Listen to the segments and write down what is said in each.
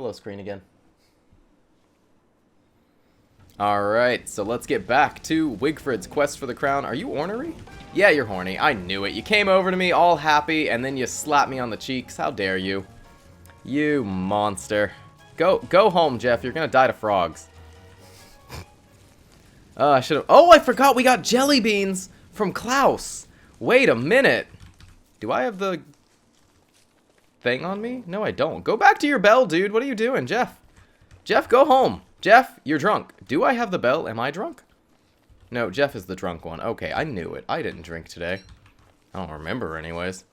solo screen again. Alright, so let's get back to Wigfrid's quest for the crown. Are you ornery? Yeah, you're horny. I knew it. You came over to me all happy, and then you slapped me on the cheeks. How dare you? You monster. Go home, Jeff. You're gonna die to frogs. I should've... Oh, I forgot we got jelly beans from Klaus. Wait a minute. Do I have the thing on me? No, I don't. Go back to your bell, dude. What are you doing, Jeff? Jeff, go home. Jeff, you're drunk. Do I have the bell? Am I drunk? No, Jeff is the drunk one. Okay, I knew it. I didn't drink today. I don't remember anyways.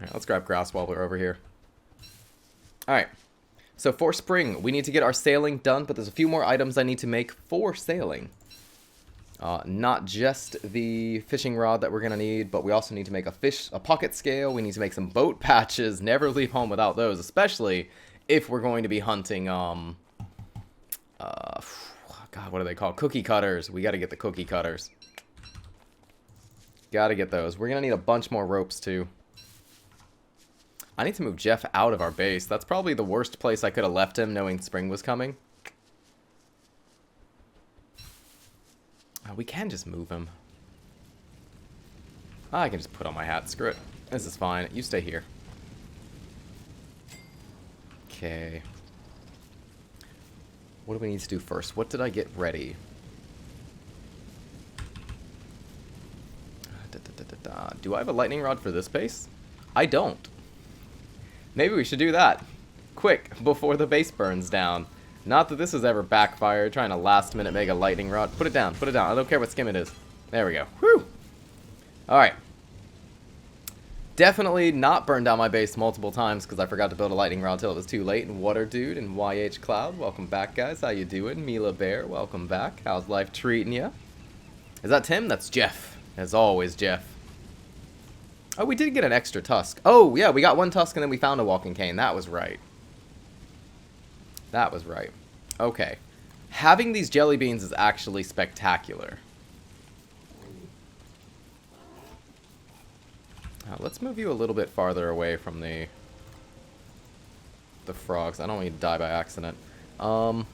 Alright, let's grab grass while we're over here. Alright. So for spring, we need to get our sailing done, but there's a few more items I need to make for sailing. Not just the fishing rod that we're going to need, but we also need to make a pocket scale. We need to make some boat patches. Never leave home without those, especially if we're going to be hunting, God, what are they called? Cookie cutters. We got to get the cookie cutters. Got to get those. We're going to need a bunch more ropes, too. I need to move Jeff out of our base. That's probably the worst place I could have left him, knowing spring was coming. We can just move him. I can just put on my hat. Screw it. This is fine. You stay here. Okay. What do we need to do first? What did I get ready? Do I have a lightning rod for this base? I don't. Maybe we should do that. Quick, before the base burns down. Not that this has ever backfired, trying to last minute make a lightning rod. Put it down, put it down. I don't care what skim it is. There we go. Whew! Alright. Definitely not burned down my base multiple times because I forgot to build a lightning rod till it was too late. And Water Dude and YH Cloud, welcome back, guys. How you doing? Mila Bear, welcome back. How's life treating you? Is that Tim? That's Jeff. As always, Jeff. Oh, we did get an extra tusk. Oh, yeah, we got one tusk and then we found a walking cane. That was right. That was right. Okay. Having these jelly beans is actually spectacular. Let's move you a little bit farther away from the frogs. I don't want you to die by accident. Those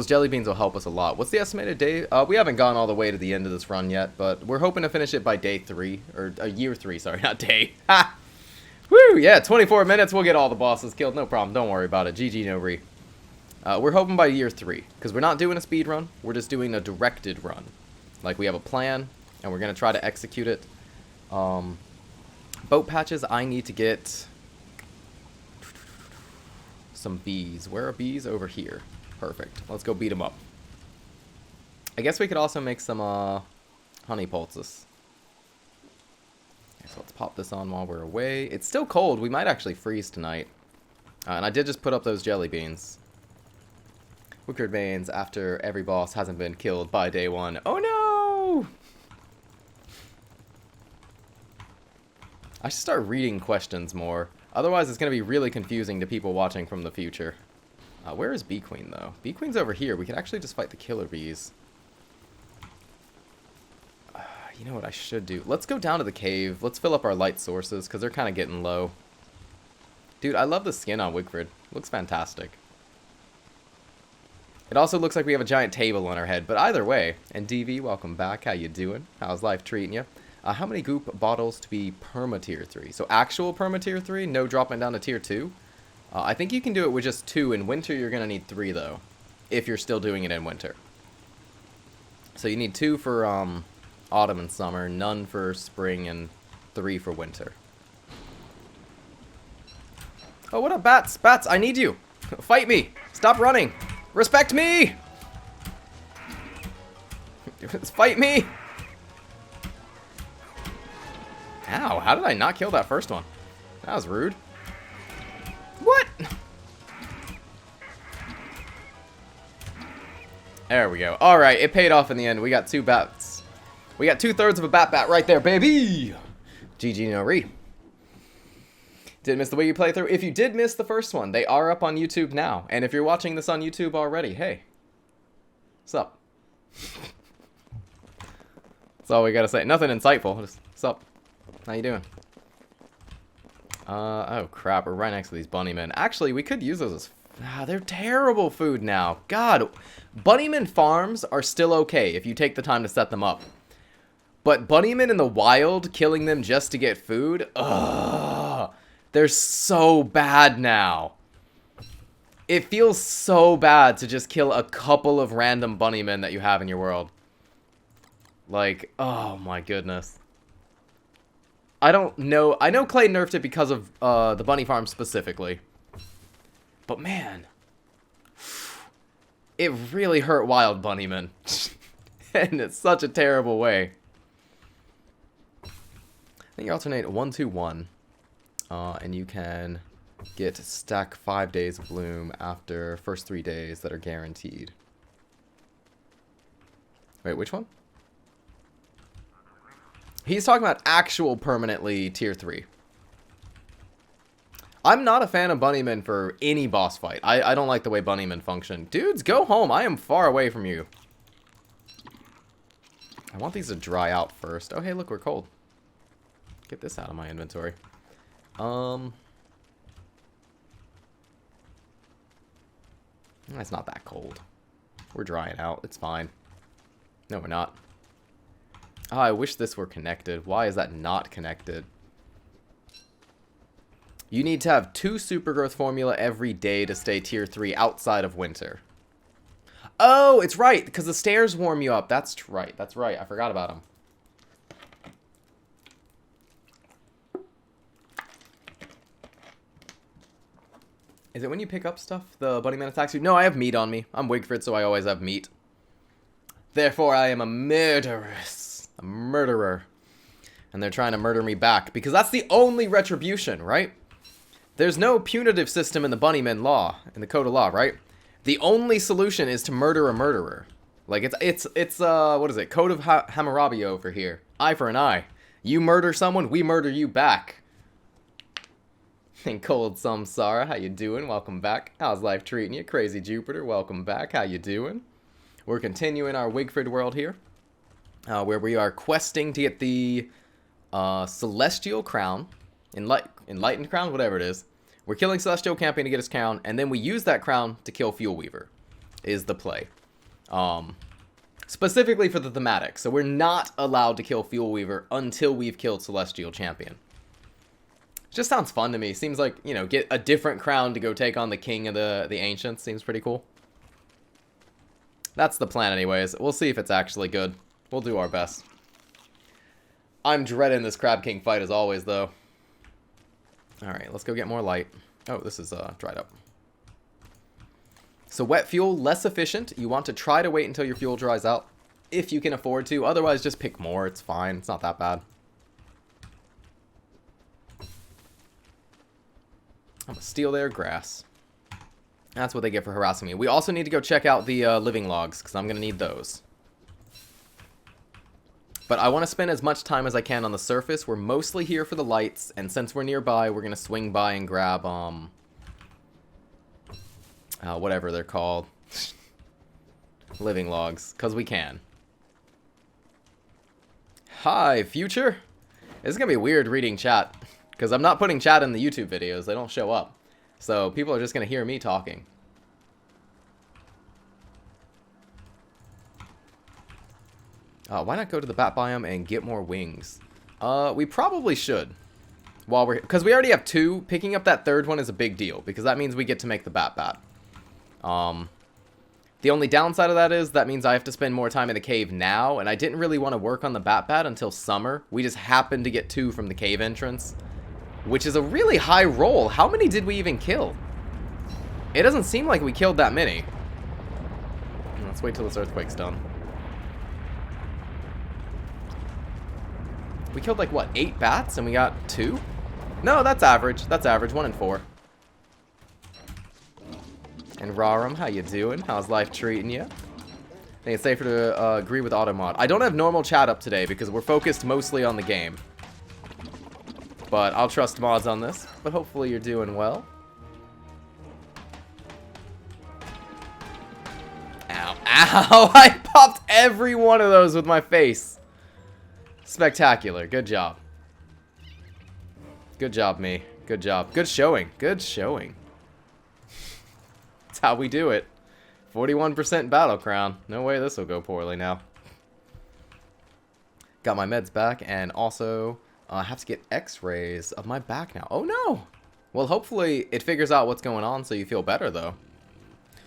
jelly beans will help us a lot. What's the estimated day? We haven't gone all the way to the end of this run yet, but we're hoping to finish it by day 3. Or year 3, sorry, not day. Ha! Woo! Yeah, 24 minutes, we'll get all the bosses killed. No problem, don't worry about it. GG, no re. We're hoping by year 3, because we're not doing a speed run. We're just doing a directed run. Like, we have a plan, and we're going to try to execute it. Boat patches, I need to get some bees. Where are bees? Over here. Perfect. Let's go beat them up. I guess we could also make some honey poultice. So let's pop this on while we're away. It's still cold. We might actually freeze tonight. And I did just put up those jelly beans. Wicked veins after every boss hasn't been killed by day 1. Oh no! I should start reading questions more. Otherwise it's going to be really confusing to people watching from the future. Where is Bee Queen, though? Bee Queen's over here. We could actually just fight the killer bees. You know what I should do? Let's go down to the cave. Let's fill up our light sources, because they're kind of getting low. Dude, I love the skin on Wigfrid. Looks fantastic. It also looks like we have a giant table on our head, but either way. And DV, welcome back. How you doing? How's life treating you? How many goop bottles to be perma tier 3? So actual perma tier 3, no dropping down to tier 2. I think you can do it with just 2. In winter, you're going to need 3, though. If you're still doing it in winter. So you need 2 for autumn and summer, none for spring, and 3 for winter. Oh, what up, Bats? Bats, I need you. Fight me. Stop running. Respect me. Fight me. Ow, how did I not kill that first one? That was rude. What? There we go. Alright, it paid off in the end. We got 2 bats. We got 2/3 of a bat right there, baby! GG no re. Did miss the Wiggy playthrough? If you did miss the first one, they are up on YouTube now. And if you're watching this on YouTube already, hey. What's up? That's all we gotta say. Nothing insightful. Just, what's up? How you doing? Oh crap, we're right next to these bunnymen. Actually, we could use those as... they're terrible food now. God, bunnymen farms are still okay if you take the time to set them up. But bunnymen in the wild, killing them just to get food, ugh, they're so bad now. It feels so bad to just kill a couple of random bunnymen that you have in your world. Like, oh my goodness. I don't know. I know Clay nerfed it because of the bunny farm specifically. But man, it really hurt wild bunnymen. And it's such a terrible way. I think you alternate 1-2-1. And you can get stack 5 days of bloom after first 3 days that are guaranteed. Wait, which one? He's talking about actual permanently tier 3. I'm not a fan of bunnymen for any boss fight. I don't like the way bunnymen function. Dudes, go home. I am far away from you. I want these to dry out first. Oh, hey, look, we're cold. Get this out of my inventory. It's not that cold. We're drying out. It's fine. No, we're not. Oh, I wish this were connected. Why is that not connected? You need to have 2 super growth formula every day to stay tier 3 outside of winter. Oh, it's right, because the stairs warm you up. That's right. That's right. I forgot about them. Is it when you pick up stuff, the bunnyman attacks you? No, I have meat on me. I'm Wigfrid, so I always have meat. Therefore, I am a murderess. A murderer. And they're trying to murder me back, because that's the only retribution, right? There's no punitive system in the bunnyman law, in the code of law, right? The only solution is to murder a murderer. Like, it's what is it? Code of Hammurabi over here. Eye for an eye. You murder someone, we murder you back. And Cold Samsara, how you doing? Welcome back. How's life treating you? Crazy Jupiter, welcome back. How you doing? We're continuing our Wigfrid world here, where we are questing to get the Celestial Crown, Enlightened Crown, whatever it is. We're killing Celestial Champiön to get his crown, and then we use that crown to kill Fuelweaver, is the play. Specifically for the thematic, so we're not allowed to kill Fuelweaver until we've killed Celestial Champiön. Just sounds fun to me. Seems like, you know, get a different crown to go take on the king of the ancients. Seems pretty cool. That's the plan anyways. We'll see if it's actually good. We'll do our best. I'm dreading this Crab King fight as always, though. Alright, let's go get more light. Oh, this is dried up. So wet fuel, less efficient. You want to try to wait until your fuel dries out, if you can afford to. Otherwise, just pick more. It's fine. It's not that bad. I'm gonna steal their grass. That's what they get for harassing me. We also need to go check out the living logs, because I'm gonna need those. But I want to spend as much time as I can on the surface. We're mostly here for the lights, and since we're nearby, we're gonna swing by and grab whatever they're called. Living logs, because we can. Hi, future. This is gonna be weird reading chat. Because I'm not putting chat in the YouTube videos. They don't show up. So people are just going to hear me talking. Why not go to the bat biome and get more wings? We probably should. Because we already have 2. Picking up that 3rd one is a big deal. Because that means we get to make the bat. The only downside of that is that means I have to spend more time in the cave now. And I didn't really want to work on the bat until summer. We just happened to get 2 from the cave entrance. Which is a really high roll. How many did we even kill? It doesn't seem like we killed that many. Let's wait till this earthquake's done. We killed like, what, 8 bats and we got 2? No, that's average. That's average. 1 in 4. And Rarum, how you doing? How's life treating you? I think it's safer to agree with Automod. I don't have normal chat up today because we're focused mostly on the game. But I'll trust mods on this. But hopefully you're doing well. Ow. Ow! I popped every one of those with my face. Spectacular. Good job. Good job, me. Good job. Good showing. Good showing. That's how we do it. 41% battle crown. No way this will go poorly now. Got my meds back, and also I have to get x-rays of my back now. Oh no! Well, hopefully it figures out what's going on so you feel better, though.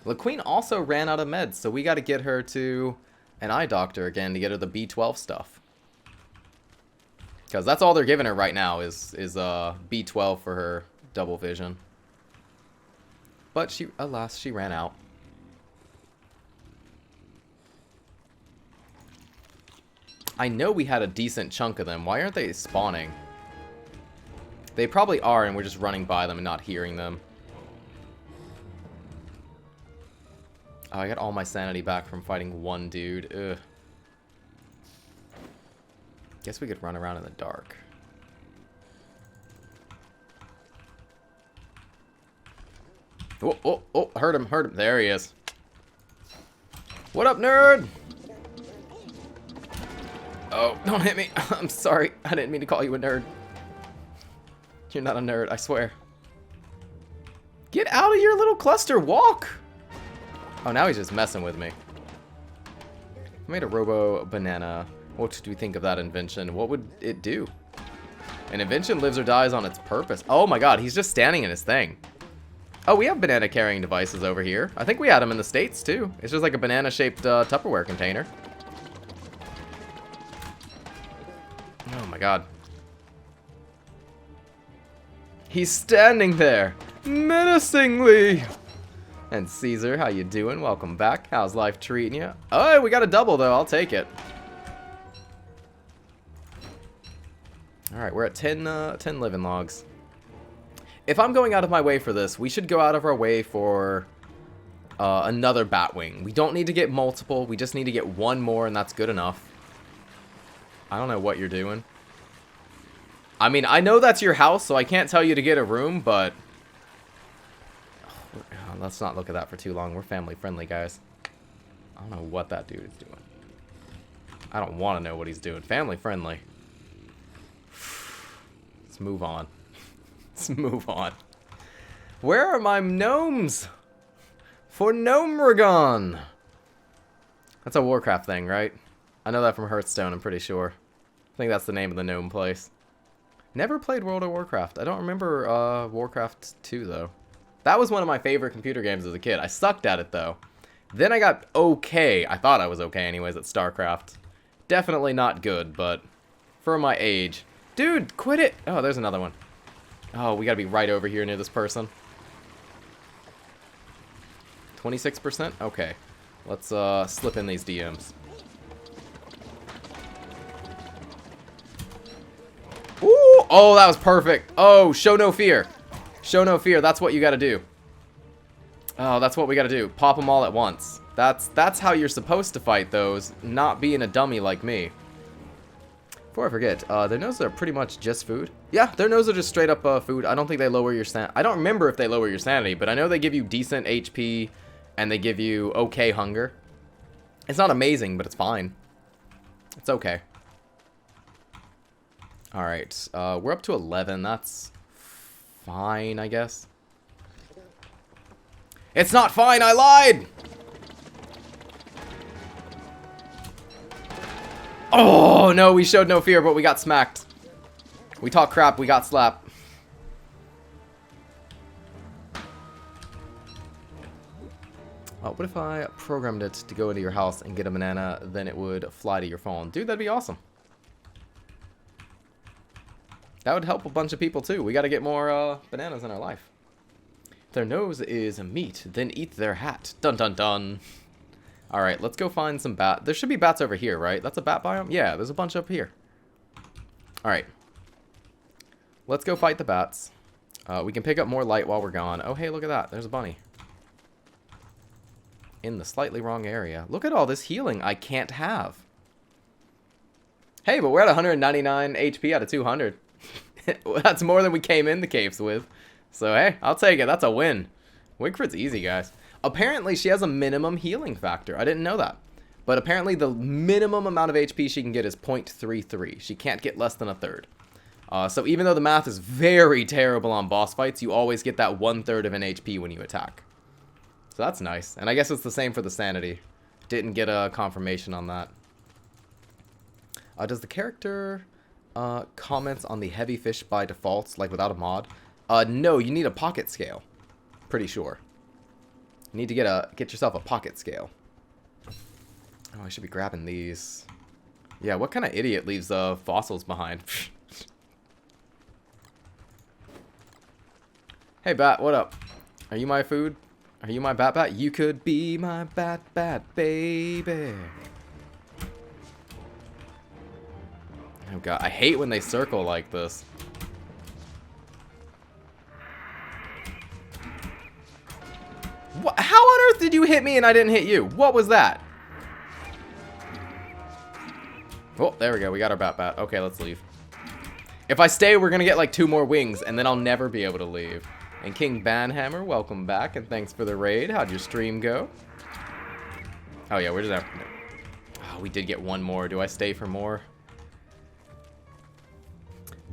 The queen also ran out of meds, so we got to get her to an eye doctor again to get her the B12 stuff. Because that's all they're giving her right now is B12 for her double vision. But she, alas, she ran out. I know we had a decent chunk of them. Why aren't they spawning? They probably are, and we're just running by them and not hearing them. Oh, I got all my sanity back from fighting one dude. Ugh. Guess we could run around in the dark. Oh, oh, oh, heard him, heard him. There he is. What up, nerd? Oh, don't hit me. I'm sorry. I didn't mean to call you a nerd. You're not a nerd, I swear. Get out of your little cluster. Walk. Oh, now he's just messing with me. I made a robo banana. What do we think of that invention? What would it do? An invention lives or dies on its purpose. Oh my god, he's just standing in his thing. Oh, we have banana carrying devices over here. I think we had them in the States too. It's just like a banana shaped Tupperware container. Oh my god. He's standing there, menacingly. And Caesar, how you doing? Welcome back. How's life treating you? Oh, we got a double though. I'll take it. All right, we're at 10 living logs. If I'm going out of my way for this, we should go out of our way for another Batwing. We don't need to get multiple. We just need to get one more, and that's good enough. I don't know what you're doing. I mean, I know that's your house, so I can't tell you to get a room, but... Oh, let's not look at that for too long. We're family friendly, guys. I don't know what that dude is doing. I don't want to know what he's doing. Family friendly. Let's move on. Let's move on. Where are my gnomes? For Gnomeragon. That's a Warcraft thing, right? I know that from Hearthstone, I'm pretty sure. I think that's the name of the gnome place. Never played World of Warcraft. I don't remember Warcraft 2, though. That was one of my favorite computer games as a kid. I sucked at it, though. Then I got okay. I thought I was okay anyways at StarCraft. Definitely not good, but for my age. Dude, quit it! Oh, there's another one. Oh, we gotta be right over here near this person. 26%? Okay. Let's slip in these DMs. Ooh! Oh, that was perfect. Oh, show no fear. Show no fear. That's what you gotta do. Oh, that's what we gotta do. Pop them all at once. That's how you're supposed to fight those, not being a dummy like me. Before I forget, their noses are pretty much just food. Yeah, their noses are just straight up food. I don't think they lower your I don't remember if they lower your sanity, but I know they give you decent HP, and they give you okay hunger. It's not amazing, but it's fine. It's okay. Alright, we're up to 11. That's fine, I guess. It's not fine, I lied! Oh, no, we showed no fear, but we got smacked. We talk crap, we got slapped. What if I programmed it to go into your house and get a banana, then it would fly to your phone? Dude, that'd be awesome. That would help a bunch of people, too. We gotta get more bananas in our life. Their nose is meat, then eat their hat. Dun dun dun. Alright, let's go find some bat. There should be bats over here, right? That's a bat biome? Yeah, there's a bunch up here. Alright. Let's go fight the bats. We can pick up more light while we're gone. Oh, hey, look at that. There's a bunny. In the slightly wrong area. Look at all this healing I can't have. Hey, but we're at 199 HP out of 200. That's more than we came in the caves with. So, hey, I'll take it. That's a win. Wigfrid's easy, guys. Apparently, she has a minimum healing factor. I didn't know that. But apparently, the minimum amount of HP she can get is 0.33. She can't get less than a third. So even though the math is very terrible on boss fights, you always get that 1/3 of an HP when you attack. So that's nice. And I guess it's the same for the sanity. Didn't get a confirmation on that. Does the character comments on the heavy fish by default, like without a mod? No, you need a pocket scale. Pretty sure. You need to get yourself a pocket scale. Oh, I should be grabbing these. Yeah, what kind of idiot leaves fossils behind? Hey, Bat, what up? Are you my food? Are you my Bat? You could be my Bat, baby. Oh, God. I hate when they circle like this. What? How on earth did you hit me and I didn't hit you? What was that? Oh, there we go. We got our Bat. Okay, let's leave. If I stay, we're going to get like 2 more wings, and then I'll never be able to leave. And King Banhammer, welcome back, and thanks for the raid. How'd your stream go? Oh, yeah, we're just after... Oh, we did get 1 more. Do I stay for more?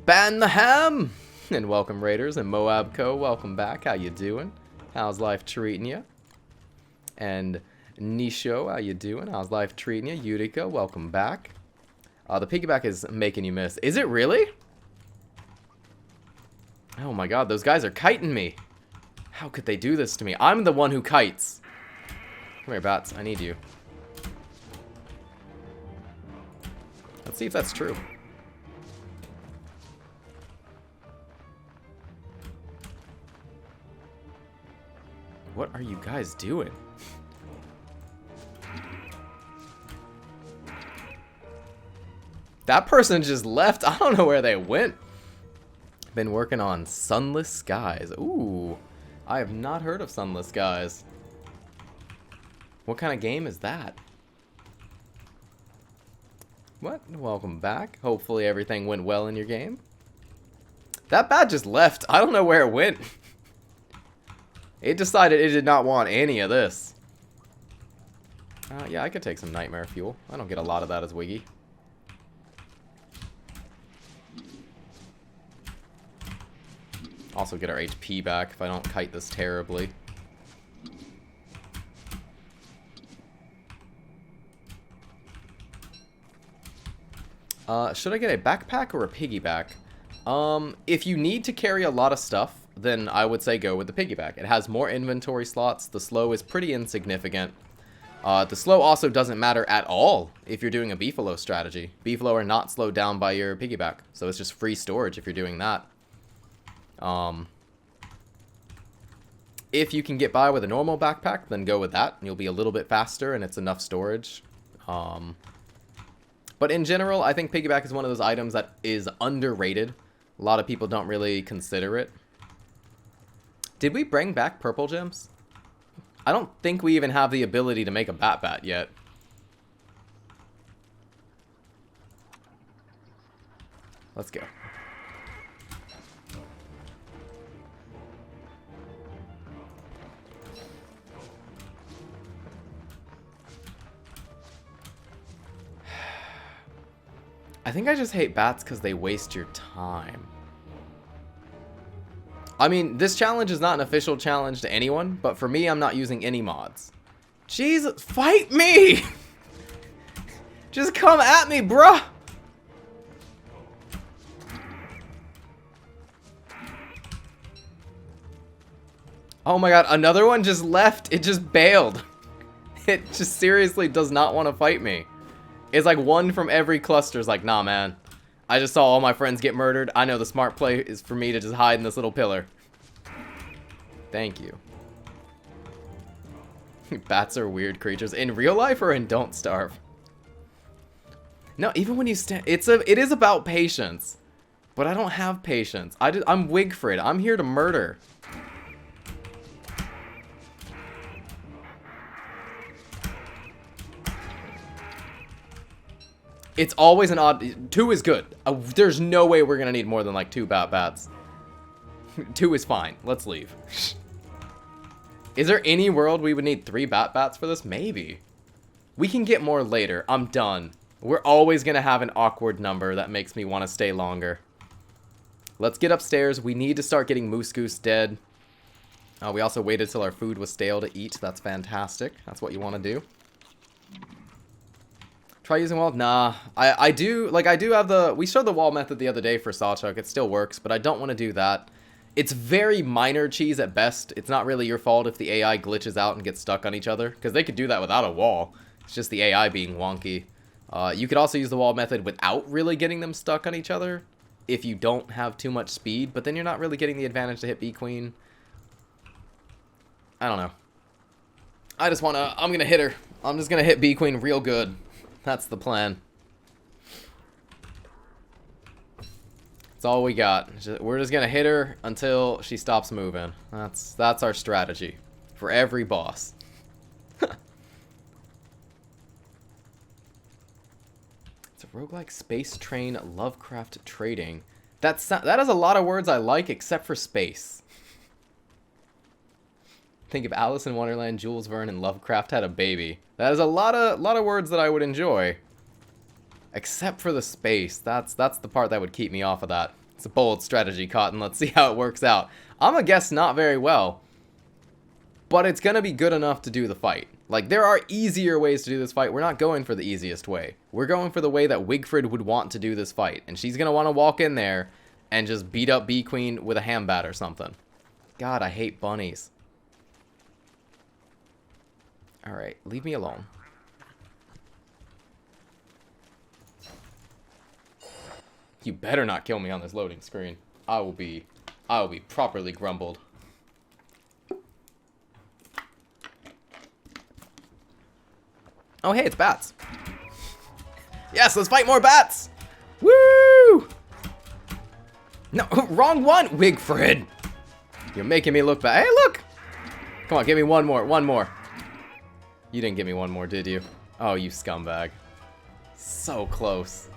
Ban the ham! And welcome, Raiders. And Moab Co., welcome back. How you doing? How's life treating you? And Nisho, how you doing? How's life treating you? Utica, welcome back. The piggyback is making you miss. Is it really? Oh my God, those guys are kiting me. How could they do this to me? I'm the one who kites. Come here, Bats. I need you. Let's see if that's true. What are you guys doing? That person just left. I don't know where they went. Been working on Sunless Skies. Ooh, I have not heard of Sunless Skies. What kind of game is that? What? Welcome back. Hopefully everything went well in your game. That bat just left. I don't know where it went. It decided it did not want any of this. Yeah, I could take some Nightmare Fuel. I don't get a lot of that as Wiggy. Also get our HP back if I don't kite this terribly. Should I get a backpack or a piggyback? If you need to carry a lot of stuff, then I would say go with the piggyback. It has more inventory slots. The slow is pretty insignificant. The slow also doesn't matter at all if you're doing a beefalo strategy. Beefalo are not slowed down by your piggyback, so it's just free storage if you're doing that. If you can get by with a normal backpack, then go with that. You'll be a little bit faster and it's enough storage. But in general, I think piggyback is one of those items that is underrated. A lot of people don't really consider it. Did we bring back purple gems? I don't think we even have the ability to make a bat yet. Let's go. I think I just hate bats because they waste your time. I mean, this challenge is not an official challenge to anyone, but for me, I'm not using any mods. Jesus, fight me! Just come at me, bruh! Oh my God, another one just left. It just bailed. It just seriously does not want to fight me. It's like one from every cluster is like, nah, man. I just saw all my friends get murdered. I know the smart play is for me to just hide in this little pillar. Thank you. Bats are weird creatures. In real life or in Don't Starve? No, even when you stand... It is about patience. But I don't have patience. I'm Wigfrid. I'm here to murder. It's always an odd... 2 is good. There's no way we're going to need more than like 2 bats. 2 is fine. Let's leave. Is there any world we would need 3 bats for this? Maybe. We can get more later. I'm done. We're always going to have an awkward number that makes me want to stay longer. Let's get upstairs. We need to start getting Moose Goose dead. We also waited till our food was stale to eat. That's fantastic. That's what you want to do. Try using wall? Nah. I do have the... We showed the wall method the other day for Sawchuck. It still works, but I don't want to do that. It's very minor cheese at best. It's not really your fault if the AI glitches out and gets stuck on each other, because they could do that without a wall. It's just the AI being wonky. You could also use the wall method without really getting them stuck on each other if you don't have too much speed, but then you're not really getting the advantage to hit B Queen. I don't know. I just want to... I'm going to hit her. I'm just going to hit B Queen real good. That's the plan. That's all we got. We're just going to hit her until she stops moving. That's our strategy for every boss. It's a roguelike space train Lovecraft trading. That has a lot of words I like except for space. Think if Alice in Wonderland, Jules Verne, and Lovecraft had a baby. That is a lot of words that I would enjoy. Except for the space. That's the part that would keep me off of that. It's a bold strategy, Cotton. Let's see how it works out. I'm gonna guess not very well. But it's gonna be good enough to do the fight. Like, there are easier ways to do this fight. We're not going for the easiest way. We're going for the way that Wigfrid would want to do this fight. And she's gonna want to walk in there and just beat up B Queen with a ham bat or something. God, I hate bunnies. Alright, leave me alone. You better not kill me on this loading screen. I will be properly grumbled. Oh hey, it's bats. Yes, let's fight more bats! Woo! No, wrong one, Wigfrid! You're making me look bad. Hey, look! Come on, give me one more. You didn't give me one more, did you? Oh, you scumbag. So close.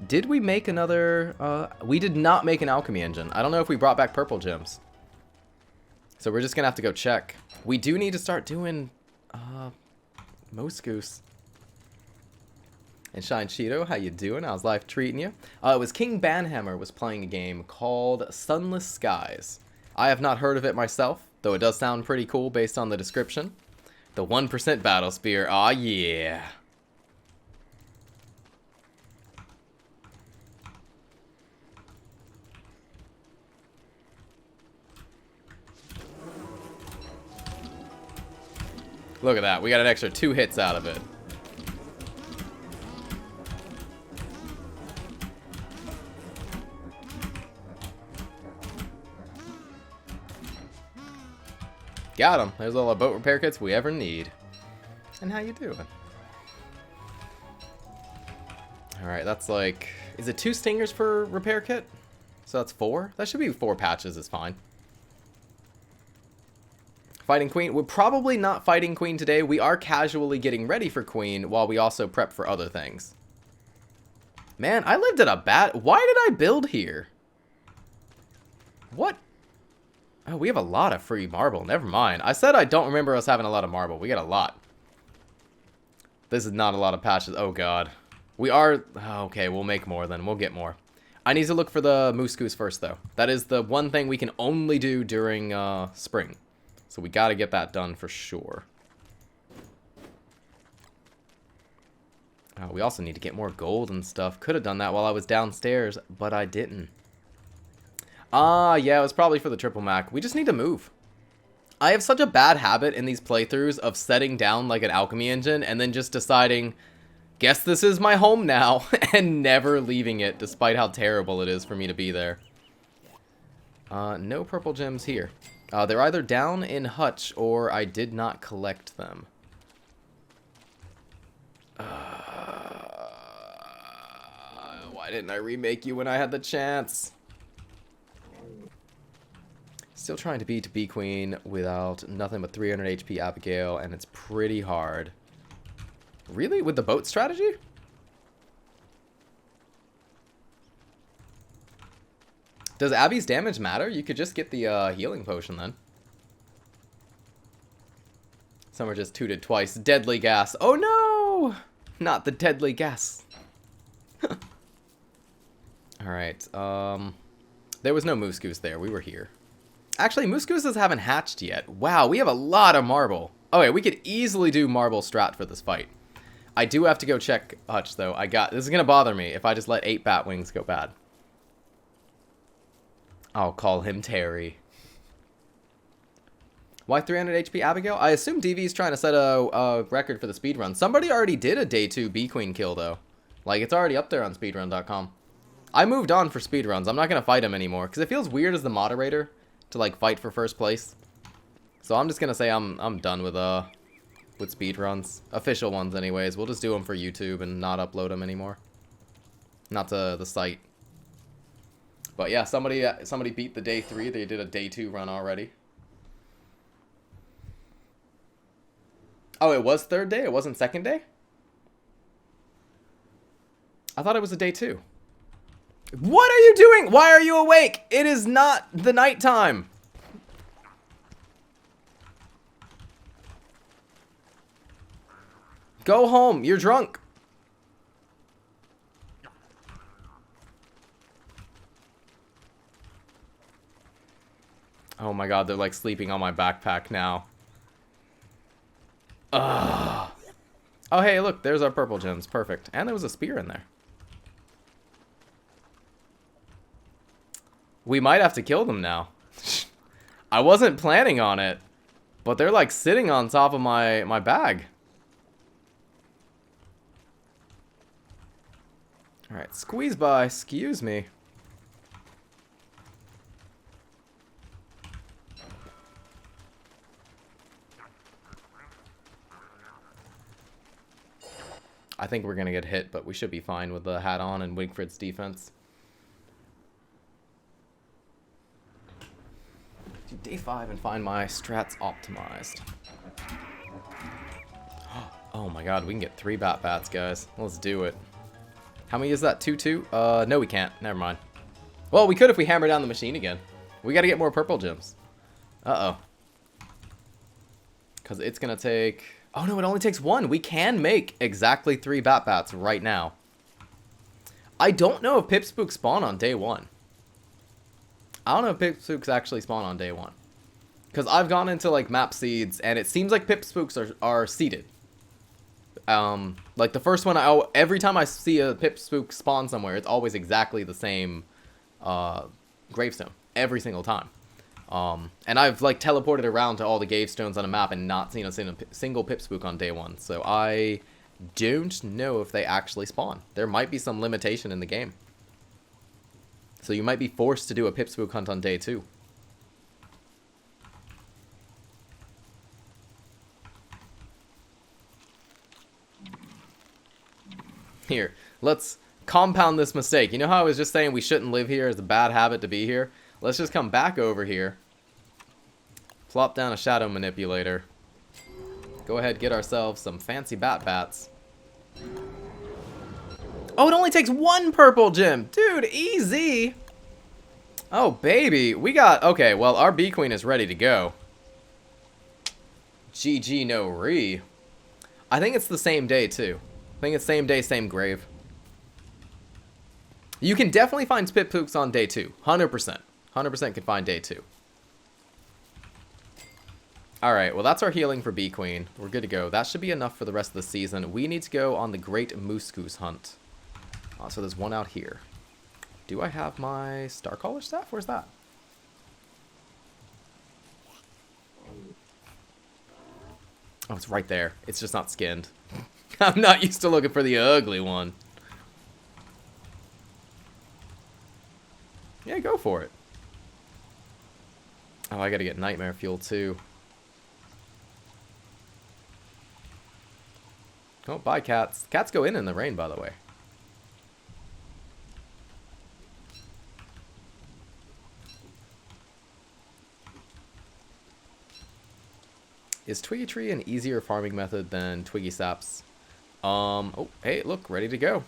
Did we make another... we did not make an alchemy engine. I don't know if we brought back purple gems. So we're just gonna have to go check. We do need to start doing... Moose Goose. And Shine Cheeto, how you doing? How's life treating you? It was King Banhammer was playing a game called Sunless Skies. I have not heard of it myself, though it does sound pretty cool based on the description. The 1% battle spear. Aw, yeah. Look at that. We got an extra 2 hits out of it. Got him. There's all the boat repair kits we ever need. And how you doing? Alright, that's like... Is it 2 stingers per repair kit? So that's 4? That should be 4 patches is fine. Fighting Queen. We're probably not fighting Queen today. We are casually getting ready for Queen while we also prep for other things. Man, I lived at a bad... Why did I build here? What? Oh, we have a lot of free marble. Never mind. I said I don't remember us having a lot of marble. We got a lot. This is not a lot of patches. Oh, God. We are... Oh, okay, we'll make more then. We'll get more. I need to look for the Moose Goose first, though. That is the one thing we can only do during spring. So we got to get that done for sure. We also need to get more gold and stuff. Could have done that while I was downstairs, but I didn't. Yeah, it was probably for the triple mac. We just need to move. I have such a bad habit in these playthroughs of setting down like an alchemy engine and then just deciding, guess this is my home now, and never leaving it, despite how terrible it is for me to be there. No purple gems here. They're either down in Hutch or I did not collect them. Why didn't I remake you when I had the chance? Still trying to beat B Queen without nothing but 300 HP Abigail, and it's pretty hard. Really? With the boat strategy? Does Abby's damage matter? You could just get the healing potion then. Some are just tooted twice. Deadly gas. Oh no! Not the deadly gas. Alright, There was no moose goose there. We were here. Actually, moose gooses haven't hatched yet. Wow, we have a lot of marble. Okay, we could easily do marble strat for this fight. I do have to go check Hutch, though. This is going to bother me if I just let 8 bat wings go bad. I'll call him Terry. Why 300 HP Abigail? I assume DV's trying to set a record for the speedrun. Somebody already did a day 2 bee queen kill, though. Like, it's already up there on speedrun.com. I moved on for speedruns. I'm not going to fight him anymore, because it feels weird as the moderator to, like, fight for first place. So I'm just going to say I'm done with speedruns. Official ones, anyways. We'll just do them for YouTube and not upload them anymore. Not to the site. But yeah, somebody beat the day 3. They did a day 2 run already. Oh, it was 3rd day? It wasn't 2nd day? I thought it was a day 2. What are you doing? Why are you awake? It is not the nighttime. Go home. You're drunk. Oh my god, they're like sleeping on my backpack now. Ugh. Oh hey, look, there's our purple gems. Perfect. And there was a spear in there. We might have to kill them now. I wasn't planning on it, but they're like sitting on top of my bag. Alright, squeeze by. Excuse me. I think we're going to get hit, but we should be fine with the hat on and Wigfrid's defense. Do day 5 and find my strats optimized. Oh my god, we can get 3 bats, guys. Let's do it. How many is that? 2-2? No, we can't. Never mind. Well, we could if we hammer down the machine again. We got to get more purple gems. Uh-oh. Because it's going to take... Oh, no, it only takes 1. We can make exactly 3 bats right now. I don't know if Pip Spooks spawn on day 1. I don't know if Pip Spooks actually spawn on day 1. Because I've gone into, like, map seeds, and it seems like Pip Spooks are seeded. Like, the first one, every time I see a Pip Spook spawn somewhere, it's always exactly the same gravestone. Every single time. And I've, like, teleported around to all the gravestones on a map and not seen a single Pip Spook on day 1. So I don't know if they actually spawn. There might be some limitation in the game. So you might be forced to do a Pip Spook hunt on day 2. Here, let's compound this mistake. You know how I was just saying we shouldn't live here? It's a bad habit to be here? Let's just come back over here. Plop down a shadow manipulator. Go ahead, get ourselves some fancy bats. Oh, it only takes 1 purple gem. Dude, easy. Oh, baby. We got... Okay, well, our bee queen is ready to go. GG no re. I think it's the same day, too. I think it's same day, same grave. You can definitely find Pip Spooks on day 2. 100%. 100% can find day 2. Alright, well that's our healing for Bee Queen. We're good to go. That should be enough for the rest of the season. We need to go on the Great Moose Goose Hunt. So there's one out here. Do I have my Starcaller staff? Where's that? Oh, it's right there. It's just not skinned. I'm not used to looking for the ugly one. Yeah, go for it. Oh, I gotta get nightmare fuel too. Oh, bye cats. Cats go in the rain, by the way. Is Twiggy Tree an easier farming method than Twiggy Saps? Oh, hey, look, ready to go.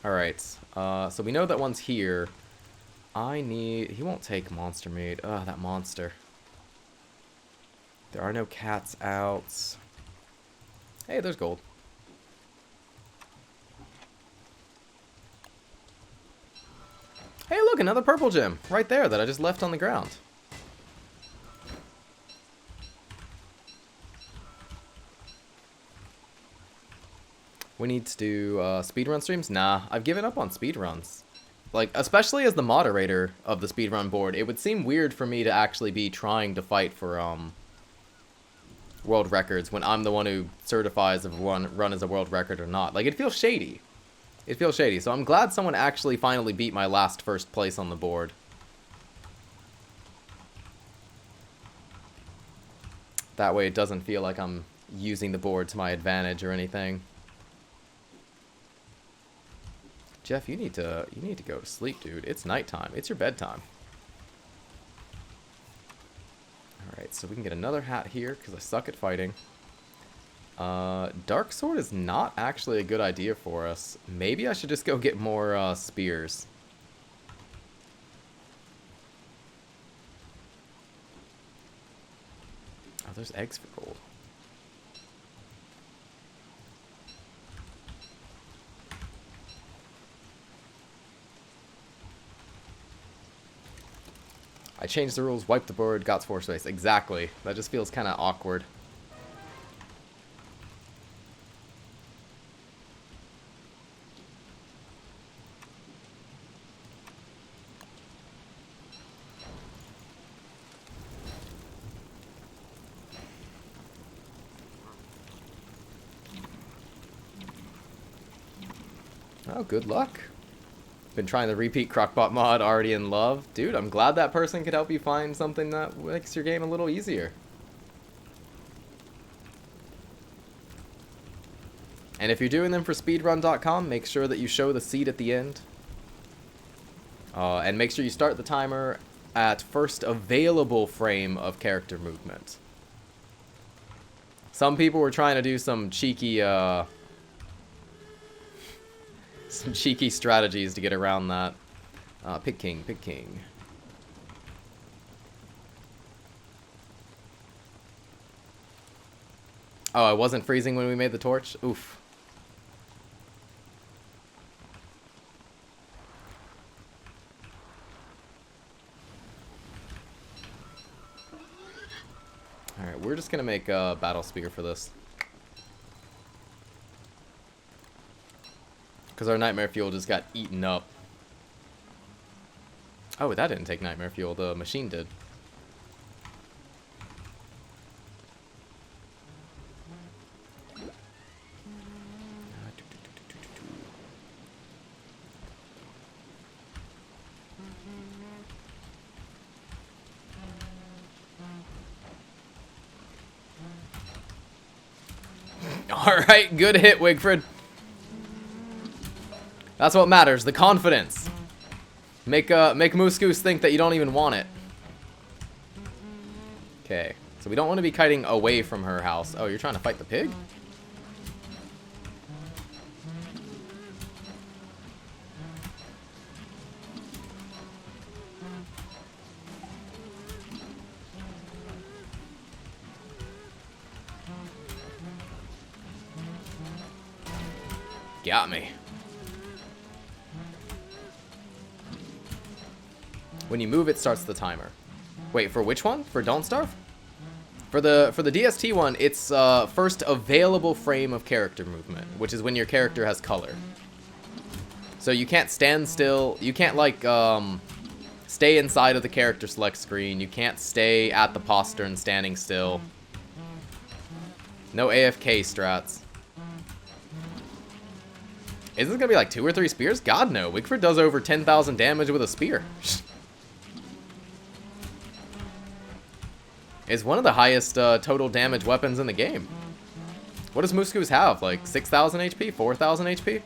Alright, so we know that one's here. He won't take monster meat. Ugh, that monster. There are no cats out. Hey, there's gold. Hey, look, look, another purple gem right there that I just left on the ground. We need to do speedrun streams? Nah, I've given up on speedruns. Like, especially as the moderator of the speedrun board, it would seem weird for me to actually be trying to fight for world records when I'm the one who certifies if one run is a world record or not. Like, it feels shady. It feels shady. So I'm glad someone actually finally beat my last first place on the board. That way it doesn't feel like I'm using the board to my advantage or anything. Jeff, you need to go to sleep, dude. It's nighttime. It's your bedtime. Alright, so we can get another hat here, because I suck at fighting. Dark Sword is not actually a good idea for us. Maybe I should just go get more spears. Oh, there's eggs for gold. I changed the rules, wiped the board, got force space. Exactly. That just feels kind of awkward. Oh, good luck. Been trying to repeat Crockpot mod, already in love. Dude, I'm glad that person could help you find something that makes your game a little easier. And if you're doing them for speedrun.com, make sure that you show the seed at the end. And make sure you start the timer at first available frame of character movement. Some people were trying to do some cheeky strategies to get around that. Pick king, pick king. Oh, I wasn't freezing when we made the torch? Oof. Alright, we're just gonna make a battle spear for this. Because our nightmare fuel just got eaten up. Oh, that didn't take nightmare fuel. The machine did. Alright, good hit, Wigfrid. That's what matters, the confidence. Make Moose Goose think that you don't even want it. Okay, so we don't want to be kiting away from her house. Oh, you're trying to fight the pig? Got me. When you move, it starts the timer. Wait, for which one? For Don't Starve? For the DST one, it's first available frame of character movement, which is when your character has color. So you can't stand still. You can't like stay inside of the character select screen. You can't stay at the postern standing still. No AFK strats. Is this gonna be like 2 or 3 spears? God no. Wigfrid does over 10,000 damage with a spear. Is one of the highest total damage weapons in the game. What does Moose Goose have? Like 6,000 HP? 4,000 HP?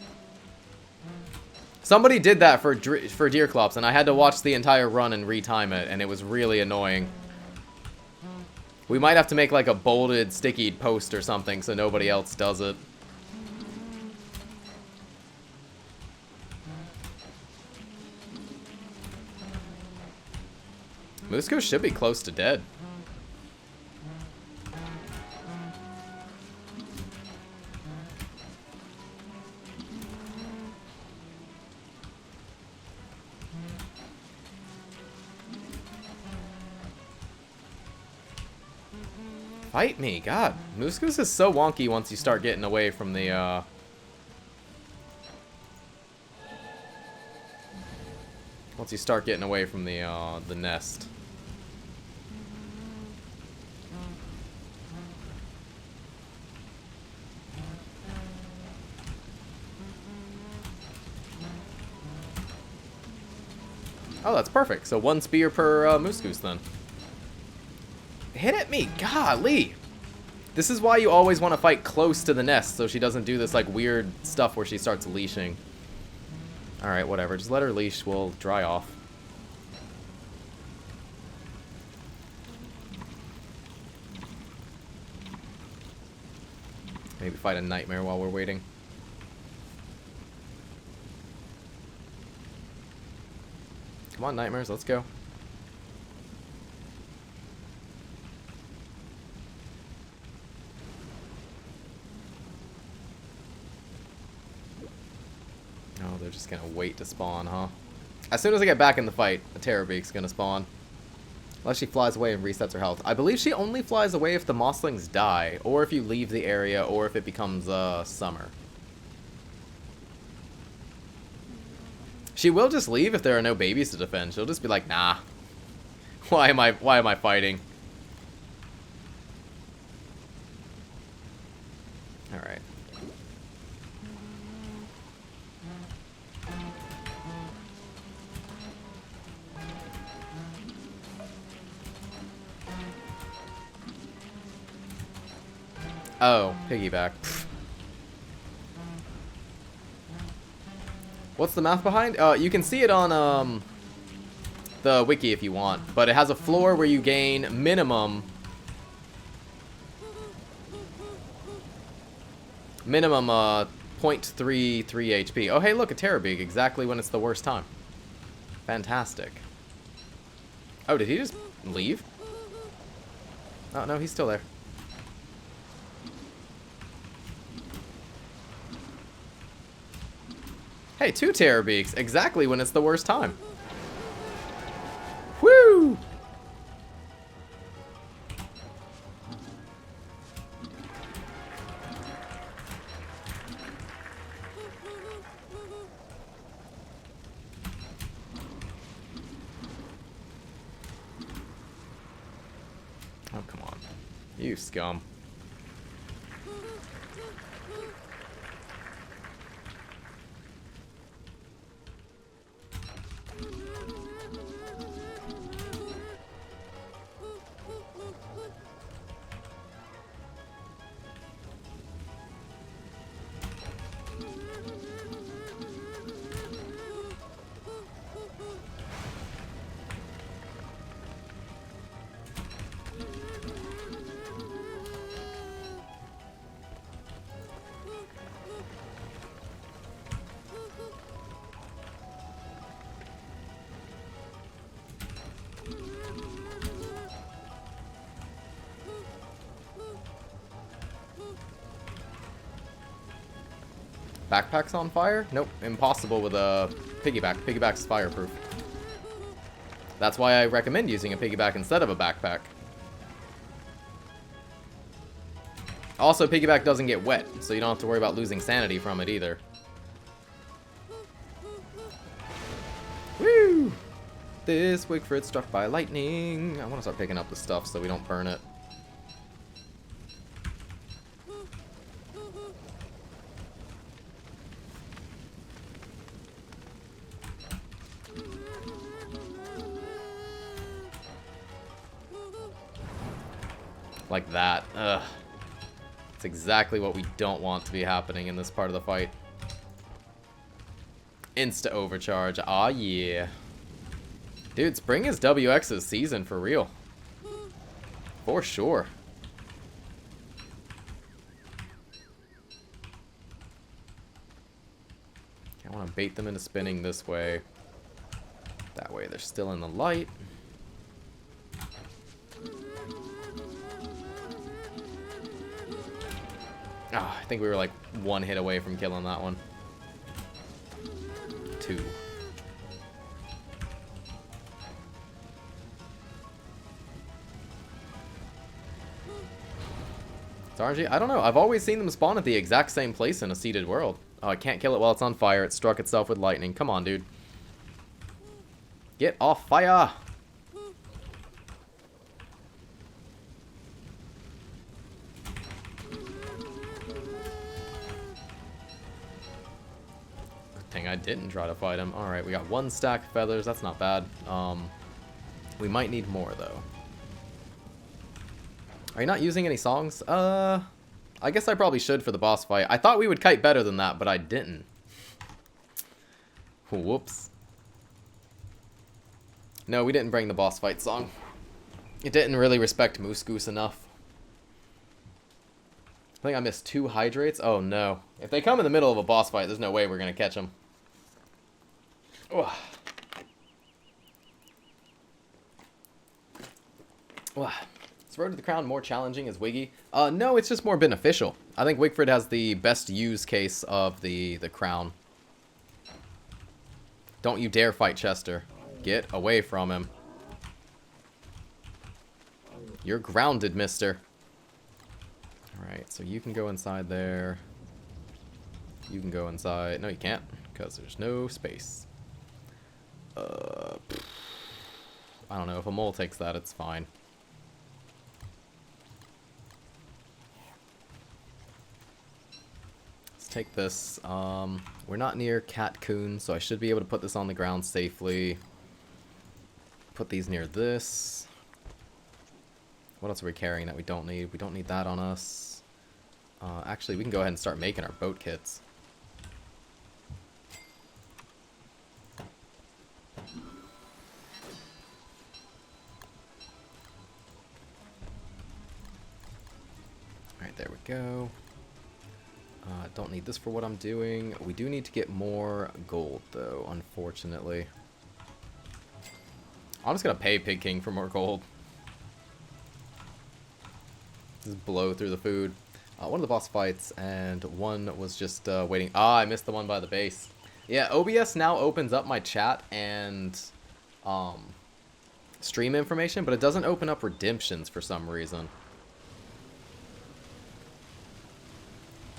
Somebody did that for Deerclops, and I had to watch the entire run and retime it, and it was really annoying. We might have to make like a bolded, stickied post or something so nobody else does it. Moose Goose should be close to dead. Fight me, God. Muskus is so wonky once you start getting away from the, once you start getting away from the nest. Oh, that's perfect. So 1 spear per Muskus then. Hit at me! Golly! This is why you always want to fight close to the nest so she doesn't do this like weird stuff where she starts leashing. Alright, whatever. Just let her leash. We'll dry off. Maybe fight a nightmare while we're waiting. Come on, nightmares. Let's go. Oh, they're just gonna wait to spawn, huh? As soon as I get back in the fight, a Terrorbeak's gonna spawn. Unless she flies away and resets her health. I believe she only flies away if the mosslings die, or if you leave the area, or if it becomes summer. She will just leave if there are no babies to defend. She'll just be like, nah. Why am I fighting? Alright. Oh, piggyback. Pfft. What's the math behind? You can see it on the wiki if you want, but it has a floor where you gain minimum 0.33 HP. Oh, hey, look, a Terrorbeak exactly when it's the worst time. Fantastic. Oh, did he just leave? Oh, no, he's still there. Hey, 2 Terrorbeaks, exactly when it's the worst time. Woo! Oh, come on. You scum. Backpack's on fire? Nope, impossible with a piggyback. Piggyback's fireproof. That's why I recommend using a piggyback instead of a backpack. Also, piggyback doesn't get wet, so you don't have to worry about losing sanity from it either. Woo! This Wigfrid struck by lightning. I want to start picking up the stuff so we don't burn it. Like that. Ugh. It's exactly what we don't want to be happening in this part of the fight. Insta overcharge. Aw, yeah. Dude, spring is WX's season for real. For sure. I want to bait them into spinning this way. That way they're still in the light. Oh, I think we were like 1 hit away from killing that one. 2. Darnji? I don't know. I've always seen them spawn at the exact same place in a seeded world. Oh, I can't kill it while it's on fire. It struck itself with lightning. Come on, dude. Get off fire! Thing I didn't try to fight him. Alright, we got 1 stack of feathers. That's not bad. We might need more, though. Are you not using any songs? I guess I probably should for the boss fight. I thought we would kite better than that, but I didn't. Whoops. No, we didn't bring the boss fight song. It didn't really respect Moose Goose enough. I think I missed 2 hydrates. Oh, no. If they come in the middle of a boss fight, there's no way we're going to catch them. Ugh. Ugh. Is Road to the Crown more challenging as Wiggy? No, it's just more beneficial. I think Wigfrid has the best use case of the crown. Don't you dare fight Chester. Get away from him. You're grounded, mister. Alright, so you can go inside there. You can go inside. No, you can't, because there's no space. I don't know. If a mole takes that, it's fine. Let's take this. We're not near Cat Coon, so I should be able to put this on the ground safely. Put these near this. What else are we carrying that we don't need? We don't need that on us. Actually, we can go ahead and start making our boat kits. Alright, there we go. Don't need this for what I'm doing. We do need to get more gold, though, unfortunately. I'm just going to pay Pig King for more gold. Just blow through the food. One of the boss fights, and one was just waiting. Ah, I missed the one by the base. Yeah, OBS now opens up my chat and stream information, but it doesn't open up redemptions for some reason.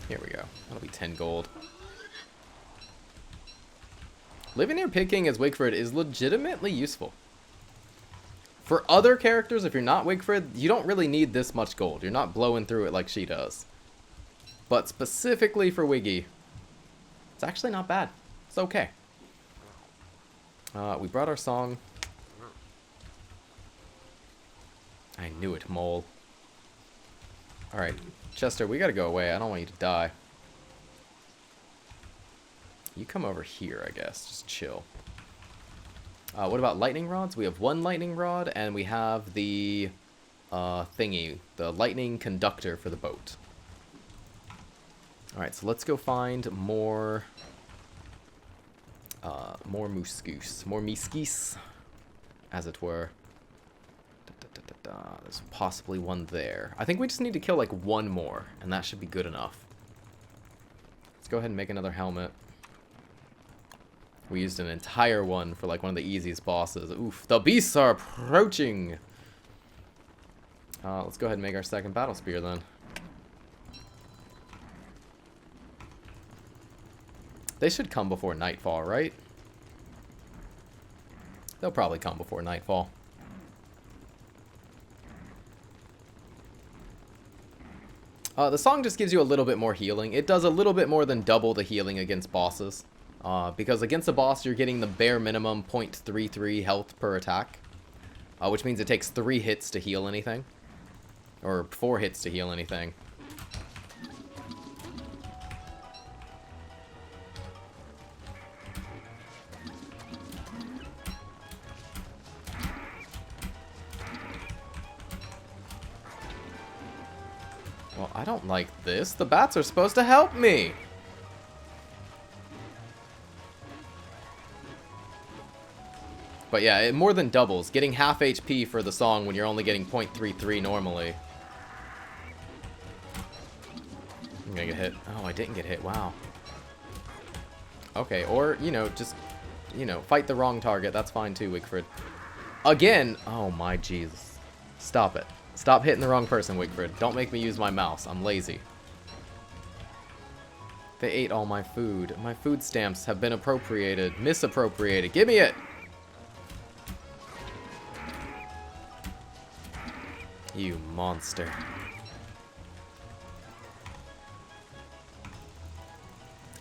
Here we go. That'll be 10 gold. Living near Pig King as Wigfrid is legitimately useful. For other characters, if you're not Wigfrid, you don't really need this much gold. You're not blowing through it like she does. But specifically for Wiggy, it's actually not bad. It's okay. We brought our song. I knew it, mole. Alright, Chester, we gotta go away. I don't want you to die. You come over here, I guess. Just chill. What about lightning rods? We have 1 lightning rod, and we have the thingy, the lightning conductor for the boat. Alright, so let's go find more moose goose. More meeskies, as it were. There's possibly one there. I think we just need to kill like 1 more, and that should be good enough. Let's go ahead and make another helmet. We used an entire one for like one of the easiest bosses. Oof, the beasts are approaching! Let's go ahead and make our second battle spear then. They should come before nightfall, right? They'll probably come before nightfall. The song just gives you a little bit more healing. It does a little bit more than double the healing against bosses. Because against a boss, you're getting the bare minimum 0.33 health per attack. Which means it takes 3 hits to heal anything. Or 4 hits to heal anything. Well, I don't like this. The bats are supposed to help me. But yeah, it more than doubles. Getting half HP for the song when you're only getting 0.33 normally. I'm gonna get hit. Oh, I didn't get hit. Wow. Okay, or, you know, just, you know, fight the wrong target. That's fine too, Wigfrid. Again! Oh my Jesus. Stop it. Stop hitting the wrong person, Wigfrid. Don't make me use my mouse. I'm lazy. They ate all my food. My food stamps have been appropriated. Misappropriated. Give me it! You monster.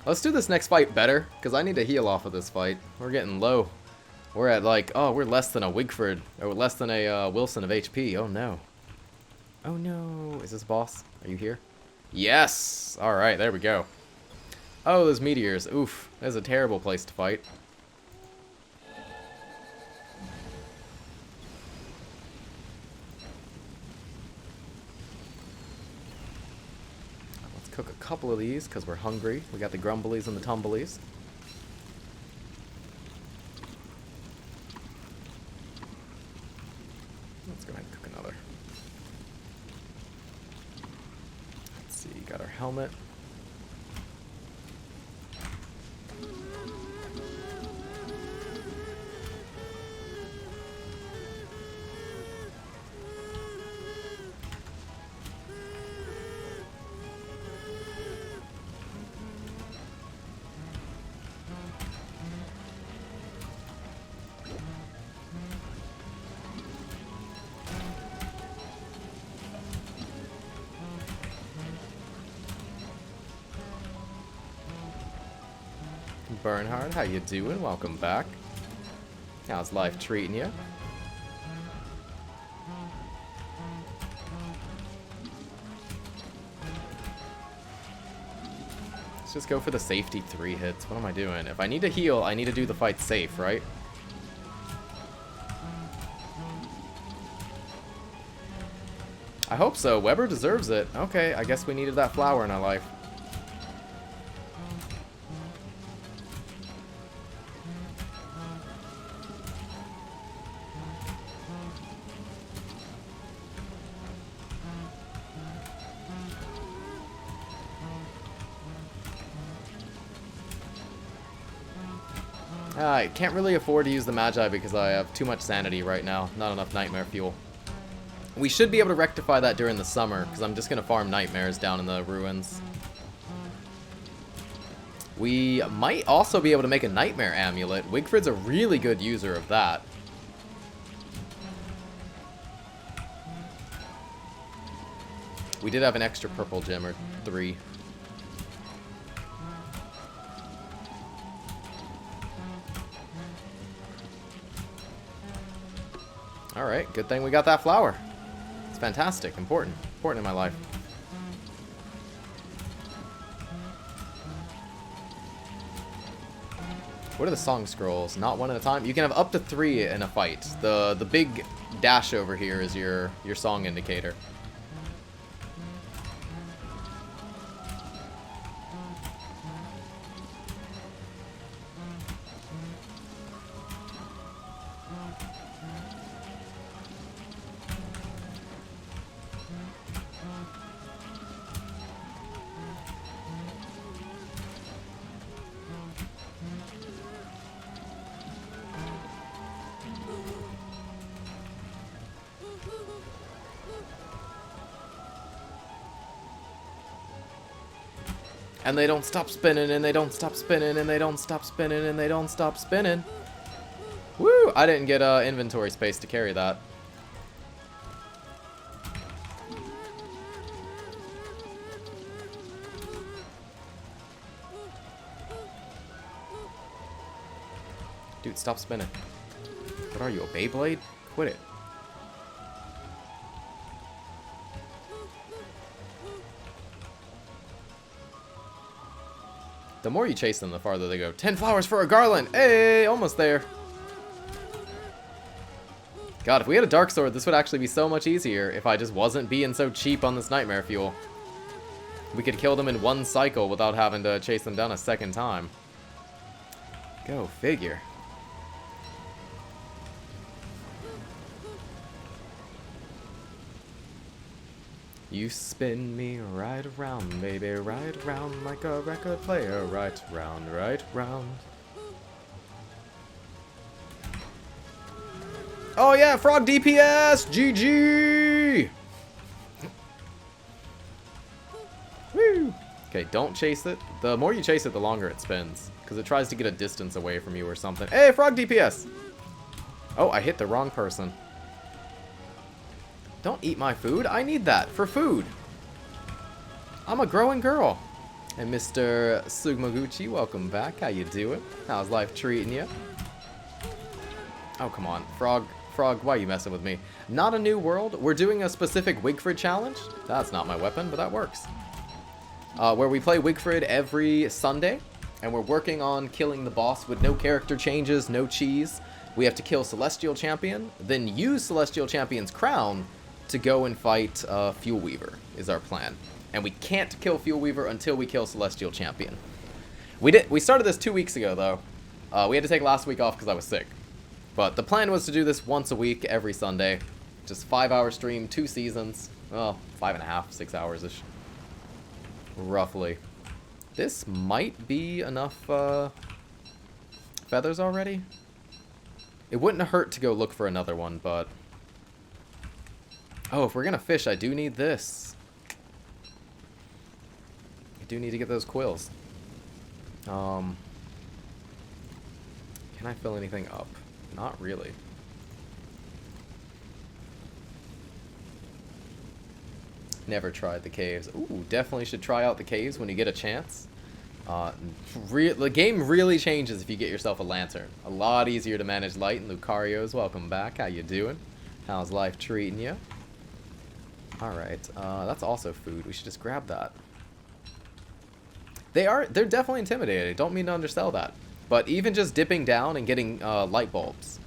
Let's do this next fight better, because I need to heal off of this fight. We're getting low. We're at like, oh, we're less than a Wigfrid, or less than a Wilson of HP. Oh no. Oh no. Is this boss? Are you here? Yes! Alright, there we go. Oh, those meteors. Oof. That's a terrible place to fight. Let's cook a couple of these, because we're hungry. We got the grumblies and the tumblies. Let's go ahead and cook another. Let's see, got our helmet. Bernhard, how you doing? Welcome back. How's life treating you? Let's just go for the safety 3 hits. What am I doing? If I need to heal, I need to do the fight safe, right? I hope so. Weber deserves it. Okay, I guess we needed that flower in our life. I can't really afford to use the Magi because I have too much sanity right now. Not enough nightmare fuel. We should be able to rectify that during the summer, because I'm just going to farm nightmares down in the ruins. We might also be able to make a nightmare amulet. Wigfrid's a really good user of that. We did have an extra purple gem, or 3. Alright, good thing we got that flower. It's fantastic, important in my life. What are the song scrolls? Not one at a time? You can have up to 3 in a fight. The big dash over here is your song indicator. And they don't stop spinning, and they don't stop spinning, and they don't stop spinning, and they don't stop spinning. Woo! I didn't get inventory space to carry that. Dude, stop spinning. What are you, a Beyblade? Quit it. The more you chase them, the farther they go. 10 flowers for a garland! Hey, almost there. God, if we had a dark sword, this would actually be so much easier if I just wasn't being so cheap on this nightmare fuel. We could kill them in one cycle without having to chase them down a second time. Go figure. You spin me right around, baby, right around like a record player, right round, right round. Oh yeah, frog DPS! GG! Okay, don't chase it. The more you chase it, the longer it spins. Because it tries to get a distance away from you or something. Hey, frog DPS! Oh, I hit the wrong person. Don't eat my food. I need that for food. I'm a growing girl. And Mr. Sugmaguchi, welcome back. How you doing? How's life treating you? Oh, come on. Frog, why are you messing with me? Not a new world. We're doing a specific Wigfrid challenge. That's not my weapon, but that works. Where we play Wigfrid every Sunday. And we're working on killing the boss with no character changes, no cheese. We have to kill Celestial Champion, then use Celestial Champion's crown to go and fight Fuelweaver, is our plan. And we can't kill Fuelweaver until we kill Celestial Champion. We started this 2 weeks ago, though. We had to take last week off because I was sick. But the plan was to do this once a week, every Sunday. Just 5-hour stream, 2 seasons. Well, 5.5, 6 hours-ish. Roughly. This might be enough feathers already. It wouldn't hurt to go look for another one, but... Oh, if we're gonna fish, I do need this. I do need to get those quills. Can I fill anything up? Not really. Never tried the caves. Ooh, definitely should try out the caves when you get a chance. The game really changes if you get yourself a lantern. A lot easier to manage light. And Lucario's, welcome back. How you doing? How's life treating you? Alright, that's also food. We should just grab that. They're definitely intimidating. Don't mean to undersell that. But even just dipping down and getting light bulbs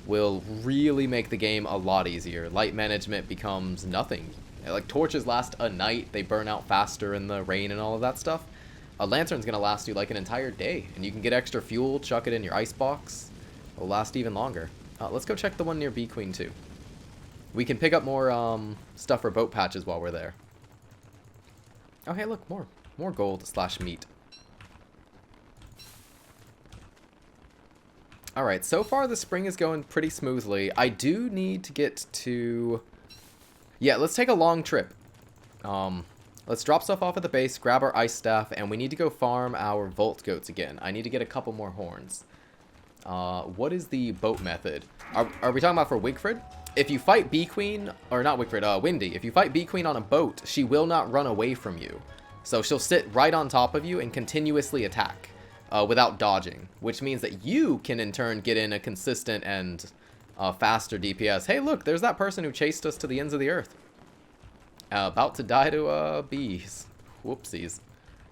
will really make the game a lot easier. Light management becomes nothing. Like, torches last a night. They burn out faster in the rain and all of that stuff. A lantern's going to last you like an entire day. And you can get extra fuel, chuck it in your ice box. It'll last even longer. Let's go check the one near Bee Queen, too. We can pick up more stuff for boat patches while we're there. Oh, hey, look, more gold / meat. Alright, so far the spring is going pretty smoothly. I do need to get to... Yeah, let's take a long trip. Let's drop stuff off at the base, grab our ice staff, and we need to go farm our Volt Goats again. I need to get a couple more horns. What is the boat method? Are we talking about for Wigfrid? If you fight Bee Queen, or not Wigfrid, Windy, if you fight Bee Queen on a boat, she will not run away from you. So she'll sit right on top of you and continuously attack without dodging, which means that you can in turn get in a consistent and faster DPS. Hey, look, there's that person who chased us to the ends of the earth. About to die to bees. Whoopsies.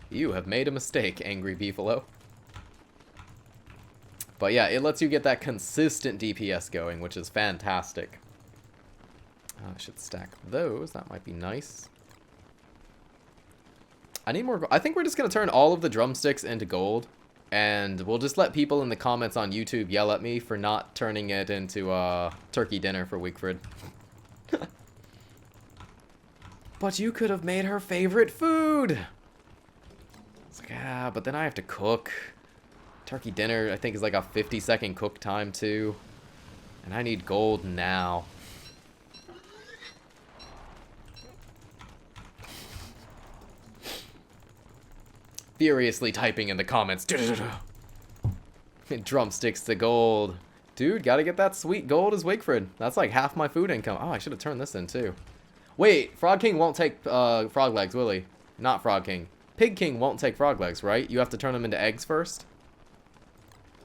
You have made a mistake, angry beefalo. But yeah, it lets you get that consistent DPS going, which is fantastic. I should stack those. That might be nice. I need more. I think we're just going to turn all of the drumsticks into gold. And we'll just let people in the comments on YouTube yell at me for not turning it into turkey dinner for Wigfrid. But you could have made her favorite food. It's like, but then I have to cook. Turkey dinner, I think, is like a 50-second cook time, too. And I need gold now. Furiously typing in the comments. Drumsticks to gold. Dude, gotta get that sweet gold as Wigfrid. That's like half my food income. Oh, I should have turned this in, too. Wait, Frog King won't take frog legs, will he? Not Frog King. Pig King won't take frog legs, right? You have to turn them into eggs first?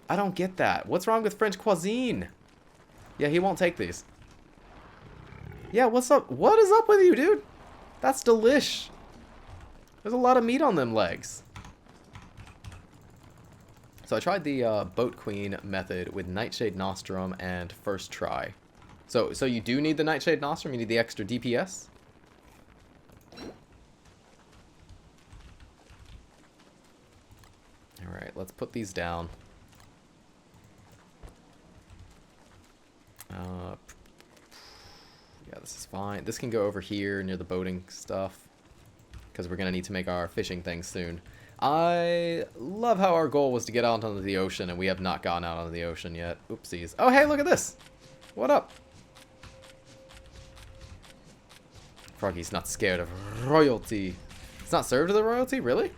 I don't get that. What's wrong with French cuisine? Yeah, he won't take these. Yeah, what's up? What is up with you, dude? That's delish. There's a lot of meat on them legs. So I tried the Boat Queen method with Nightshade Nostrum and first try. So you do need the Nightshade Nostrum? You need the extra DPS? Alright, let's put these down. Yeah, this is fine. This can go over here near the boating stuff. Because we're going to need to make our fishing thing soon. I love how our goal was to get out onto the ocean, and we have not gotten out onto the ocean yet. Oopsies. Oh, hey, look at this. What up? Froggy's not scared of royalty. It's not served to the royalty? Really?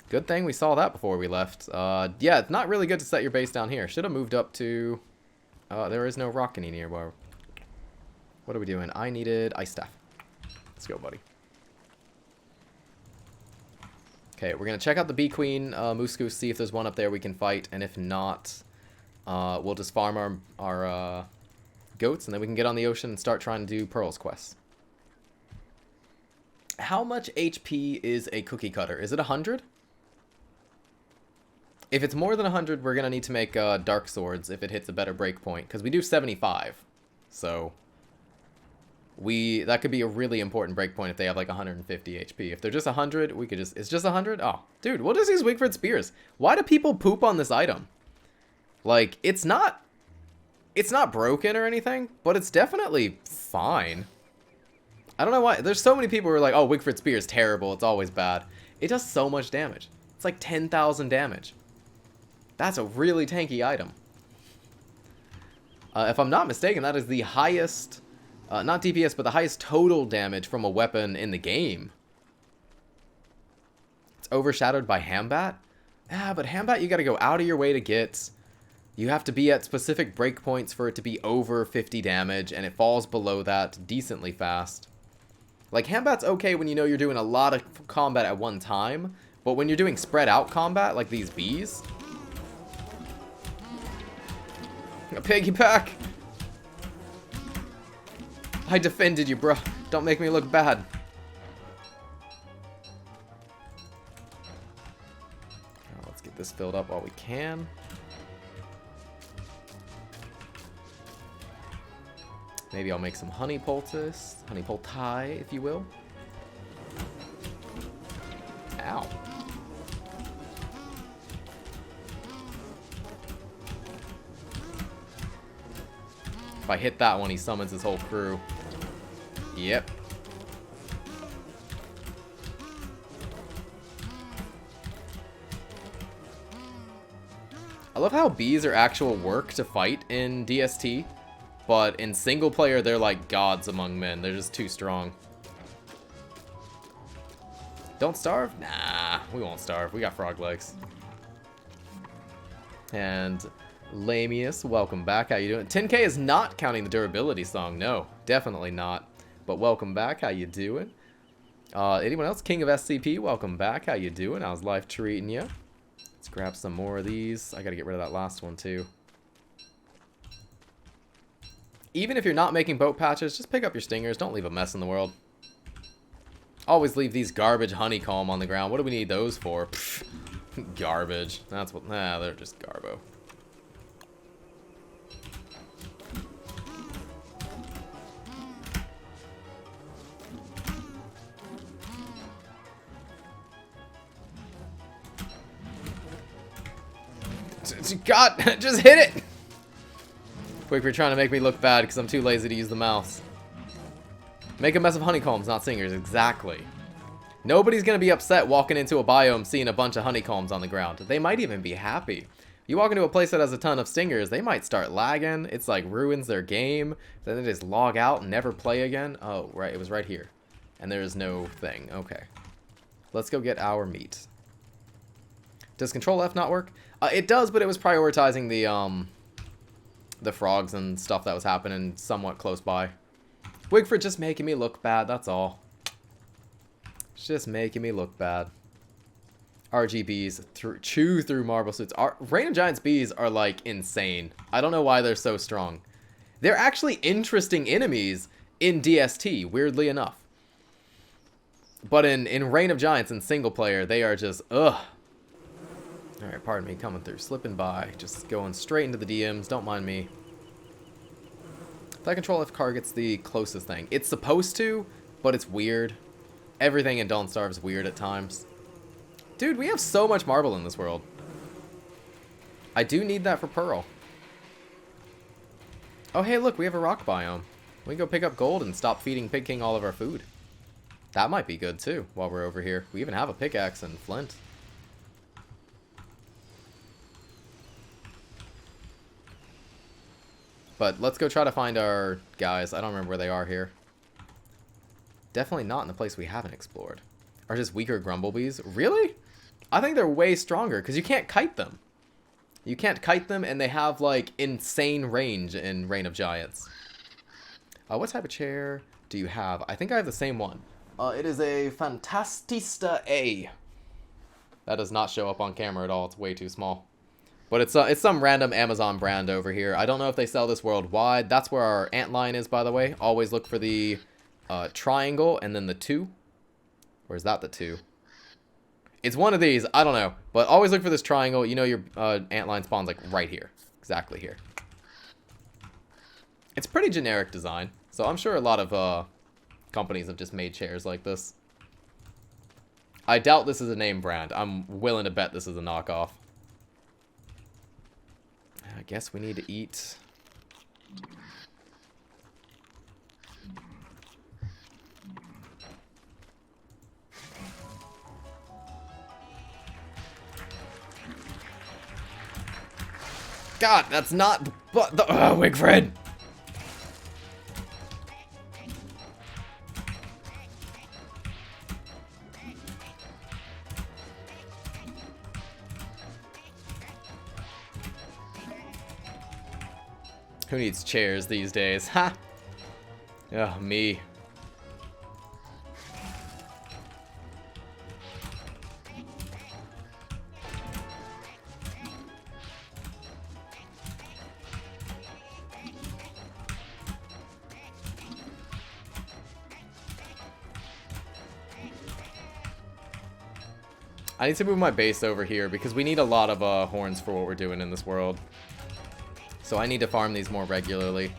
Good thing we saw that before we left. Yeah, it's not really good to set your base down here. Should have moved up to... there is no rock any nearby. What are we doing? I needed ice staff. Let's go, buddy. Okay, we're going to check out the Bee Queen Moose Goose, see if there's one up there we can fight. And if not, we'll just farm our goats, and then we can get on the ocean and start trying to do Pearl's quests. How much HP is a cookie cutter? Is it 100? If it's more than 100, we're going to need to make dark swords if it hits a better breakpoint, because we do 75. So... that could be a really important breakpoint if they have like 150 HP. If they're just 100, we could just... It's just 100? Oh, dude, we'll just use Wigfrid spears. Why do people poop on this item? Like, it's not broken or anything, but it's definitely fine. I don't know why. There's so many people who are like, oh, Wigfrid spear is terrible. It's always bad. It does so much damage. It's like 10,000 damage. That's a really tanky item. If I'm not mistaken, that is the highest... not DPS, but the highest total damage from a weapon in the game. It's overshadowed by Hambat? Ah, but Hambat you gotta go out of your way to get. You have to be at specific breakpoints for it to be over 50 damage, and it falls below that decently fast. Like, Hambat's okay when you know you're doing a lot of combat at one time, but when you're doing spread out combat, like these bees... A piggyback! I defended you, bro. Don't make me look bad. Let's get this filled up while we can. Maybe I'll make some honey poultice. Honey poultice, if you will. Ow. If I hit that one, he summons his whole crew. Yep. I love how bees are actual work to fight in DST, but in single player, they're like gods among men. They're just too strong. Don't starve? Nah, we won't starve. We got frog legs. And... Lamius, welcome back. How you doing? 10k is not counting the durability song. No, definitely not. But welcome back. How you doing? Anyone else? King of SCP, welcome back. How you doing? How's life treating you? Let's grab some more of these. I gotta get rid of that last one too. Even if you're not making boat patches, just pick up your stingers. Don't leave a mess in the world. Always leave these garbage honeycomb on the ground. What do we need those for? Pfft, garbage. That's what... Nah, they're just garbo. God, just hit it! Quick, you're trying to make me look bad because I'm too lazy to use the mouse. Make a mess of honeycombs, not stingers. Exactly. Nobody's going to be upset walking into a biome seeing a bunch of honeycombs on the ground. They might even be happy. You walk into a place that has a ton of stingers, they might start lagging. It's like ruins their game. Then they just log out and never play again. Oh, right. It was right here. And there's no thing. Okay. Let's go get our meat. Does Control F not work? It does, but it was prioritizing the frogs and stuff that was happening somewhat close by. Wigfrid just making me look bad, that's all. It's just making me look bad. RGBs chew through marble suits. Rain of Giants bees are like insane. I don't know why they're so strong. They're actually interesting enemies in DST, weirdly enough. But in Rain of Giants in single player, they are just ugh. Alright, pardon me, coming through. Slipping by. Just going straight into the DMs. Don't mind me. That Control F targets the closest thing. It's supposed to, but it's weird. Everything in Dawnstar is weird at times. Dude, we have so much marble in this world. I do need that for Pearl. Oh, hey, look, we have a rock biome. We can go pick up gold and stop feeding Pig King all of our food. That might be good, too, while we're over here. We even have a pickaxe and flint. But let's go try to find our guys. I don't remember where they are here. Definitely not in the place we haven't explored. Are just weaker grumblebees? Really? I think they're way stronger because you can't kite them. You can't kite them, and they have, like, insane range in Reign of Giants. What type of chair do you have? I think I have the same one. It is a Fantastista A. That does not show up on camera at all. It's way too small. But it's some random Amazon brand over here. I don't know if they sell this worldwide. That's where our antline is, by the way. Always look for the triangle and then the 2. Or is that the 2? It's one of these. I don't know. But always look for this triangle. You know your antline spawns like right here. Exactly here. It's pretty generic design. So I'm sure a lot of companies have just made chairs like this. I doubt this is a name brand. I'm willing to bet this is a knockoff. I guess we need to eat. God, that's not the Wigfrid. Who needs chairs these days? Ha! Oh, me. I need to move my base over here because we need a lot of horns for what we're doing in this world. So I need to farm these more regularly.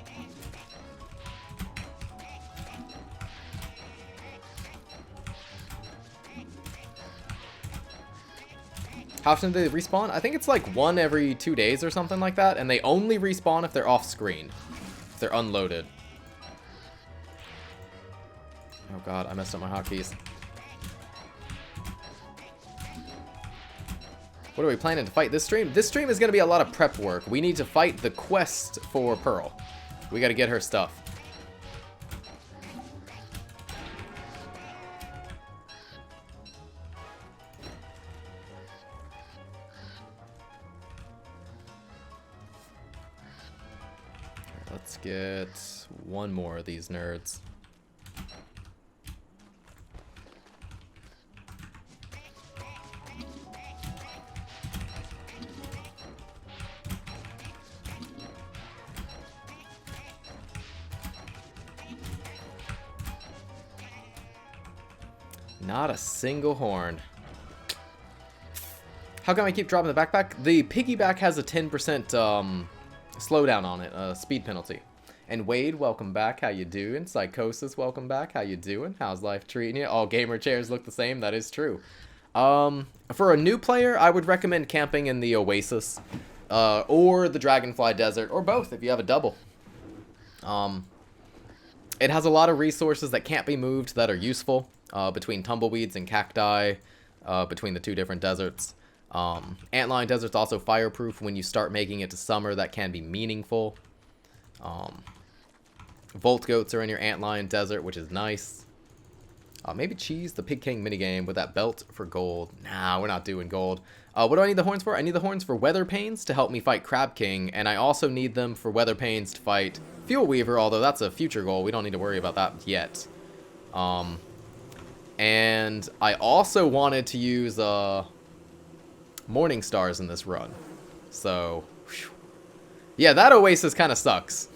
How often do they respawn? I think it's like 1 every 2 days or something like that. And they only respawn if they're off screen. If they're unloaded. Oh god, I messed up my hotkeys. What are we planning to fight this stream? This stream is going to be a lot of prep work. We need to fight the quest for Pearl. We got to get her stuff. Let's get 1 more of these nerds. Not a single horn. How come I keep dropping the backpack? The piggyback has a 10% slowdown on it, speed penalty. And Wade, welcome back. How you doing? Psychosis, welcome back. How you doing? How's life treating you? All gamer chairs look the same. That is true. For a new player, I would recommend camping in the Oasis, or the Dragonfly Desert, or both if you have a double. It has a lot of resources that can't be moved that are useful. Between tumbleweeds and cacti, between the 2 different deserts. Antline Desert's also fireproof. When you start making it to summer, that can be meaningful. Volt goats are in your Antline Desert, which is nice. Maybe cheese the Pig King minigame with that belt for gold. Nah, we're not doing gold. What do I need the horns for? I need the horns for Weather Pains to help me fight Crab King, and I also need them for Weather Pains to fight Fuelweaver, although that's a future goal. We don't need to worry about that yet. And I also wanted to use Morning Stars in this run. So, whew. Yeah, that Oasis kind of sucks.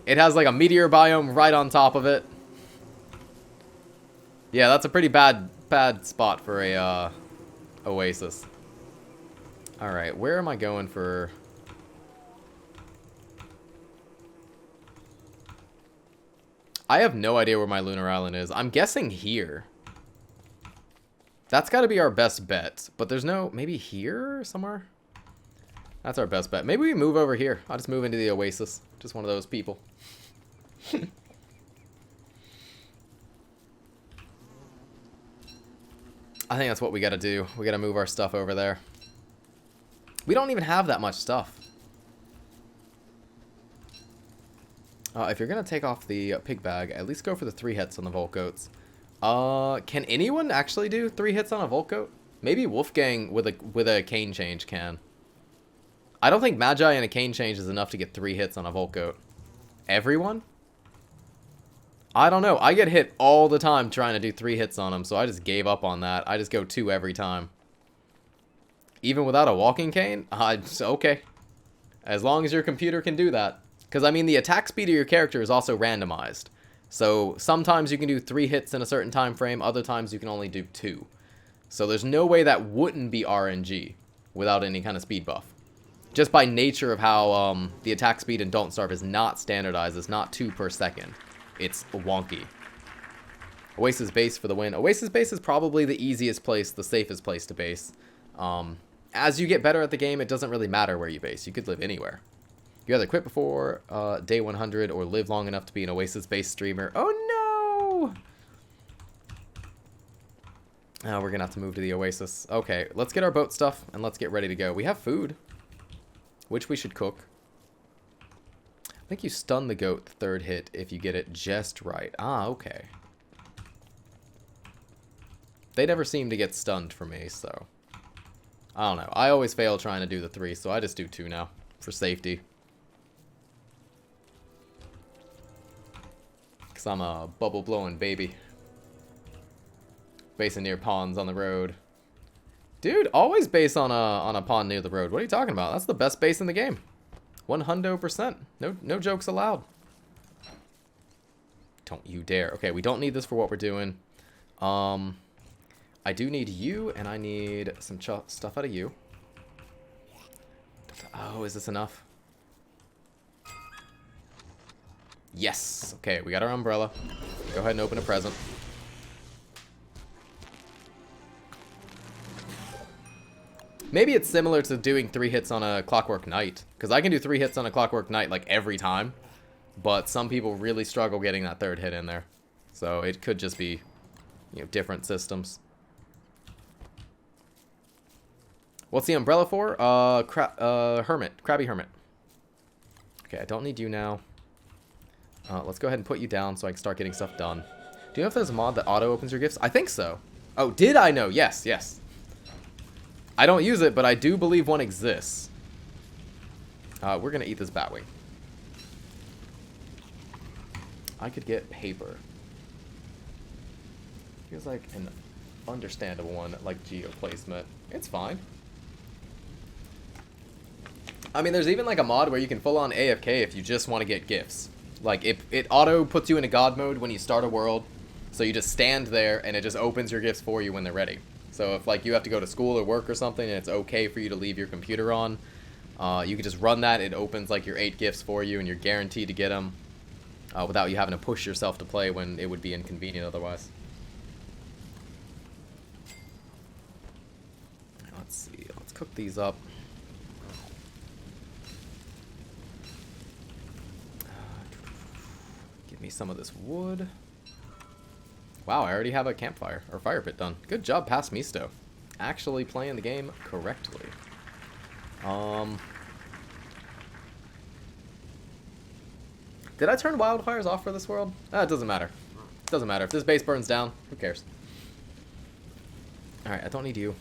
It has like a meteor biome right on top of it. Yeah, that's a pretty bad spot for a Oasis. Alright, where am I going for... I have no idea where my lunar island is. I'm guessing here. That's got to be our best bet. But there's no... Maybe here somewhere? That's our best bet. Maybe we move over here. I'll just move into the Oasis. Just one of those people. I think that's what we got to do. We got to move our stuff over there. We don't even have that much stuff. If you're gonna take off the pig bag, at least go for the 3 hits on the Volcoats. Can anyone actually do 3 hits on a Volcoat? Maybe Wolfgang with a cane change can. I don't think Magi and a cane change is enough to get 3 hits on a Volcoat. Everyone? I don't know. I get hit all the time trying to do 3 hits on them, so I just gave up on that. I just go 2 every time. Even without a walking cane? Okay. As long as your computer can do that. Because, I mean, the attack speed of your character is also randomized. So, sometimes you can do 3 hits in a certain time frame, other times you can only do 2. So, there's no way that wouldn't be RNG without any kind of speed buff. Just by nature of how the attack speed in Don't Starve is not standardized. It's not 2 per second. It's wonky. Oasis base for the win. Oasis base is probably the easiest place, the safest place to base. As you get better at the game, it doesn't really matter where you base. You could live anywhere. You either quit before day 100 or live long enough to be an Oasis-based streamer. Oh, no! We're going to have to move to the Oasis. Okay, let's get our boat stuff and let's get ready to go. We have food, which we should cook. I think you stun the goat the 3rd hit if you get it just right. Okay. They never seem to get stunned for me, so... I don't know. I always fail trying to do the 3, so I just do 2 now, for safety. Because I'm a bubble-blowing baby. Basing near ponds on the road. Dude, always base on a pond near the road. What are you talking about? That's the best base in the game. 100%. No jokes allowed. Don't you dare. Okay, we don't need this for what we're doing. I do need you, and I need some stuff out of you. Oh, is this enough? Yes. Okay, we got our umbrella. Go ahead and open a present. Maybe it's similar to doing 3 hits on a Clockwork Knight. Because I can do 3 hits on a Clockwork Knight like every time. But some people really struggle getting that 3rd hit in there. So it could just be, you know, different systems. What's the umbrella for? Hermit. Crabby Hermit. Okay, I don't need you now. Let's go ahead and put you down so I can start getting stuff done. Do you know if there's a mod that auto-opens your gifts? I think so. Oh, did I know? Yes, yes. I don't use it, but I do believe one exists. We're going to eat this batwing. I could get paper. Feels like an understandable one, like geo placement. It's fine. I mean, there's even like a mod where you can full-on AFK if you just want to get gifts. Like, it auto puts you into God mode when you start a world. So you just stand there, and it just opens your gifts for you when they're ready. So if, like, you have to go to school or work or something, and it's okay for you to leave your computer on, you can just run that. It opens, like, your 8 gifts for you, and you're guaranteed to get them without you having to push yourself to play when it would be inconvenient otherwise. Let's see. Let's cook these up. Give me some of this wood. Wow, I already have a campfire, or fire pit done. Good job, past Misuto. Actually playing the game correctly. Did I turn wildfires off for this world? It doesn't matter. It doesn't matter. If this base burns down, who cares? Alright, I don't need you.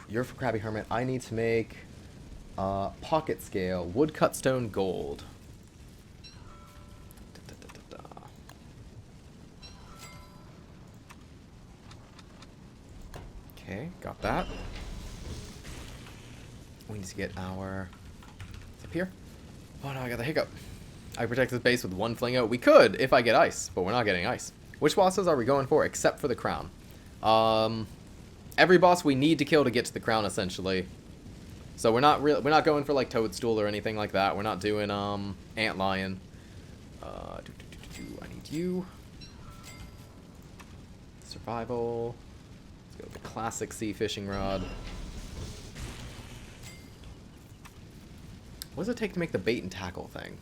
You're for Crabby Hermit. I need to make pocket scale, wood cut stone, gold. Okay, got that. We need to get our... It's up here. Oh no, I got the hiccup. I protect this base with 1 flingo. We could if I get ice, but we're not getting ice. Which bosses are we going for except for the crown? Every boss we need to kill to get to the crown, essentially. So we're not going for like Toadstool or anything like that. We're not doing Antlion. I need you. Survival. Let's go with the classic sea fishing rod. What does it take to make the bait and tackle thing?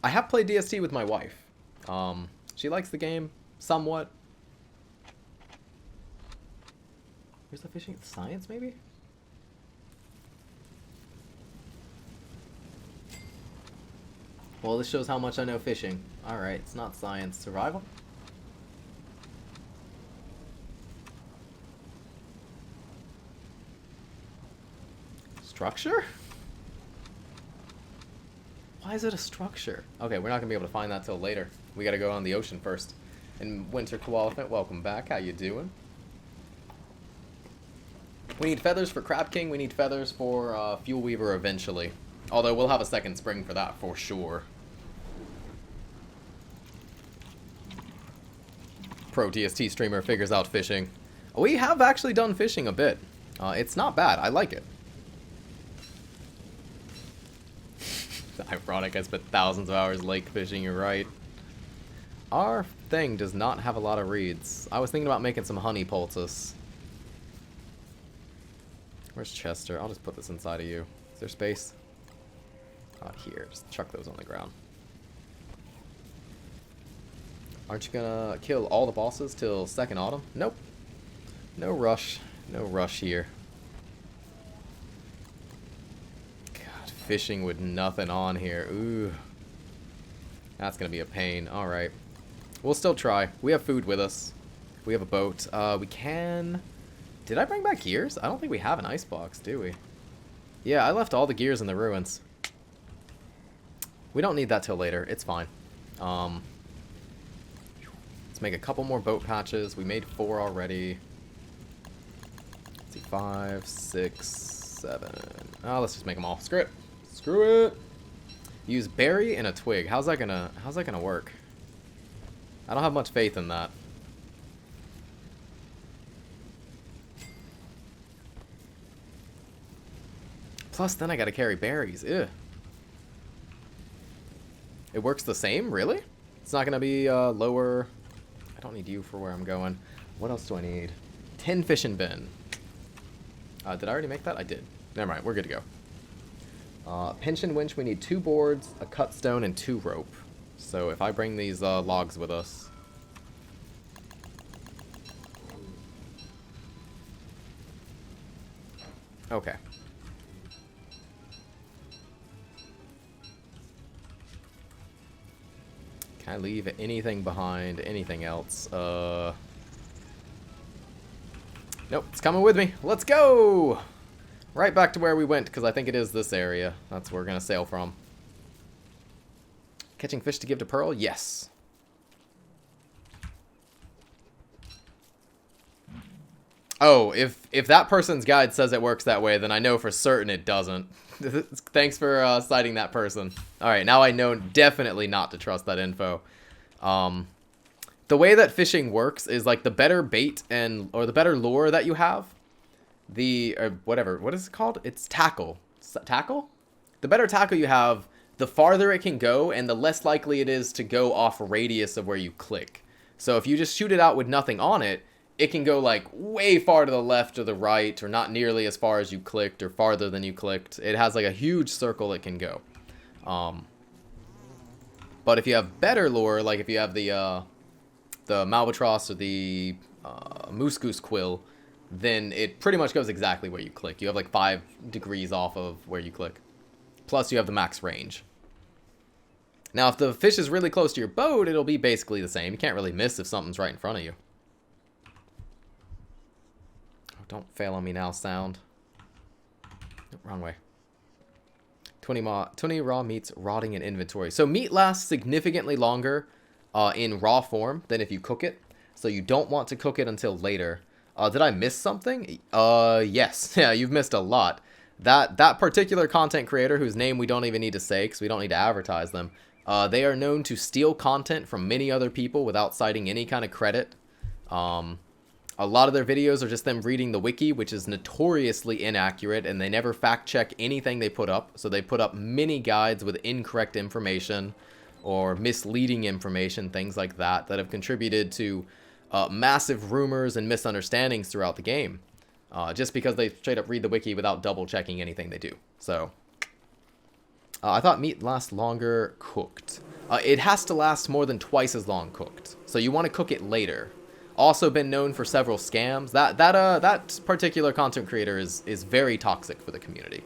I have played DST with my wife. She likes the game somewhat. Where's the fishing? Science, maybe? Well, this shows how much I know fishing. Alright, it's not science. Survival? Structure? Why is it a structure? Okay, we're not gonna be able to find that till later. We gotta go on the ocean first. And Winter Koalefant, welcome back. How you doing? We need feathers for Crab King. We need feathers for Fuelweaver eventually. Although we'll have a second spring for that for sure. Pro TST streamer figures out fishing. We have actually done fishing a bit. It's not bad. I like it. Ironic, I spent thousands of hours lake fishing, you're right. Our thing does not have a lot of reeds. I was thinking about making some honey poultice. Where's Chester? I'll just put this inside of you. Is there space? Not here. Just chuck those on the ground. Aren't you gonna kill all the bosses till second autumn? Nope. No rush. No rush here. God, fishing with nothing on here. Ooh. That's gonna be a pain. Alright. We'll still try. We have food with us. We have a boat. We can... Did I bring back gears? I don't think we have an icebox, do we? Yeah, I left all the gears in the ruins. We don't need that till later. It's fine. Let's make a couple more boat patches. We made 4 already. Let's see, 5, 6, 7. Oh, let's just make them all. Screw it. Screw it. Use berry and a twig. How's that gonna work? I don't have much faith in that. Plus, then I gotta carry berries. Ew. It works the same? Really? It's not gonna be lower... I don't need you for where I'm going. What else do I need? 10 fishing bin. Did I already make that? I did. Never mind, we're good to go. Pension winch, we need 2 boards, a cut stone, and 2 rope. So if I bring these logs with us... Okay. Can I leave anything behind? Anything else? Nope, it's coming with me. Let's go! Right back to where we went, because I think it is this area. That's where we're going to sail from. Catching fish to give to Pearl? Yes. Oh, if that person's guide says it works that way, then I know for certain it doesn't. Thanks for citing that person. Alright, now I know definitely not to trust that info. The way that fishing works is like the better bait or the better lure that you have, whatever, what is it called? It's tackle. Tackle? The better tackle you have, the farther it can go and the less likely it is to go off a radius of where you click. So if you just shoot it out with nothing on it, it can go like way far to the left or the right, or not nearly as far as you clicked, or farther than you clicked. It has like a huge circle it can go. But if you have better lure, like if you have the Malbatross or the Moose Goose Quill, then it pretty much goes exactly where you click. You have like 5 degrees off of where you click. Plus you have the max range. Now if the fish is really close to your boat, it'll be basically the same. You can't really miss if something's right in front of you. Don't fail on me now, sound. Nope, wrong way. 20 raw meats rotting in inventory. So meat lasts significantly longer in raw form than if you cook it. So you don't want to cook it until later. Did I miss something? Yes. Yeah, you've missed a lot. That particular content creator, whose name we don't even need to say because we don't need to advertise them, they are known to steal content from many other people without citing any kind of credit. A lot of their videos are just them reading the wiki, which is notoriously inaccurate, and they never fact check anything they put up. So they put up many guides with incorrect information or misleading information, things like that, that have contributed to massive rumors and misunderstandings throughout the game. Just because they straight up read the wiki without double checking anything they do. So I thought meat lasts longer cooked. It has to last more than twice as long cooked. So you want to cook it later. Also been known for several scams. That particular content creator is very toxic for the community.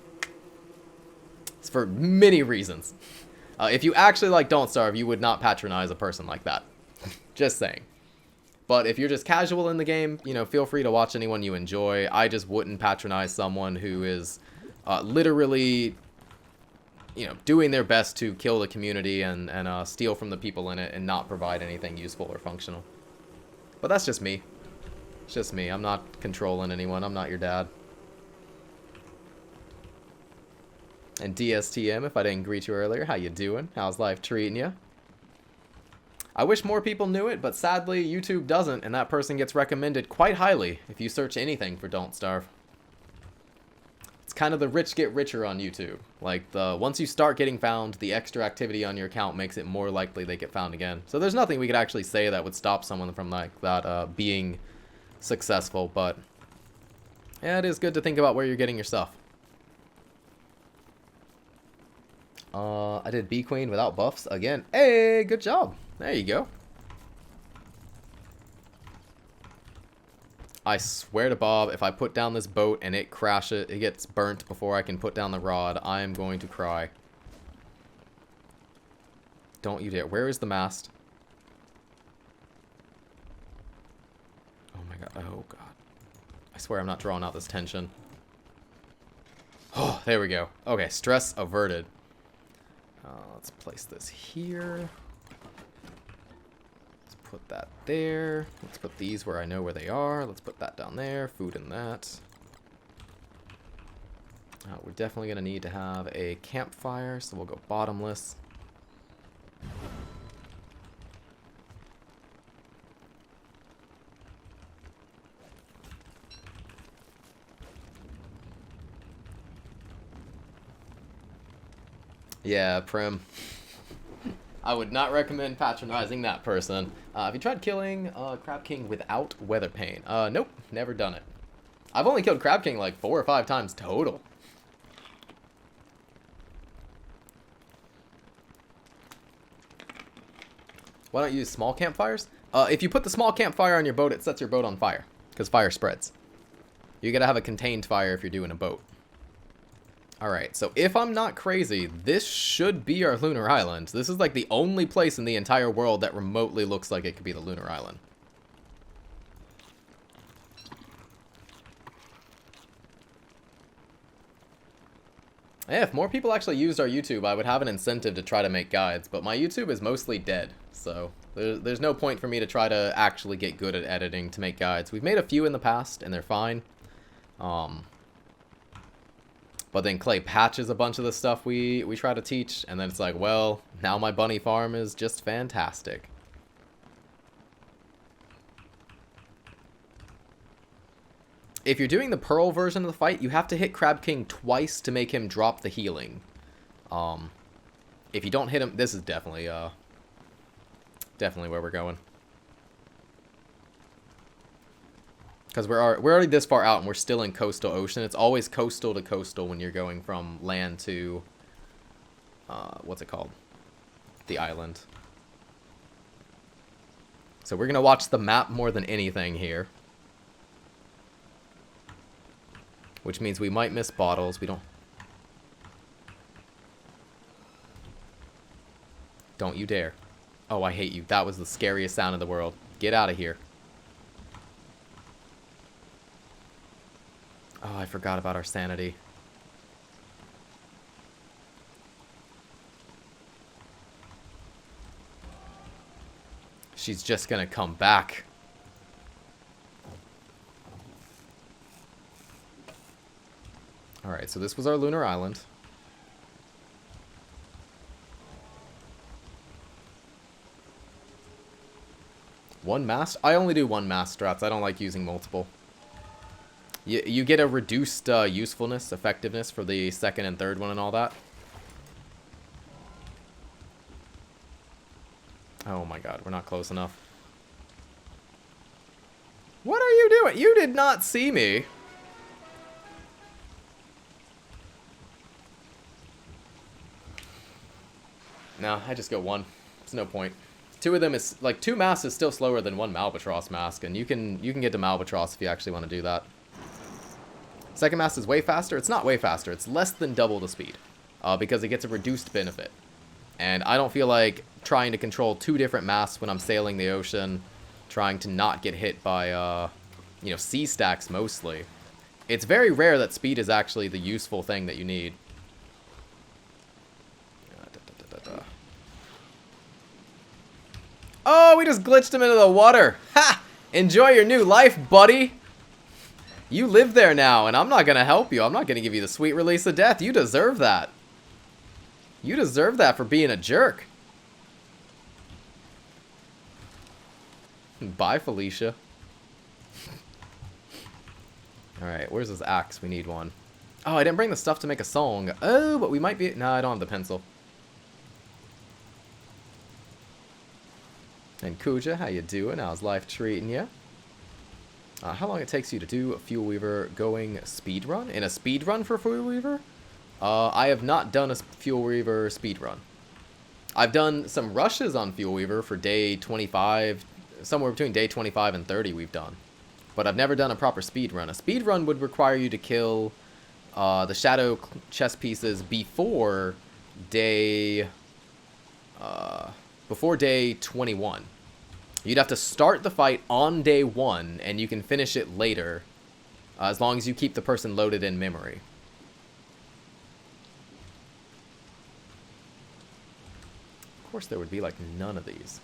It's for many reasons. If you actually like Don't Starve, you would not patronize a person like that. Just saying. But if you're just casual in the game, you know, feel free to watch anyone you enjoy. I just wouldn't patronize someone who is literally, you know, doing their best to kill the community and steal from the people in it and not provide anything useful or functional. But that's just me. It's just me. I'm not controlling anyone. I'm not your dad. And DSTM, if I didn't greet you earlier, how you doing? How's life treating you? I wish more people knew it, but sadly YouTube doesn't, and that person gets recommended quite highly if you search anything for Don't Starve. It's kind of the rich get richer on YouTube. Like, once you start getting found, the extra activity on your account makes it more likely they get found again. So there's nothing we could actually say that would stop someone from like that being successful, but yeah, it is good to think about where you're getting your stuff. I did B Queen without buffs again. Hey, good job. There you go. I swear to Bob, if I put down this boat and it crashes, it gets burnt before I can put down the rod, I am going to cry. Don't you dare. Where is the mast? Oh my god. Oh god. I swear I'm not drawing out this tension. Oh, there we go. Okay, stress averted. Let's place this here. Let's put that there. Let's put these where I know where they are. Let's put that down there. Food in that. We're definitely going to need to have a campfire, so we'll go bottomless. Yeah, Prim. I would not recommend patronizing that person. Have you tried killing Crab King without Weather Pain? Nope, never done it. I've only killed Crab King like 4 or 5 times total. Why don't you use small campfires? If you put the small campfire on your boat, it sets your boat on fire, because fire spreads. You gotta have a contained fire if you're doing a boat. Alright, so if I'm not crazy, this should be our lunar island. This is like the only place in the entire world that remotely looks like it could be the lunar island. Yeah, if more people actually used our YouTube, I would have an incentive to try to make guides, but my YouTube is mostly dead, so there's no point for me to try to actually get good at editing to make guides. We've made a few in the past, and they're fine. But then Clay patches a bunch of the stuff we try to teach, and then it's like, well, now my bunny farm is just fantastic. If you're doing the Pearl version of the fight, you have to hit Crab King twice to make him drop the healing. If you don't hit him, this is definitely where we're going. Because we're already this far out and we're still in coastal ocean. It's always coastal to coastal when you're going from land to, what's it called? The island. So we're going to watch the map more than anything here. Which means we might miss bottles. We don't... Don't you dare. Oh, I hate you. That was the scariest sound in the world. Get out of here. Oh, I forgot about our sanity. She's just gonna come back. Alright, so this was our lunar island. One mast? I only do one mast strats. I don't like using multiple. You get a reduced usefulness, effectiveness for the second and third one and all that. Oh my god, we're not close enough. What are you doing? You did not see me. No, I just go one. There's no point. Two of them is, like, 2 masks is still slower than 1 Malbatross mask, and you can get to Malbatross if you actually want to do that. Second mast is way faster. It's not way faster. It's less than double the speed, because it gets a reduced benefit. And I don't feel like trying to control 2 different masts when I'm sailing the ocean, trying to not get hit by, you know, sea stacks mostly. It's very rare that speed is actually the useful thing that you need. Oh, we just glitched him into the water. Ha! Enjoy your new life, buddy. You live there now, and I'm not going to help you. I'm not going to give you the sweet release of death. You deserve that. You deserve that for being a jerk. Bye, Felicia. Alright, where's this axe? We need one. Oh, I didn't bring the stuff to make a song. Oh, but we might be... No, I don't have the pencil. And Kuja, how you doing? How's life treating you? How long it takes you to do a Fuelweaver going speedrun? In a speedrun for Fuelweaver? I have not done a Fuelweaver speedrun. I've done some rushes on Fuelweaver for day 25, somewhere between day 25 and 30 we've done. But I've never done a proper speedrun. A speedrun would require you to kill the shadow chess pieces before day 21. You'd have to start the fight on day 1, and you can finish it later, as long as you keep the person loaded in memory. Of course there would be, like, none of these.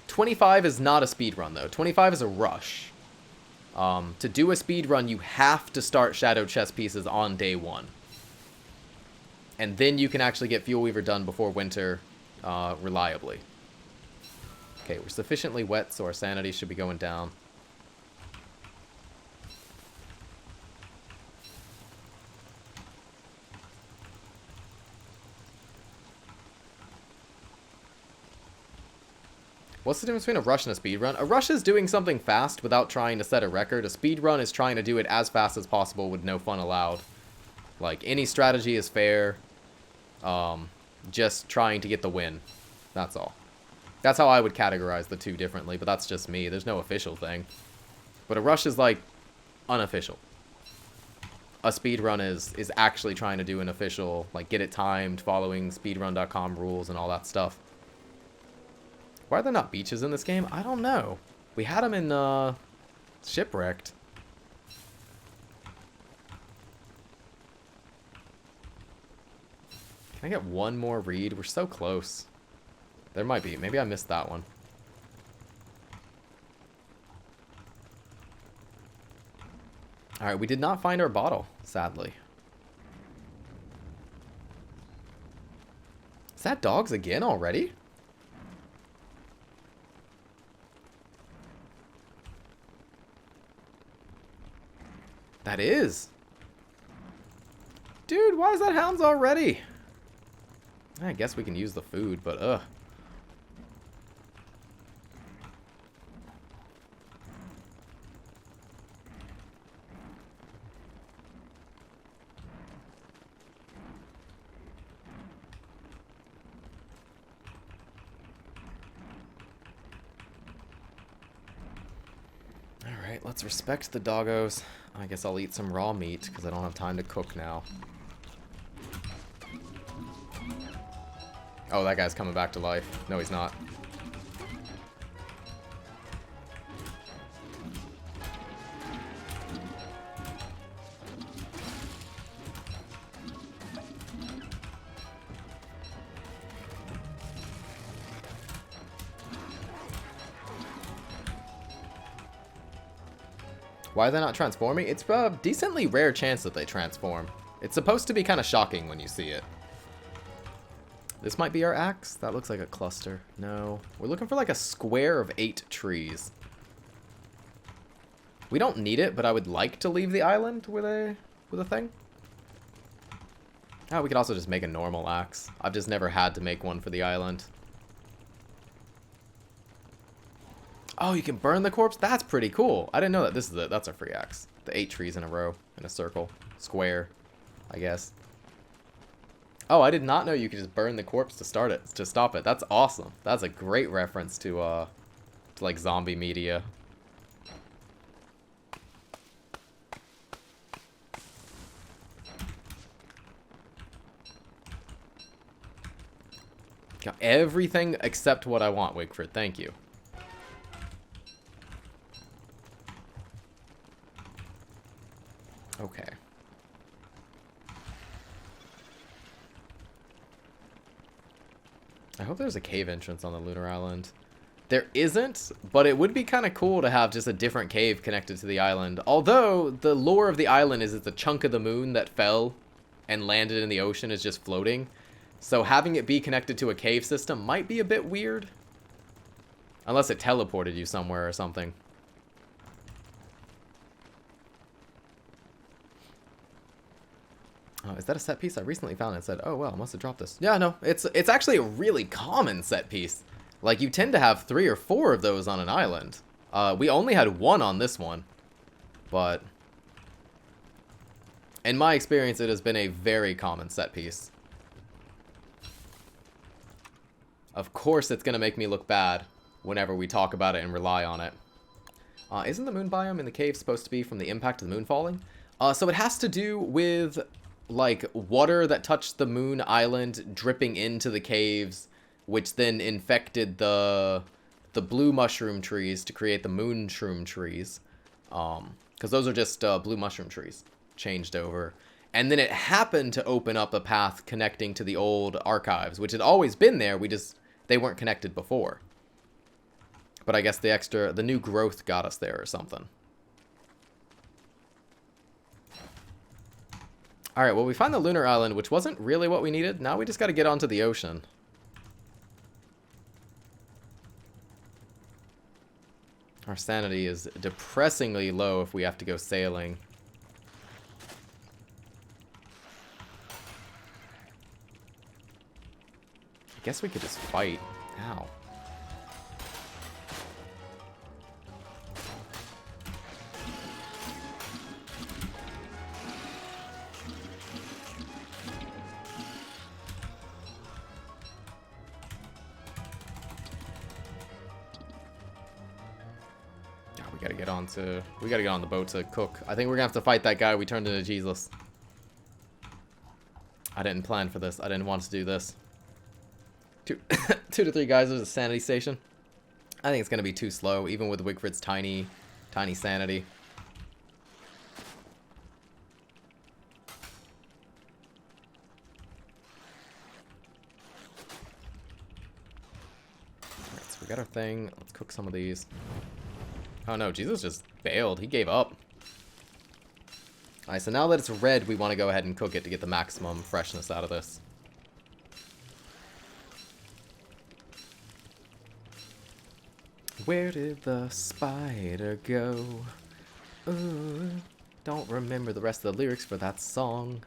25 is not a speedrun, though. 25 is a rush. To do a speedrun, you have to start shadow chess pieces on day 1. And then you can actually get Fuelweaver done before winter reliably. Okay, we're sufficiently wet, so our sanity should be going down. What's the difference between a rush and a speedrun? A rush is doing something fast without trying to set a record. A speedrun is trying to do it as fast as possible with no fun allowed. Like, any strategy is fair. Just trying to get the win. That's all. That's how I would categorize the two differently, but that's just me. There's no official thing. But a rush is, like, unofficial. A speedrun is actually trying to do an official, like, get it timed, following speedrun.com rules and all that stuff. Why are there not beaches in this game? I don't know. We had them in, Shipwrecked. Can I get one more reed? We're so close. There might be. Maybe I missed that one. Alright, we did not find our bottle, sadly. Is that dogs again already? That is. Dude, why is that hounds already? I guess we can use the food, but ugh. Alright, let's respect the doggos. I guess I'll eat some raw meat, because I don't have time to cook now. Oh, that guy's coming back to life. No, he's not. Why are they not transforming? It's a decently rare chance that they transform. It's supposed to be kind of shocking when you see it. This might be our axe. That looks like a cluster. No. We're looking for like a square of 8 trees. We don't need it, but I would like to leave the island with a thing. Oh, we could also just make a normal axe. I've just never had to make one for the island. Oh, you can burn the corpse? That's pretty cool. I didn't know that. This is it. That's a free axe. The 8 trees in a row, in a circle. Square, I guess. Oh, I did not know you could just burn the corpse to start it, to stop it. That's awesome. That's a great reference to like zombie media. Got everything except what I want, Wigfrid. Thank you. Okay. I hope there's a cave entrance on the lunar island. There isn't, but it would be kind of cool to have just a different cave connected to the island. Although, the lore of the island is it's a chunk of the moon that fell and landed in the ocean is just floating. So having it be connected to a cave system might be a bit weird. Unless it teleported you somewhere or something. Oh, is that a set piece? I recently found it and said, oh, well, I must have dropped this. Yeah, no, it's actually a really common set piece. Like, you tend to have 3 or 4 of those on an island. We only had 1 on this one. But in my experience, it has been a very common set piece. Of course, it's going to make me look bad whenever we talk about it and rely on it. Isn't the moon biome in the cave supposed to be from the impact of the moon falling? So it has to do with, like, water that touched the moon island dripping into the caves, which then infected the blue mushroom trees to create the moon shroom trees. Because those are just blue mushroom trees changed over. And then it happened to open up a path connecting to the old archives, which had always been there. They weren't connected before. But I guess the new growth got us there or something. Alright, well, we find the lunar island, which wasn't really what we needed. Now we just got to get onto the ocean. Our sanity is depressingly low if we have to go sailing. I guess we could just fight. Ow. We gotta get on the boat to cook. I think we're gonna have to fight that guy we turned into Jesus. I didn't plan for this. I didn't want to do this. 2 to 3 guys, there's a sanity station. I think it's gonna be too slow, even with Wigfrid's tiny sanity. Alright, so we got our thing. Let's cook some of these. Oh no, Jesus just bailed. He gave up. Alright, so now that it's red, we want to go ahead and cook it to get the maximum freshness out of this. Where did the spider go? Ooh, don't remember the rest of the lyrics for that song.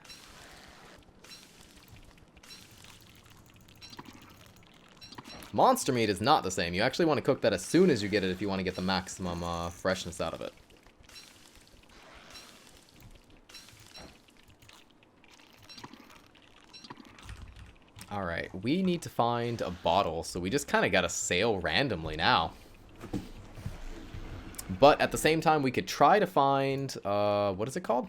Monster meat is not the same. You actually want to cook that as soon as you get it if you want to get the maximum freshness out of it. Alright, we need to find a bottle, so we just kind of got to sail randomly now. But at the same time, we could try to find, what is it called?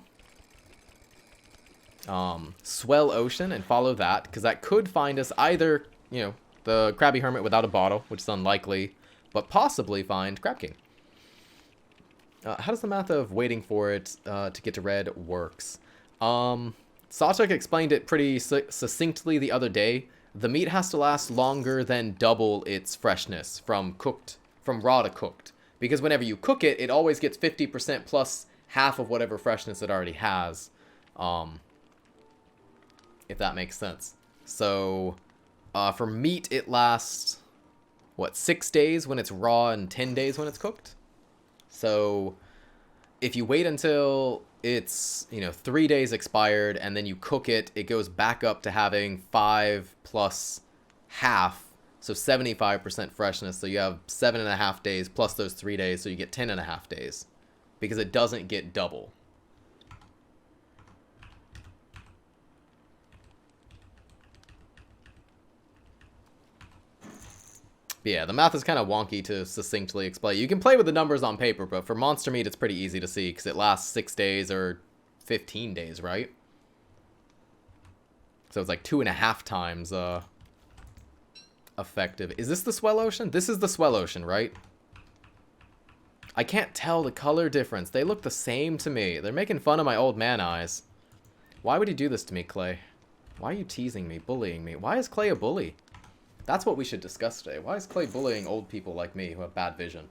Swell Ocean and follow that, because that could find us either, you know, the Krabby Hermit without a bottle, which is unlikely, but possibly find Crab King. How does the math of waiting for it to get to red works? Sawchuk explained it pretty succinctly the other day. The meat has to last longer than double its freshness from raw to cooked. Because whenever you cook it, it always gets 50% plus half of whatever freshness it already has. If that makes sense. So for meat, it lasts, what, 6 days when it's raw and 10 days when it's cooked? So if you wait until it's, 3 days expired and then you cook it, it goes back up to having 5 plus half, so 75% freshness. So you have 7.5 days plus those 3 days, so you get 10.5 days because it doesn't get double. But yeah, the math is kind of wonky to succinctly explain. You can play with the numbers on paper, but for monster meat, it's pretty easy to see because it lasts 6 days or 15 days, right? So it's like 2.5 times effective. Is this the swell ocean? This is the swell ocean, right? I can't tell the color difference. They look the same to me. They're making fun of my old man eyes. Why would he do this to me, Clay? Why are you teasing me, bullying me? Why is Clay a bully? That's what we should discuss today. Why is Clay bullying old people like me who have bad vision?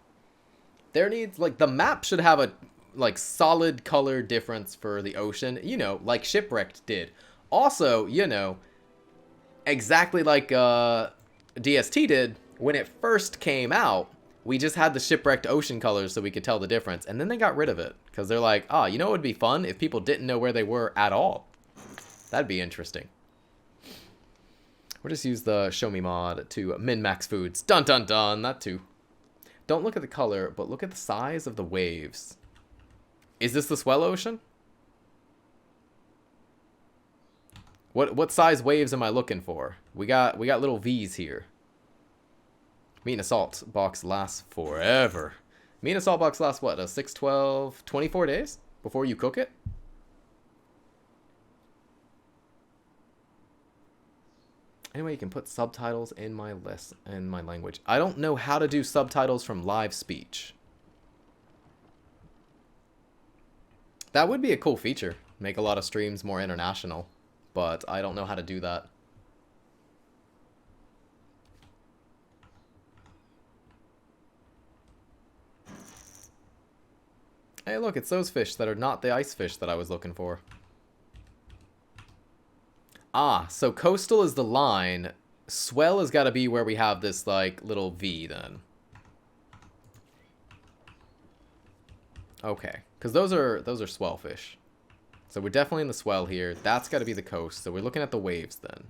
There needs, like, the map should have a, like, solid color difference for the ocean. You know, like Shipwrecked did. Also, you know, exactly like DST did, when it first came out, we just had the Shipwrecked ocean colors so we could tell the difference. And then they got rid of it. Because they're like, ah, you know what would be fun? If people didn't know where they were at all. That'd be interesting. We'll just use the show me mod to min-max foods. Dun dun dun, that too. Don't look at the color, but look at the size of the waves. Is this the swell ocean? What size waves am I looking for? We got little V's here. Meat and a salt box lasts forever. Meat and a salt box lasts what? 6, 12, 24 days before you cook it? Anyway, you can put subtitles in my language. I don't know how to do subtitles from live speech. That would be a cool feature. Make a lot of streams more international. But I don't know how to do that. Hey, look, it's those fish that are not the ice fish that I was looking for. Ah, so coastal is the line. Swell has got to be where we have this, like, little V, then. Okay, because those are swell fish. So we're definitely in the swell here. That's got to be the coast. So we're looking at the waves, then.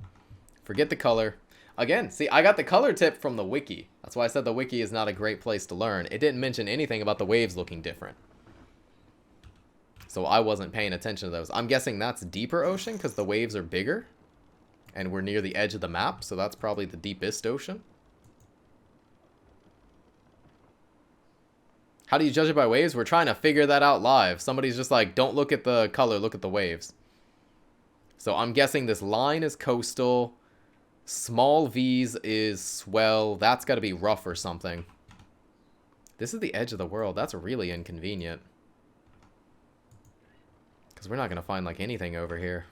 Forget the color. Again, see, I got the color tip from the wiki. That's why I said the wiki is not a great place to learn. It didn't mention anything about the waves looking different. So I wasn't paying attention to those. I'm guessing that's deeper ocean because the waves are bigger. And we're near the edge of the map, so that's probably the deepest ocean. How do you judge it by waves? We're trying to figure that out live. Somebody's just like, don't look at the color, look at the waves. So I'm guessing this line is coastal. Small V's is swell. That's got to be rough or something. This is the edge of the world. That's really inconvenient. Because we're not going to find like anything over here.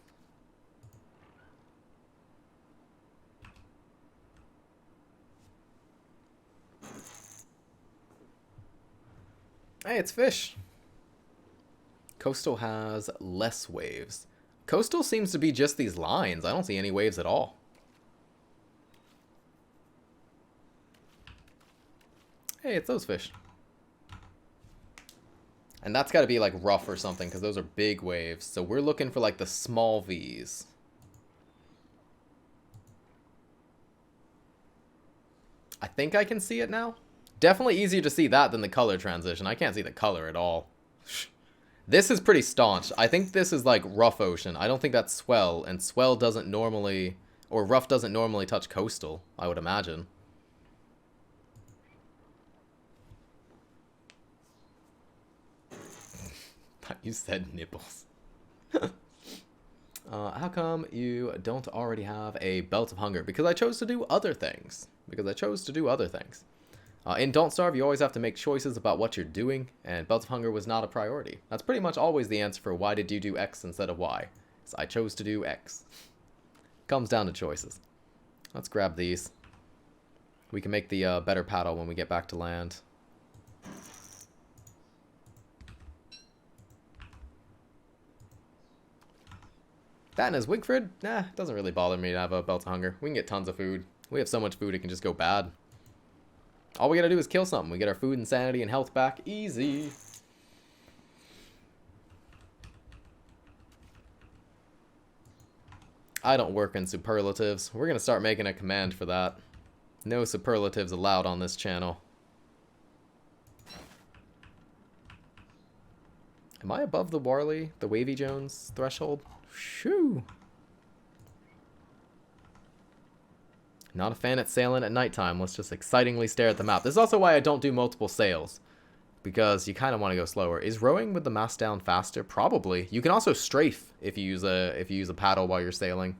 Hey, it's fish. Coastal has less waves. Coastal seems to be just these lines. I don't see any waves at all. Hey, it's those fish. And that's got to be like rough or something because those are big waves. So we're looking for like the small V's. I think I can see it now. Definitely easier to see that than the color transition. I can't see the color at all. This is pretty staunch. I think this is like rough ocean. I don't think that's swell. And swell doesn't normally, or rough doesn't normally touch coastal, I would imagine. You said nipples. How come you don't already have a belt of hunger? Because I chose to do other things. In Don't Starve, you always have to make choices about what you're doing, and Belt of Hunger was not a priority. That's pretty much always the answer for why did you do X instead of Y. So I chose to do X. Comes down to choices. Let's grab these. We can make the better paddle when we get back to land. That and as Wigfrid, nah, it doesn't really bother me to have a Belt of Hunger. We can get tons of food. We have so much food it can just go bad. All we gotta do is kill something. We get our food and sanity and health back. Easy. I don't work in superlatives. We're gonna start making a command for that. No superlatives allowed on this channel. Am I above the Wavy Jones threshold? Shoo. Not a fan at sailing at nighttime. Let's just excitingly stare at the map. This is also why I don't do multiple sails. Because you kind of want to go slower. Is rowing with the mast down faster? Probably. You can also strafe if you use a paddle while you're sailing.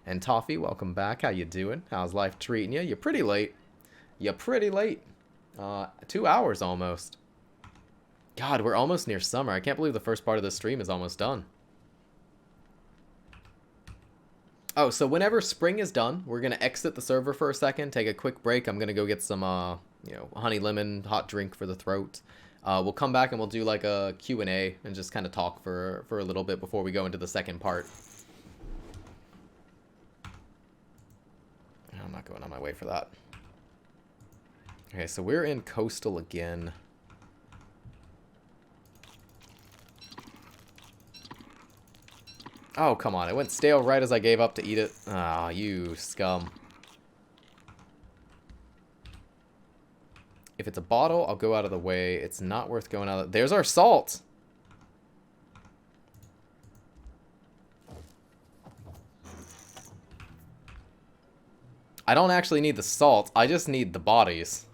And Toffee, welcome back. How you doing? How's life treating you? You're pretty late. You're pretty late. 2 hours almost. God, we're almost near summer. I can't believe the first part of this stream is almost done. Oh, so whenever spring is done, we're going to exit the server for a second, take a quick break. I'm going to go get some, you know, honey lemon hot drink for the throat. We'll come back and we'll do like a Q&A and just kind of talk for a little bit before we go into the second part. I'm not going on my way for that. Okay, so we're in coastal again. Oh, come on. It went stale right as I gave up to eat it. Ah, you scum. If it's a bottle, I'll go out of the way. It's not worth going out of... There's our salt! I don't actually need the salt. I just need the bodies.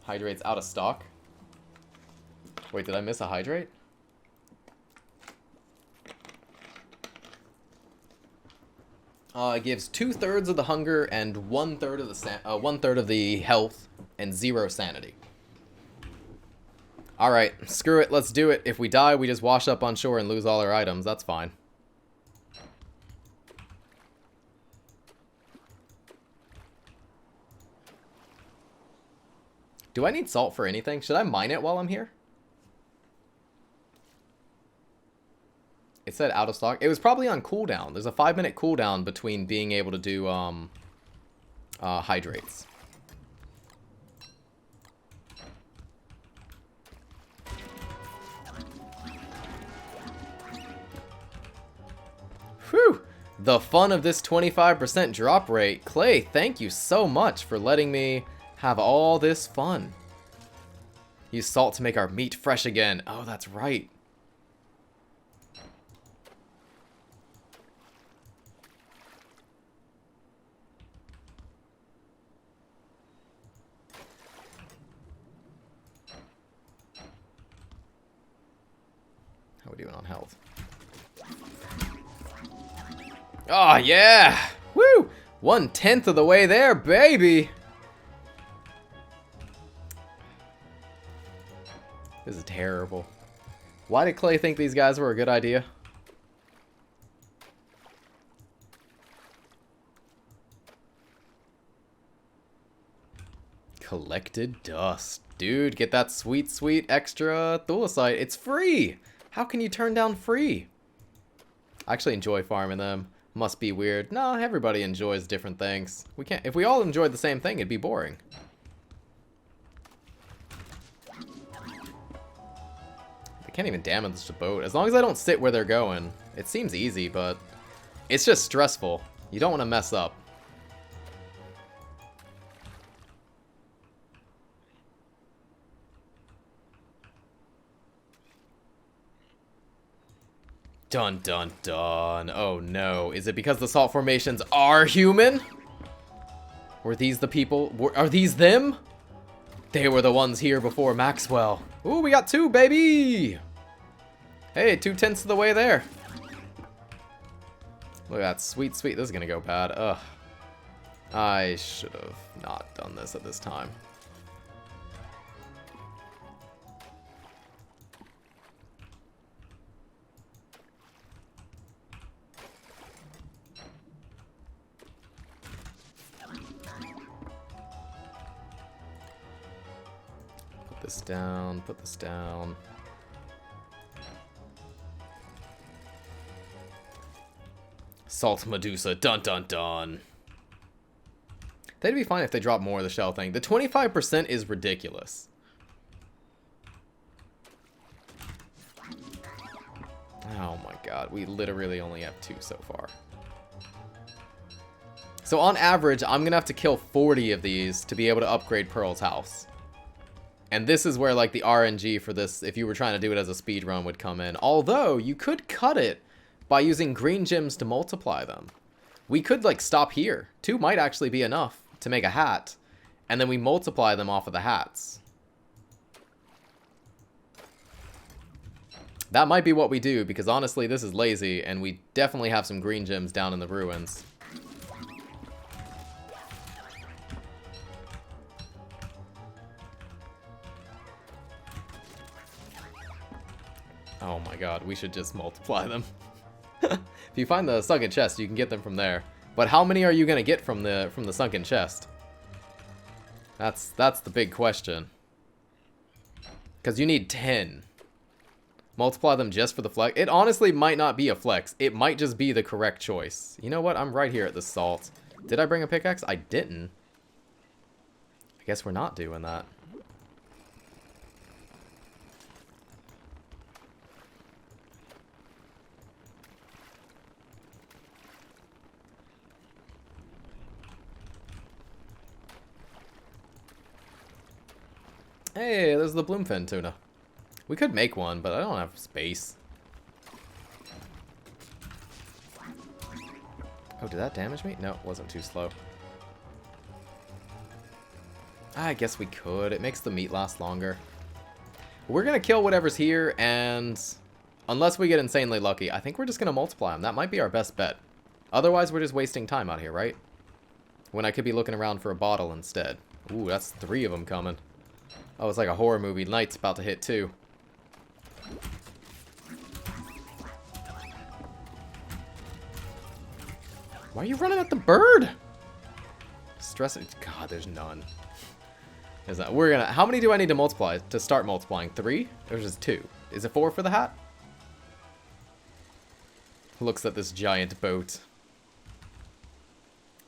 Hydrate's out of stock. Wait, did I miss a hydrate? It gives 2/3 of the hunger and 1/3 of the 1/3 of the health and 0 sanity. All right, screw it. Let's do it. If we die, we just wash up on shore and lose all our items. That's fine. Do I need salt for anything? Should I mine it while I'm here? It said out of stock. It was probably on cooldown. There's a 5-minute cooldown between being able to do hydrates. Whew! The fun of this 25% drop rate. Clay, thank you so much for letting me have all this fun. Use salt to make our meat fresh again. Oh, that's right. How are we doing on health? Oh, yeah! Woo! 1/10 of the way there, baby! This is terrible. Why did Clay think these guys were a good idea? Collected dust. Dude, get that sweet, sweet extra thulecite. It's free! How can you turn down free? I actually enjoy farming them. Must be weird. No, everybody enjoys different things. We can't. If we all enjoyed the same thing, it'd be boring. They can't even damage the boat. As long as I don't sit where they're going. It seems easy, but it's just stressful. You don't want to mess up. Dun dun dun. Oh no. Is it because the salt formations are human? Were these the people? Are these them? They were the ones here before Maxwell. Ooh, we got 2, baby! Hey, 2/10 of the way there. Look at that. Sweet, sweet. This is gonna go bad. Ugh. I should have not done this at this time. Put this down, put this down. Salt Medusa, dun dun dun. They'd be fine if they drop more of the shell thing. The 25% is ridiculous. Oh my god, we literally only have 2 so far. So on average, I'm gonna have to kill 40 of these to be able to upgrade Pearl's house. And this is where, like, the RNG for this, if you were trying to do it as a speed run, would come in. Although, you could cut it by using green gems to multiply them. We could, like, stop here. 2 might actually be enough to make a hat. And then we multiply them off of the hats. That might be what we do, because honestly, this is lazy, and we definitely have some green gems down in the ruins. Oh my god, we should just multiply them. If you find the sunken chest, you can get them from there. But how many are you gonna get from the sunken chest? That's the big question. Because you need 10. Multiply them just for the flex. It honestly might not be a flex. It might just be the correct choice. You know what? I'm right here at the salt. Did I bring a pickaxe? I didn't. I guess we're not doing that. Hey, there's the bloomfin tuna. We could make one, but I don't have space. Oh, did that damage me? No, it wasn't too slow. I guess we could. It makes the meat last longer. We're going to kill whatever's here, and unless we get insanely lucky, I think we're just going to multiply them. That might be our best bet. Otherwise, we're just wasting time out here, right? When I could be looking around for a bottle instead. Ooh, that's 3 of them coming. Oh, it's like a horror movie. Night's about to hit, too. Why are you running at the bird? Stressing. God, there's none. Is that we're gonna? How many do I need to multiply to start multiplying? 3 or just 2? Is it 4 for the hat? Looks at this giant boat.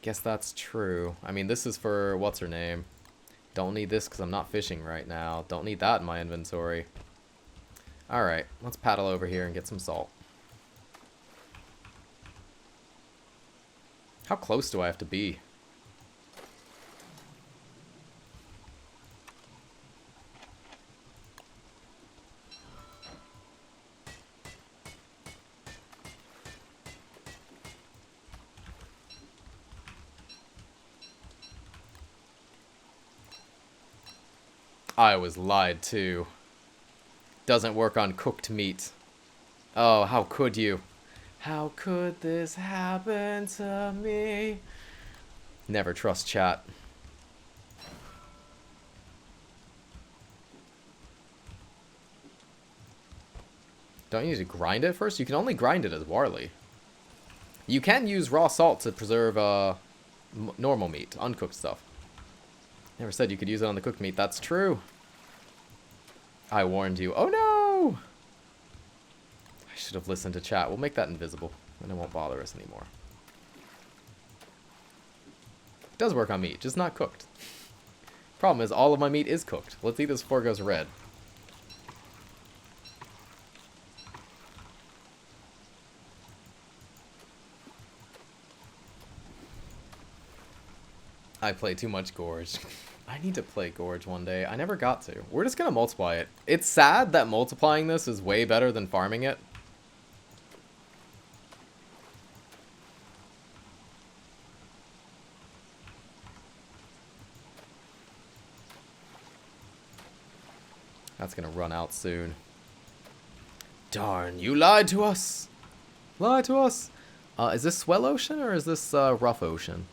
Guess that's true. I mean, this is for what's her name. Don't need this because I'm not fishing right now. Don't need that in my inventory. Alright, let's paddle over here and get some salt. How close do I have to be? I was lied to. Doesn't work on cooked meat. Oh, how could you? How could this happen to me? Never trust chat. Don't you need to grind it first? You can only grind it as barley. You can use raw salt to preserve normal meat, uncooked stuff. Never said you could use it on the cooked meat. That's true. I warned you. Oh no! I should have listened to chat. We'll make that invisible, and it won't bother us anymore. It does work on meat, just not cooked. Problem is, all of my meat is cooked. Let's eat this before it goes red. I play too much Gorge. I need to play Gorge one day. I never got to. We're just gonna multiply it. It's sad that multiplying this is way better than farming it. That's gonna run out soon. Darn, you lied to us! Lied to us! Is this Swell Ocean or is this Rough Ocean?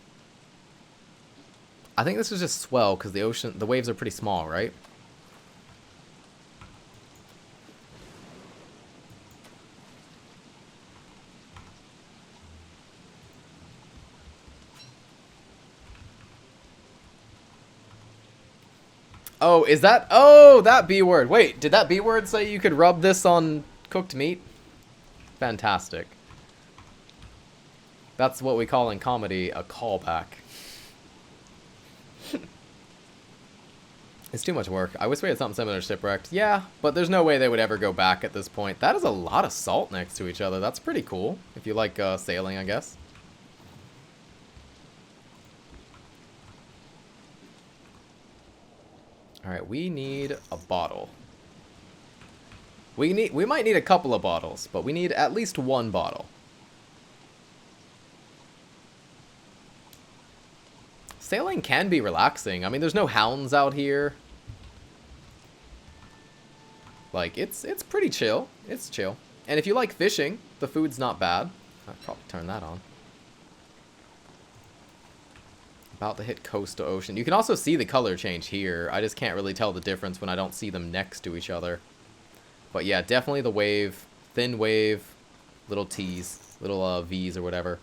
I think this is just swell because the waves are pretty small, right? Oh, is that? Oh, that B word. Wait, did that B word say you could rub this on cooked meat? Fantastic. That's what we call in comedy a callback. It's too much work. I wish we had something similar to Shipwrecked. Yeah, but there's no way they would ever go back at this point. That is a lot of salt next to each other. That's pretty cool. If you like sailing, I guess. Alright, we need a bottle. We might need a couple of bottles, but we need at least one bottle. Sailing can be relaxing. I mean, there's no hounds out here. Like, it's pretty chill. It's chill. And if you like fishing, the food's not bad. I'd probably turn that on. About to hit coast to ocean. You can also see the color change here. I just can't really tell the difference when I don't see them next to each other. But yeah, definitely the wave. Thin wave. Little T's. Little V's or whatever.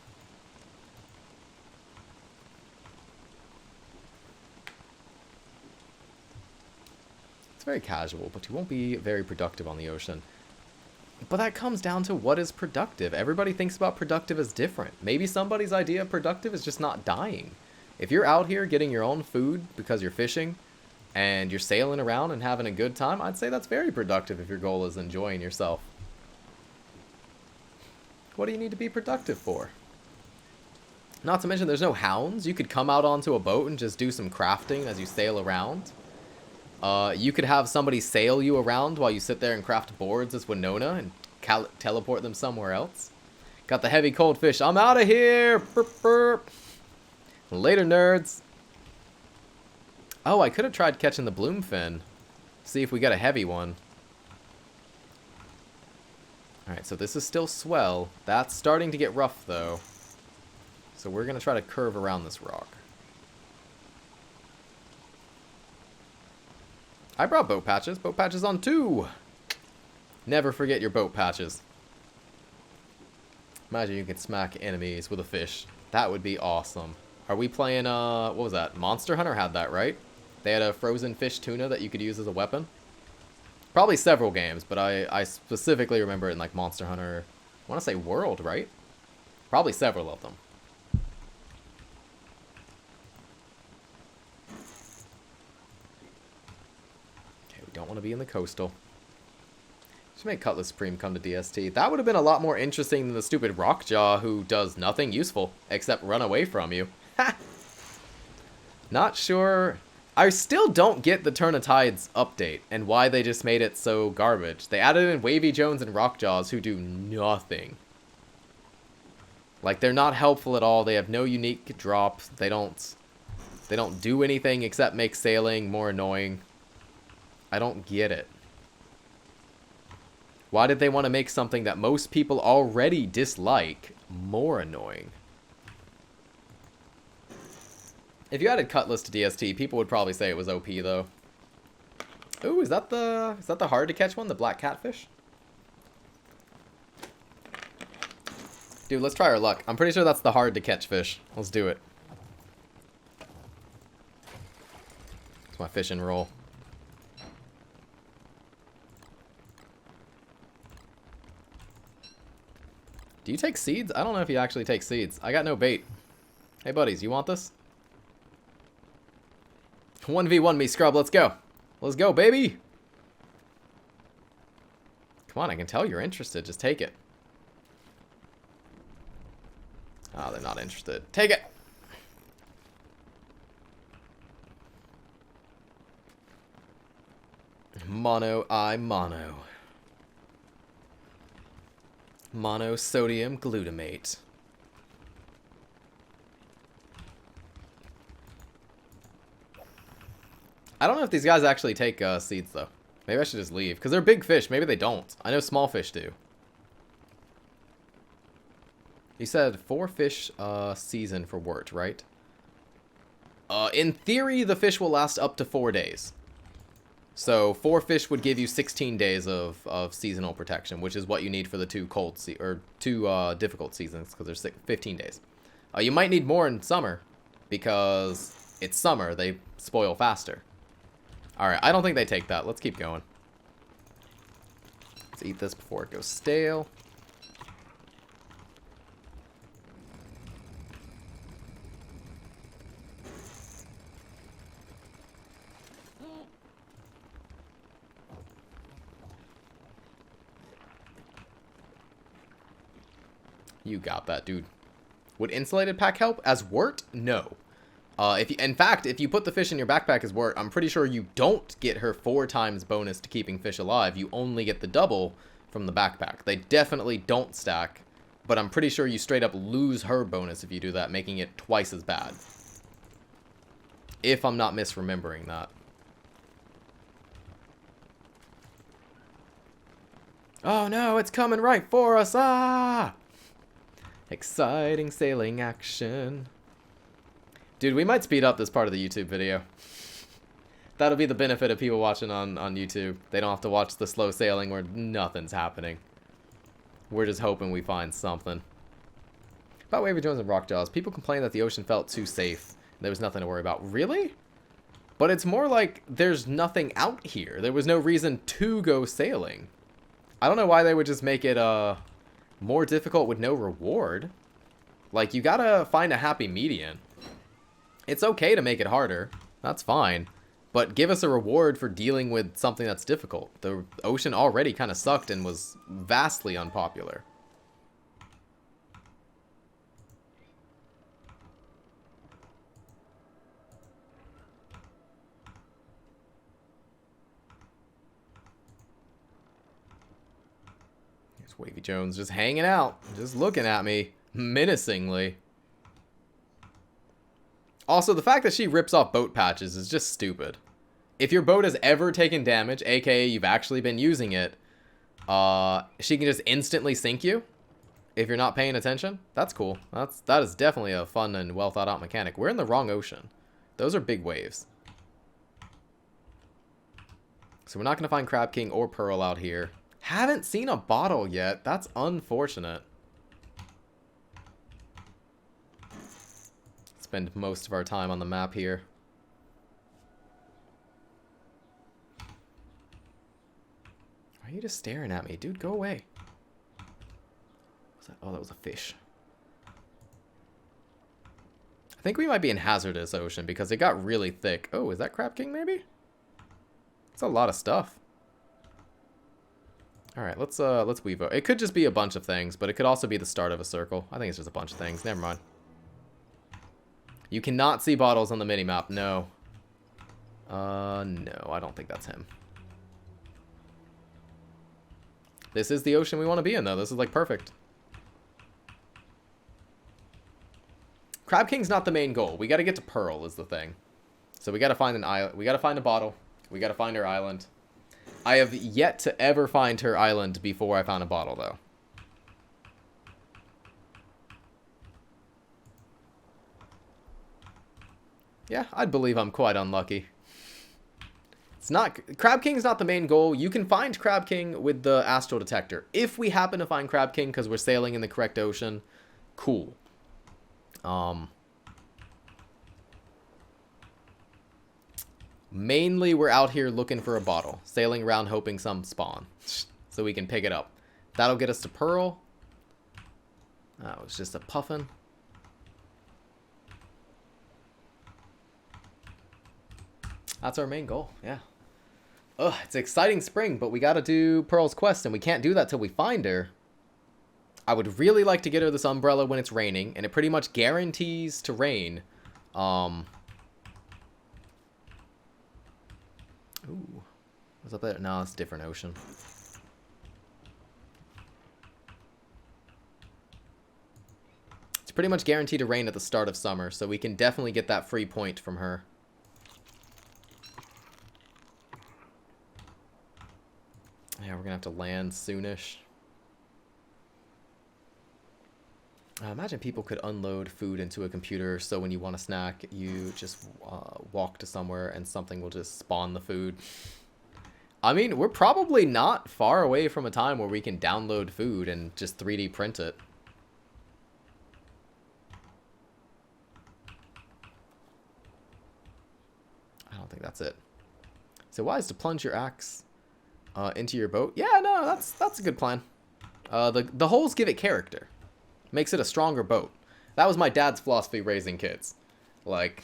It's very casual, but you won't be very productive on the ocean. But that comes down to what is productive. Everybody thinks about productive as different. Maybe somebody's idea of productive is just not dying. If you're out here getting your own food because you're fishing and you're sailing around and having a good time, I'd say that's very productive if your goal is enjoying yourself. What do you need to be productive for? Not to mention there's no hounds. You could come out onto a boat and just do some crafting as you sail around. You could have somebody sail you around while you sit there and craft boards as Winona and teleport them somewhere else. Got the heavy cold fish. I'm out of here! Burp, burp. Later, nerds. Oh, I could have tried catching the bloomfin. See if we get a heavy one. Alright, so this is still swell. That's starting to get rough, though. So we're going to try to curve around this rock. I brought boat patches. Boat patches on 2. Never forget your boat patches. Imagine you could smack enemies with a fish. That would be awesome. Are we playing, what was that? Monster Hunter had that, right? They had a frozen fish tuna that you could use as a weapon. Probably several games, but I specifically remember it in, like, Monster Hunter, I want to say World, right? Probably several of them. Okay, we don't want to be in the coastal. Just make Cutlass Supreme come to DST. That would have been a lot more interesting than the stupid Rockjaw who does nothing useful except run away from you. Ha! Not sure. I still don't get the Turn of Tides update and why they just made it so garbage. They added in Wavy Jones and Rockjaws who do nothing. Like, they're not helpful at all. They have no unique drops. They don't do anything except make sailing more annoying. I don't get it. Why did they want to make something that most people already dislike more annoying? If you added Cutlass to DST, people would probably say it was OP, though. Ooh, is that the hard to catch one? The black catfish? Dude, let's try our luck. I'm pretty sure that's the hard to catch fish. Let's do it. It's my fishing roll. Do you take seeds? I don't know if you actually take seeds. I got no bait. Hey, buddies, you want this? 1v1 me, scrub. Let's go. Let's go, baby. Come on, I can tell you're interested. Just take it. Oh, they're not interested. Take it. Mono. Monosodium glutamate. I don't know if these guys actually take seeds, though. Maybe I should just leave. Because they're big fish. Maybe they don't. I know small fish do. You said 4 fish season for wort, right? In theory, the fish will last up to 4 days. So 4 fish would give you 16 days of seasonal protection, which is what you need for the 2 difficult seasons, because there's 15 days. You might need more in summer, because it's summer. They spoil faster. Alright, I don't think they take that. Let's keep going. Let's eat this before it goes stale. You got that, dude. Would insulated pack help? As wort? No. In fact, if you put the fish in your backpack as wort, I'm pretty sure you don't get her 4 times bonus to keeping fish alive. You only get the double from the backpack. They definitely don't stack, but I'm pretty sure you straight up lose her bonus if you do that, making it twice as bad. If I'm not misremembering that. Oh no, it's coming right for us. Ah! Exciting sailing action. Dude, we might speed up this part of the YouTube video. That'll be the benefit of people watching on YouTube. They don't have to watch the slow sailing where nothing's happening. We're just hoping we find something. About Wavy Jones and Rockjaws, people complain that the ocean felt too safe. There was nothing to worry about. Really? But it's more like there's nothing out here. There was no reason to go sailing. I don't know why they would just make it more difficult with no reward. Like, you gotta find a happy median. It's okay to make it harder. That's fine. But give us a reward for dealing with something that's difficult. The ocean already kind of sucked and was vastly unpopular. Here's Wavy Jones just hanging out, just looking at me menacingly. Also, the fact that she rips off boat patches is just stupid. If your boat has ever taken damage, aka you've actually been using it, she can just instantly sink you if you're not paying attention. That's cool. That is definitely a fun and well thought out mechanic. We're in the wrong ocean. Those are big waves. So we're not going to find Crab King or Pearl out here. Haven't seen a bottle yet. That's unfortunate. Spend most of our time on the map here. Why are you just staring at me? Dude, go away. What's that? Oh, that was a fish. I think we might be in Hazardous Ocean because it got really thick. Oh, is that Crab King maybe? It's a lot of stuff. Alright, let's Weavo. It could just be a bunch of things, but it could also be the start of a circle. I think it's just a bunch of things. Never mind. You cannot see bottles on the minimap. No. No, I don't think that's him. This is the ocean we want to be in, though. This is, like, perfect. Crab King's not the main goal. We got to get to Pearl is the thing. So we got to find an island. We got to find a bottle. We got to find her island. I have yet to ever find her island before I found a bottle, though. Yeah, I'd believe I'm quite unlucky. It's not... Crab King's not the main goal. You can find Crab King with the Astral Detector. If we happen to find Crab King because we're sailing in the correct ocean, cool. Mainly, we're out here looking for a bottle. Sailing around hoping some spawn. So we can pick it up. That'll get us to Pearl. That was just a puffin. That's our main goal, yeah. Ugh, it's exciting spring, but we gotta do Pearl's quest, and we can't do that till we find her. I would really like to get her this umbrella when it's raining, and it pretty much guarantees to rain. Ooh. What's up there? No, it's a different ocean. It's pretty much guaranteed to rain at the start of summer, so we can definitely get that free point from her. Yeah, we're gonna have to land soonish. Imagine people could unload food into a computer, so when you want a snack, you just walk to somewhere and something will just spawn the food. I mean, we're probably not far away from a time where we can download food and just 3D print it. I don't think that's it. So wise to plunge your axe into your boat. Yeah, no, that's a good plan. The holes give it character. Makes it a stronger boat. That was my dad's philosophy raising kids. Like,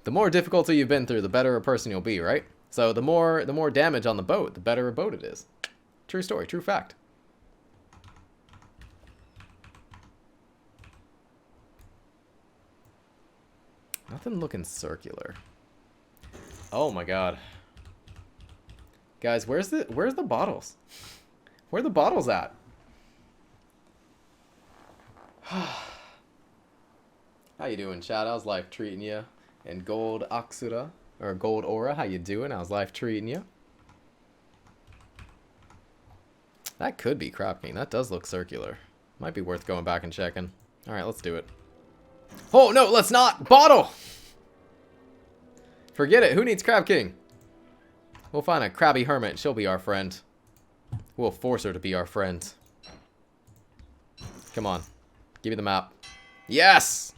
the more difficulty you've been through, the better a person you'll be, right? So the more damage on the boat, the better a boat it is. True story, true fact. Nothing looking circular. Oh my god. Guys, where's the bottles? Where are the bottles at? How you doing, chat? How's life treating you? And Gold Aksura, or Gold Aura, how you doing? How's life treating you? That could be Crab King. That does look circular. Might be worth going back and checking. Alright, let's do it. Oh, no, let's not! Bottle! Forget it. Who needs Crab King? We'll find a crabby hermit. She'll be our friend. We'll force her to be our friend. Come on. Give me the map. Yes!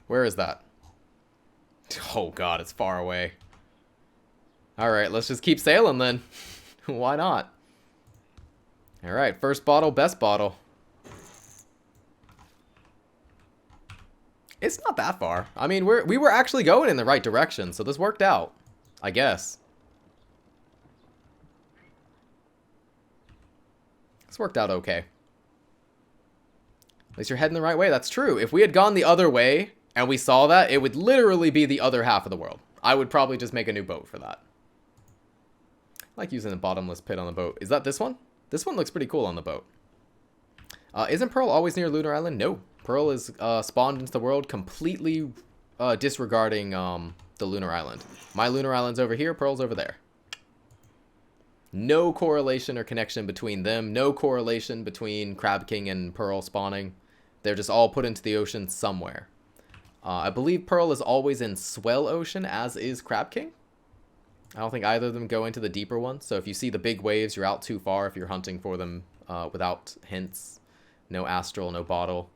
Where is that? Oh, God, it's far away. Alright, let's just keep sailing then. Why not? Alright, first bottle, best bottle. It's not that far. I mean, we were actually going in the right direction, so this worked out. I guess. This worked out okay. At least you're heading the right way. That's true. If we had gone the other way and we saw that, it would literally be the other half of the world. I would probably just make a new boat for that. I like using a bottomless pit on the boat. Is that this one? This one looks pretty cool on the boat. Isn't Pearl always near Lunar Island? No. Pearl is spawned into the world completely disregarding the Lunar Island. My Lunar Island's over here, Pearl's over there. No correlation or connection between them. No correlation between Crab King and Pearl spawning. They're just all put into the ocean somewhere. I believe Pearl is always in Swell Ocean, as is Crab King. I don't think either of them go into the deeper one. So if you see the big waves, you're out too far if you're hunting for them without hints. No Astral, no Bottle.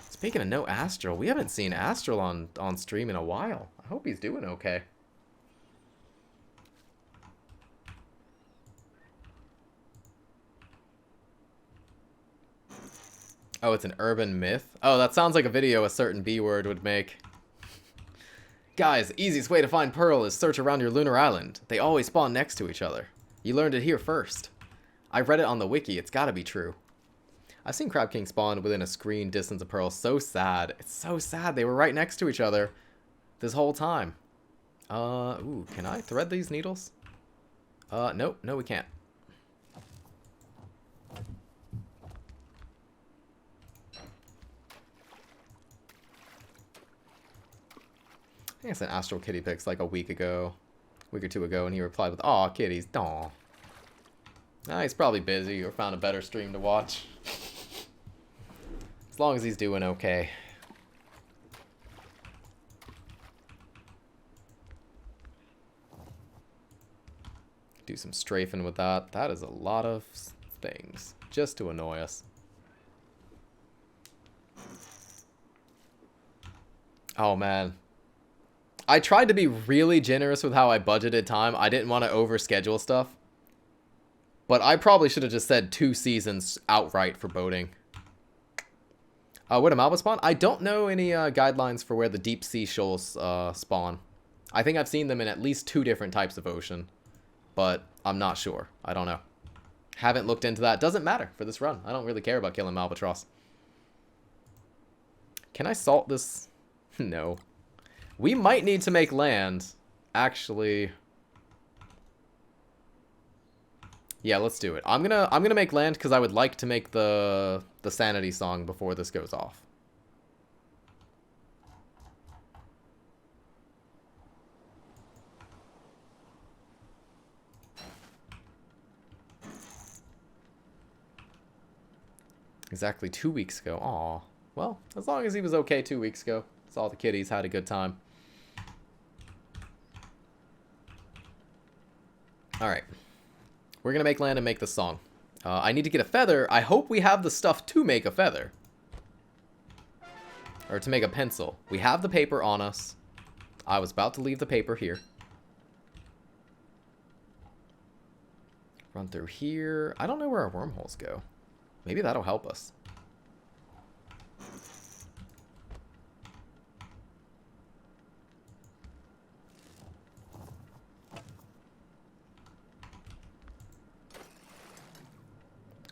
Speaking of no Astral, we haven't seen Astral on stream in a while. I hope he's doing okay. Oh, it's an urban myth? Oh, that sounds like a video a certain B-word would make. Guys, easiest way to find Pearl is search around your Lunar Island. They always spawn next to each other. You learned it here first. I read it on the wiki. It's gotta be true. I've seen Crab King spawn within a screen distance of Pearl. So sad. It's so sad. They were right next to each other this whole time. Ooh, can I thread these needles? Nope. No, we can't. I think I sent Astral Kitty pics like a week or two ago, and he replied with, "Aw, kitties, aw." Nah, he's probably busy or found a better stream to watch. As long as he's doing okay. Do some strafing with that. That is a lot of things just to annoy us. Oh, man. I tried to be really generous with how I budgeted time. I didn't want to overschedule stuff. But I probably should have just said 2 seasons outright for boating. Where do Malva spawn? I don't know any guidelines for where the deep sea shoals spawn. I think I've seen them in at least 2 different types of ocean. But I'm not sure. I don't know. Haven't looked into that. Doesn't matter for this run. I don't really care about killing Malbatross. Can I salt this? No. We might need to make land. Actually... yeah, let's do it. I'm gonna make land because I would like to make the sanity song before this goes off. Exactly 2 weeks ago. Aw. Well, as long as he was okay 2 weeks ago. All the kitties had a good time. Alright. We're gonna make land and make the song. I need to get a feather. I hope we have the stuff to make a feather. Or to make a pencil. We have the paper on us. I was about to leave the paper here. Run through here. I don't know where our wormholes go. Maybe that'll help us.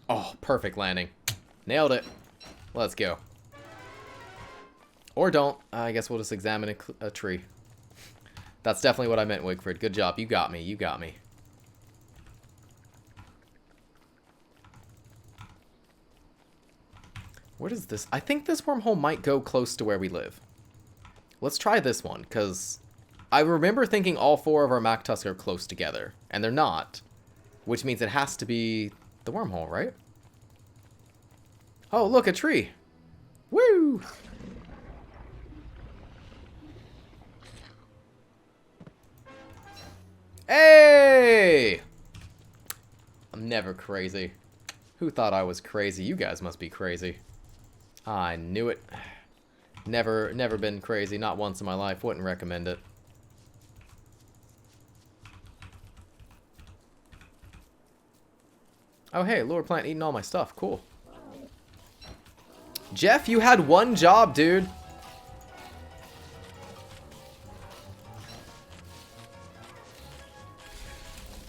Oh, perfect landing. Nailed it. Let's go. Or don't. I guess we'll just examine a tree. That's definitely what I meant, Wigfrid. Good job. You got me. You got me. Where does this... I think this wormhole might go close to where we live. Let's try this one, because I remember thinking all 4 of our Mactusk are close together, and they're not. Which means it has to be the wormhole, right? Oh, look, a tree. Woo! Hey! I'm never crazy. Who thought I was crazy? You guys must be crazy. I knew it. Never been crazy. Not once in my life. Wouldn't recommend it. Oh, hey, lure plant eating all my stuff. Cool. Jeff, you had one job, dude.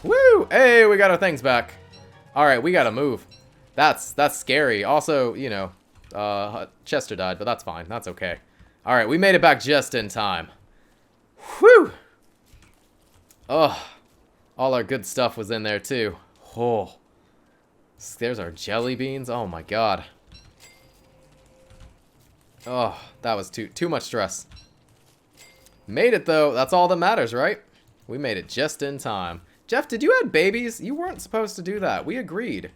Woo! Hey, we got our things back. Alright, we gotta move. That's scary. Also, you know, Chester died, but that's fine. That's okay. Alright, we made it back just in time. Whew! Oh, all our good stuff was in there, too. Oh. There's our jelly beans. Oh, my God. Oh, that was too much stress. Made it, though. That's all that matters, right? We made it just in time. Jeff, did you have babies? You weren't supposed to do that. We agreed.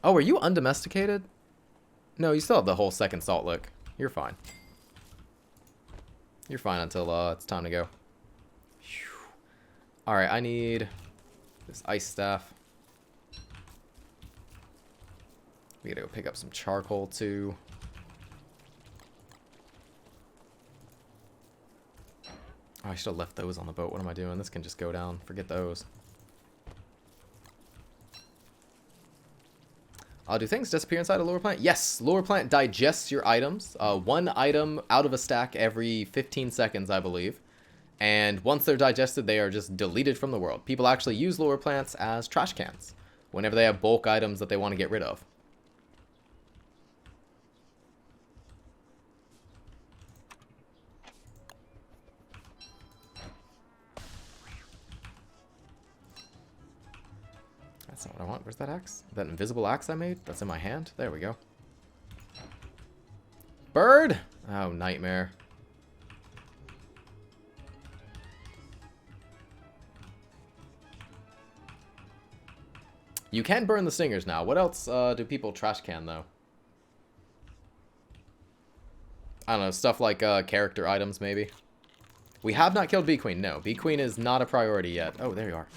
Oh, are you undomesticated? No, you still have the whole second salt lick. You're fine. You're fine until it's time to go. Alright, I need this ice staff. We gotta go pick up some charcoal, too. Oh, I should have left those on the boat. What am I doing? This can just go down. Forget those. Do things disappear inside a lure plant? Yes, lure plant digests your items. One item out of a stack every 15 seconds, I believe. And once they're digested, they are just deleted from the world. People actually use lure plants as trash cans whenever they have bulk items that they want to get rid of. That's not what I want. Where's that axe? That invisible axe I made? That's in my hand? There we go. Bird! Oh, nightmare. You can burn the stingers now. What else do people trash can, though? I don't know. Stuff like character items, maybe. We have not killed Bee Queen. No, Bee Queen is not a priority yet. Oh, there you are.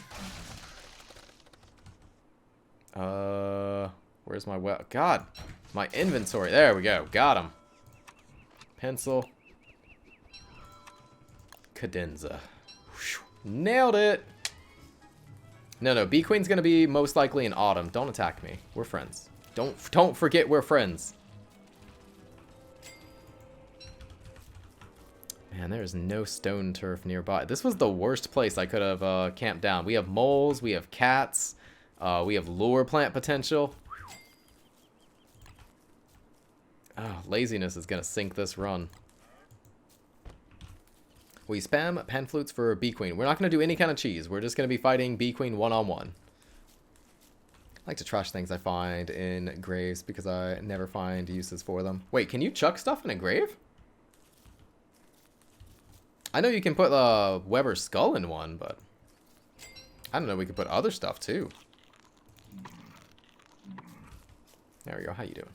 Where's my God, my inventory. There we go. Got him. Pencil. Cadenza. Nailed it. No, Bee Queen's gonna be most likely in autumn. Don't attack me. We're friends. Don't forget we're friends. Man, there is no stone turf nearby. This was the worst place I could have camped down. We have moles. We have cats. We have lure plant potential. Oh, laziness is going to sink this run. We spam pan flutes for Bee Queen. We're not going to do any kind of cheese. We're just going to be fighting Bee Queen one-on-one. I like to trash things I find in graves because I never find uses for them. Wait, can you chuck stuff in a grave? I know you can put Weber's skull in one, but I don't know. We could put other stuff too. There we go. How you doing?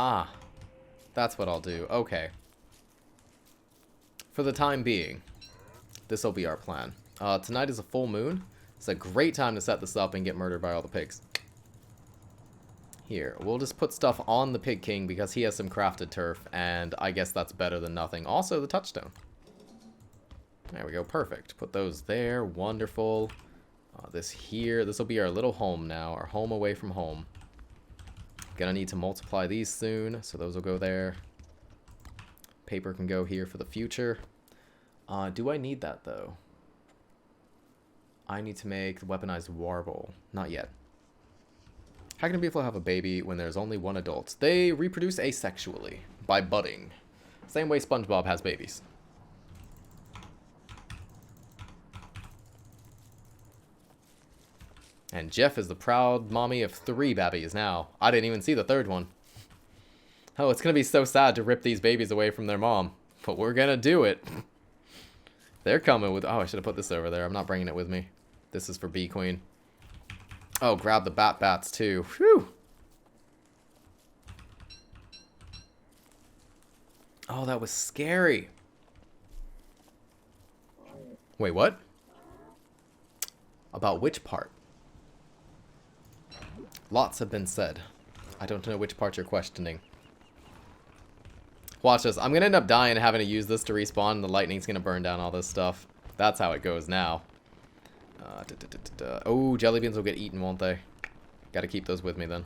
Ah, that's what I'll do. Okay. For the time being, this will be our plan. Tonight is a full moon. It's a great time to set this up and get murdered by all the pigs. Here, we'll just put stuff on the Pig King because he has some crafted turf, and I guess that's better than nothing. Also, the touchstone. There we go, perfect. Put those there, wonderful. This here, this will be our little home now, our home away from home. Gonna need to multiply these soon, so those will go there. Paper can go here for the future. Do I need that, though? I need to make the weaponized warble. Not yet. How can people have a baby when there's only one adult? They reproduce asexually, by budding. Same way SpongeBob has babies. And Jeff is the proud mommy of 3 babbies now. I didn't even see the 3rd one. Oh, it's going to be so sad to rip these babies away from their mom. But we're going to do it. They're coming with... Oh, I should have put this over there. I'm not bringing it with me. This is for Bee Queen. Oh, grab the bats too. Whew. Oh, that was scary. Wait, what? About which part? Lots have been said. I don't know which part you're questioning. Watch this. I'm going to end up dying and having to use this to respawn, and the lightning's going to burn down all this stuff. That's how it goes now. Oh, jelly beans will get eaten, won't they? Got to keep those with me then.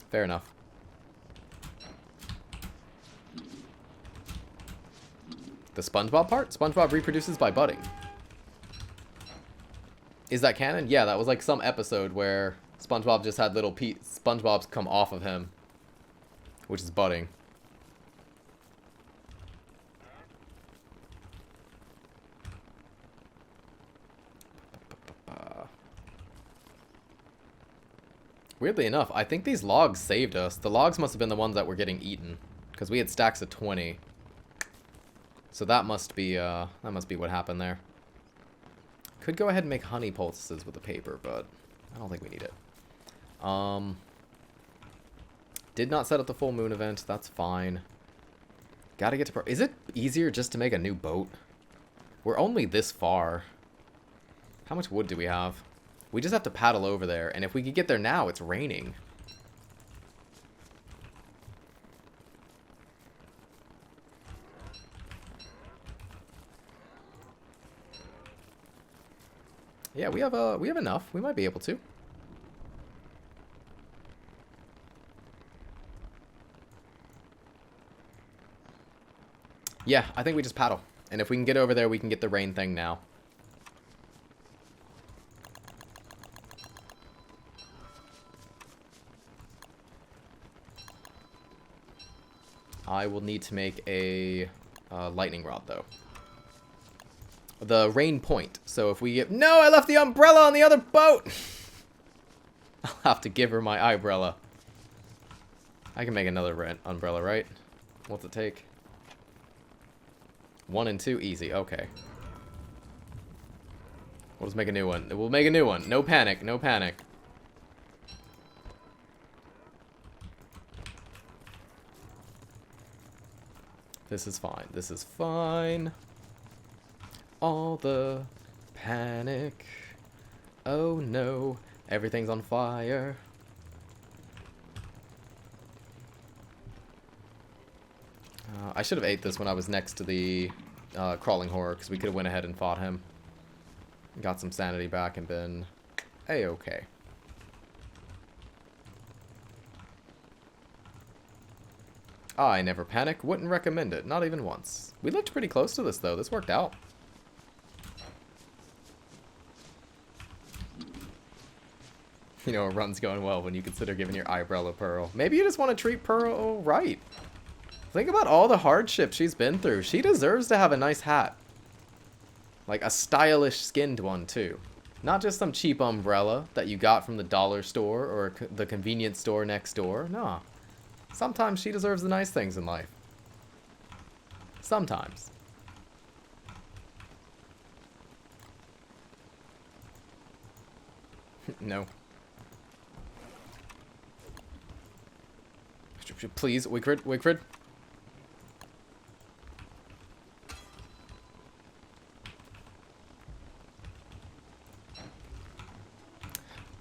Fair enough. The SpongeBob part? SpongeBob reproduces by budding. Is that canon? Yeah, that was like some episode where SpongeBob just had little SpongeBobs come off of him, which is budding. Weirdly enough, I think these logs saved us. The logs must have been the ones that were getting eaten, because we had stacks of 20. So that must be what happened there. Could go ahead and make honey poultices with the paper, but I don't think we need it. Did not set up the full moon event. That's fine. Gotta get to... Is it easier just to make a new boat? We're only this far. How much wood do we have? We just have to paddle over there, and if we could get there now, it's raining. Yeah, we have enough. We might be able to. Yeah, I think we just paddle. And if we can get over there, we can get the rain thing now. I will need to make a lightning rod, though. The rain point. So if we get... No, I left the umbrella on the other boat! I'll have to give her my umbrella. I can make another umbrella, right? What's it take? 1 and 2, easy. Okay. We'll just make a new one. We'll make a new one. No panic, no panic. This is fine. This is fine. All the panic. Oh no, everything's on fire. I should have ate this when I was next to the crawling horror, because we could have went ahead and fought him. Got some sanity back and been A-okay. I never panic. Wouldn't recommend it. Not even once. We looked pretty close to this, though. This worked out. You know, a run's going well when you consider giving your eyebrow a Pearl. Maybe you just want to treat Pearl right. Think about all the hardship she's been through. She deserves to have a nice hat. Like a stylish skinned one, too. Not just some cheap umbrella that you got from the dollar store or the convenience store next door. No. Sometimes she deserves the nice things in life. Sometimes. No. Please, Wigfrid, Wigfrid.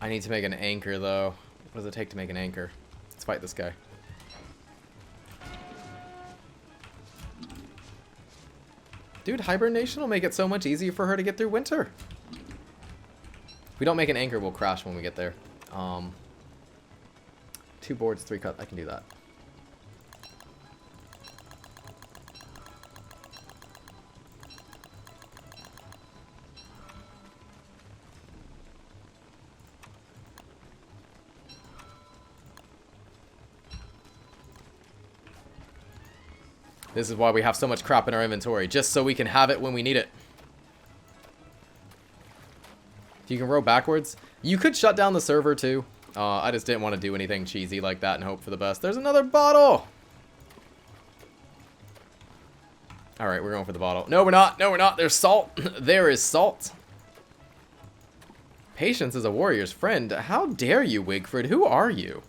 I need to make an anchor, though. What does it take to make an anchor? Let's fight this guy. Dude, hibernation will make it so much easier for her to get through winter. If we don't make an anchor, we'll crash when we get there. 2 boards, 3 cut. I can do that. This is why we have so much crap in our inventory, just so we can have it when we need it. You can row backwards. You could shut down the server too. I just didn't want to do anything cheesy like that and hope for the best. There's another bottle! Alright, we're going for the bottle. No, we're not. No, we're not. There's salt. There is salt. Patience is a warrior's friend. How dare you, Wigfrid? Who are you?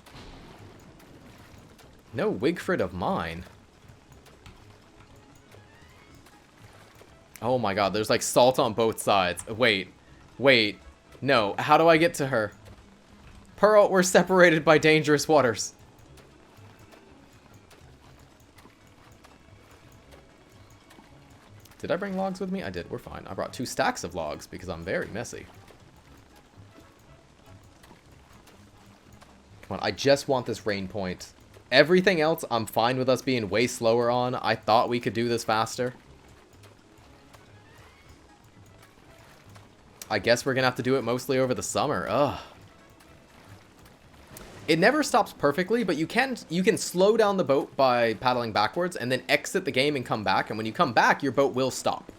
No Wigfrid of mine. Oh my god, there's like salt on both sides. Wait. Wait. No. How do I get to her? Pearl, we're separated by dangerous waters. Did I bring logs with me? I did. We're fine. I brought 2 stacks of logs because I'm very messy. Come on, I just want this rain point. Everything else, I'm fine with us being way slower on. I thought we could do this faster. I guess we're going to have to do it mostly over the summer. Ugh. It never stops perfectly, but you can slow down the boat by paddling backwards and then exit the game and come back. And when you come back, your boat will stop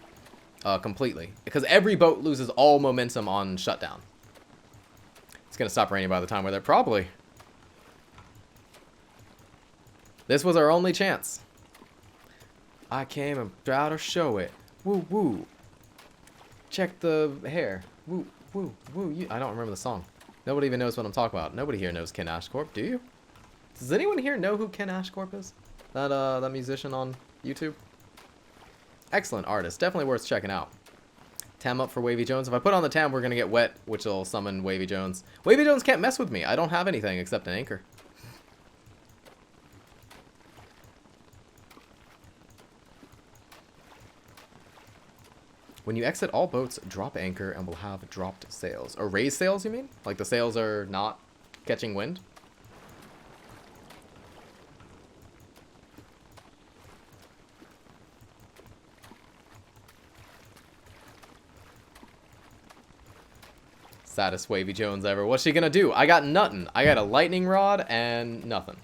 completely. Because every boat loses all momentum on shutdown. It's going to stop raining by the time we're there. Probably. This was our only chance. I came and tried to show it. Woo, woo. Check the hair. Woo, woo, woo. I don't remember the song. Nobody even knows what I'm talking about. Nobody here knows Ken Ashcorp, do you? Does anyone here know who Ken Ashcorp is? That musician on YouTube? Excellent artist. Definitely worth checking out. Tam up for Wavy Jones. If I put on the Tam, we're going to get wet, which will summon Wavy Jones. Wavy Jones can't mess with me. I don't have anything except an anchor. When you exit all boats, drop anchor and we'll have dropped sails. Or raise sails, you mean? Like the sails are not catching wind? Saddest Wavy Jones ever. What's she gonna do? I got nothing. I got a lightning rod and nothing.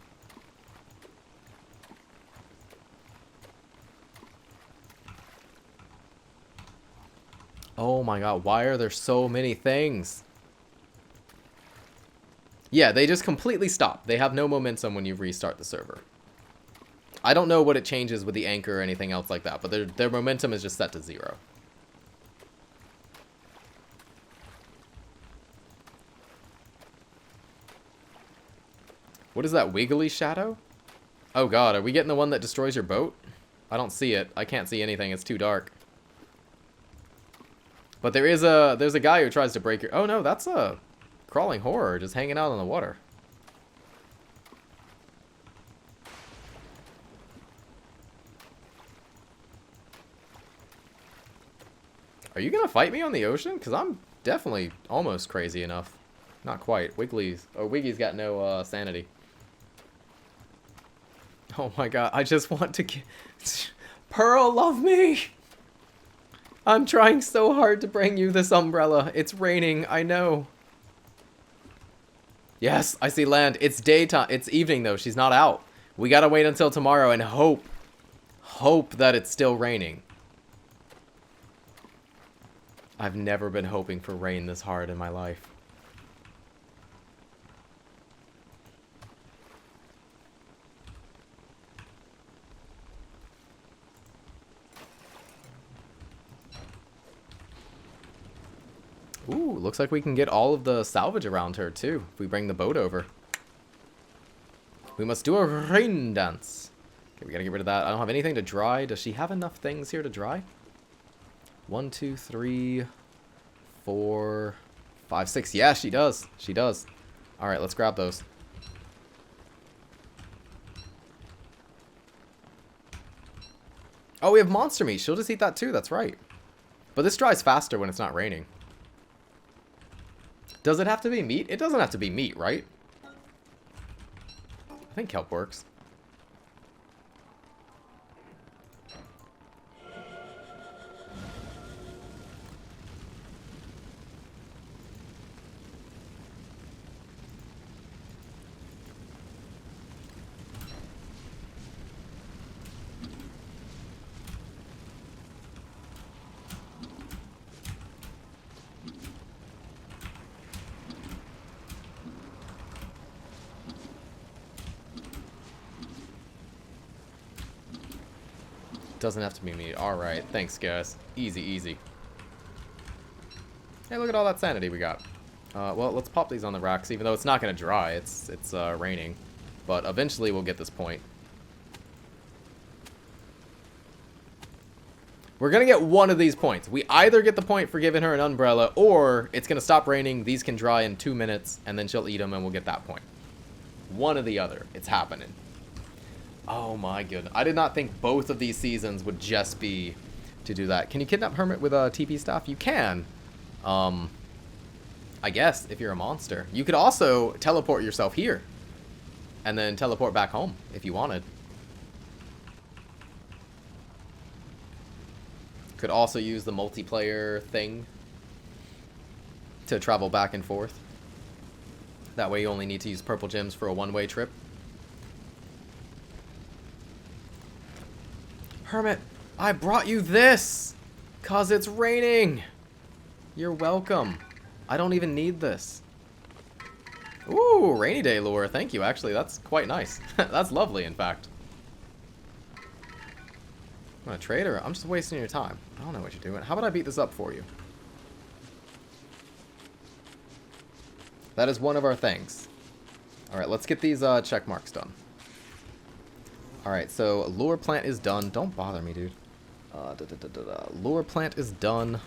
Oh my god, why are there so many things? Yeah, they just completely stop. They have no momentum when you restart the server. I don't know what it changes with the anchor or anything else like that, but their momentum is just set to 0. What is that wiggly shadow? Oh god, are we getting the one that destroys your boat? I don't see it. I can't see anything. It's too dark. But there's a guy who tries to break your... Oh no, that's a crawling horror just hanging out on the water. Are you gonna fight me on the ocean? Because I'm definitely almost crazy enough. Not quite. Wiggy's got no sanity. Oh my god, I just want to get... Pearl, love me! I'm trying so hard to bring you this umbrella. It's raining, I know. Yes, I see land. It's daytime. It's evening, though. She's not out. We gotta wait until tomorrow and hope that it's still raining. I've never been hoping for rain this hard in my life. Ooh, looks like we can get all of the salvage around her, too, if we bring the boat over. We must do a rain dance. Okay, we gotta get rid of that. I don't have anything to dry. Does she have enough things here to dry? 1, 2, 3, 4, 5, 6. Yeah, she does. She does. Alright, let's grab those. Oh, we have monster meat. She'll just eat that, too. That's right. But this dries faster when it's not raining. Does it have to be meat? It doesn't have to be meat, right? I think kelp works. Doesn't have to be me. Alright, thanks guys. Easy, easy. Hey, look at all that sanity we got. Well, let's pop these on the racks, even though it's not going to dry. It's raining. But eventually we'll get this point. We're going to get one of these points. We either get the point for giving her an umbrella, or it's going to stop raining, these can dry in 2 minutes, and then she'll eat them, and we'll get that point. One or the other. It's happening. Oh my goodness. I did not think both of these seasons would just be to do that. Can you kidnap Hermit with a TP staff? You can. I guess, if you're a monster. You could also teleport yourself here. And then teleport back home, if you wanted. Could also use the multiplayer thing to travel back and forth. That way you only need to use purple gems for a one-way trip. Hermit, I brought you this! 'Cause it's raining! You're welcome. I don't even need this. Ooh, rainy day lure. Thank you, actually. That's quite nice. That's lovely, in fact. I'm a trader. I'm just wasting your time. I don't know what you're doing. How about I beat this up for you? That is one of our things. Alright, let's get these check marks done. Alright, so lure plant is done. Don't bother me, dude. Lure plant is done.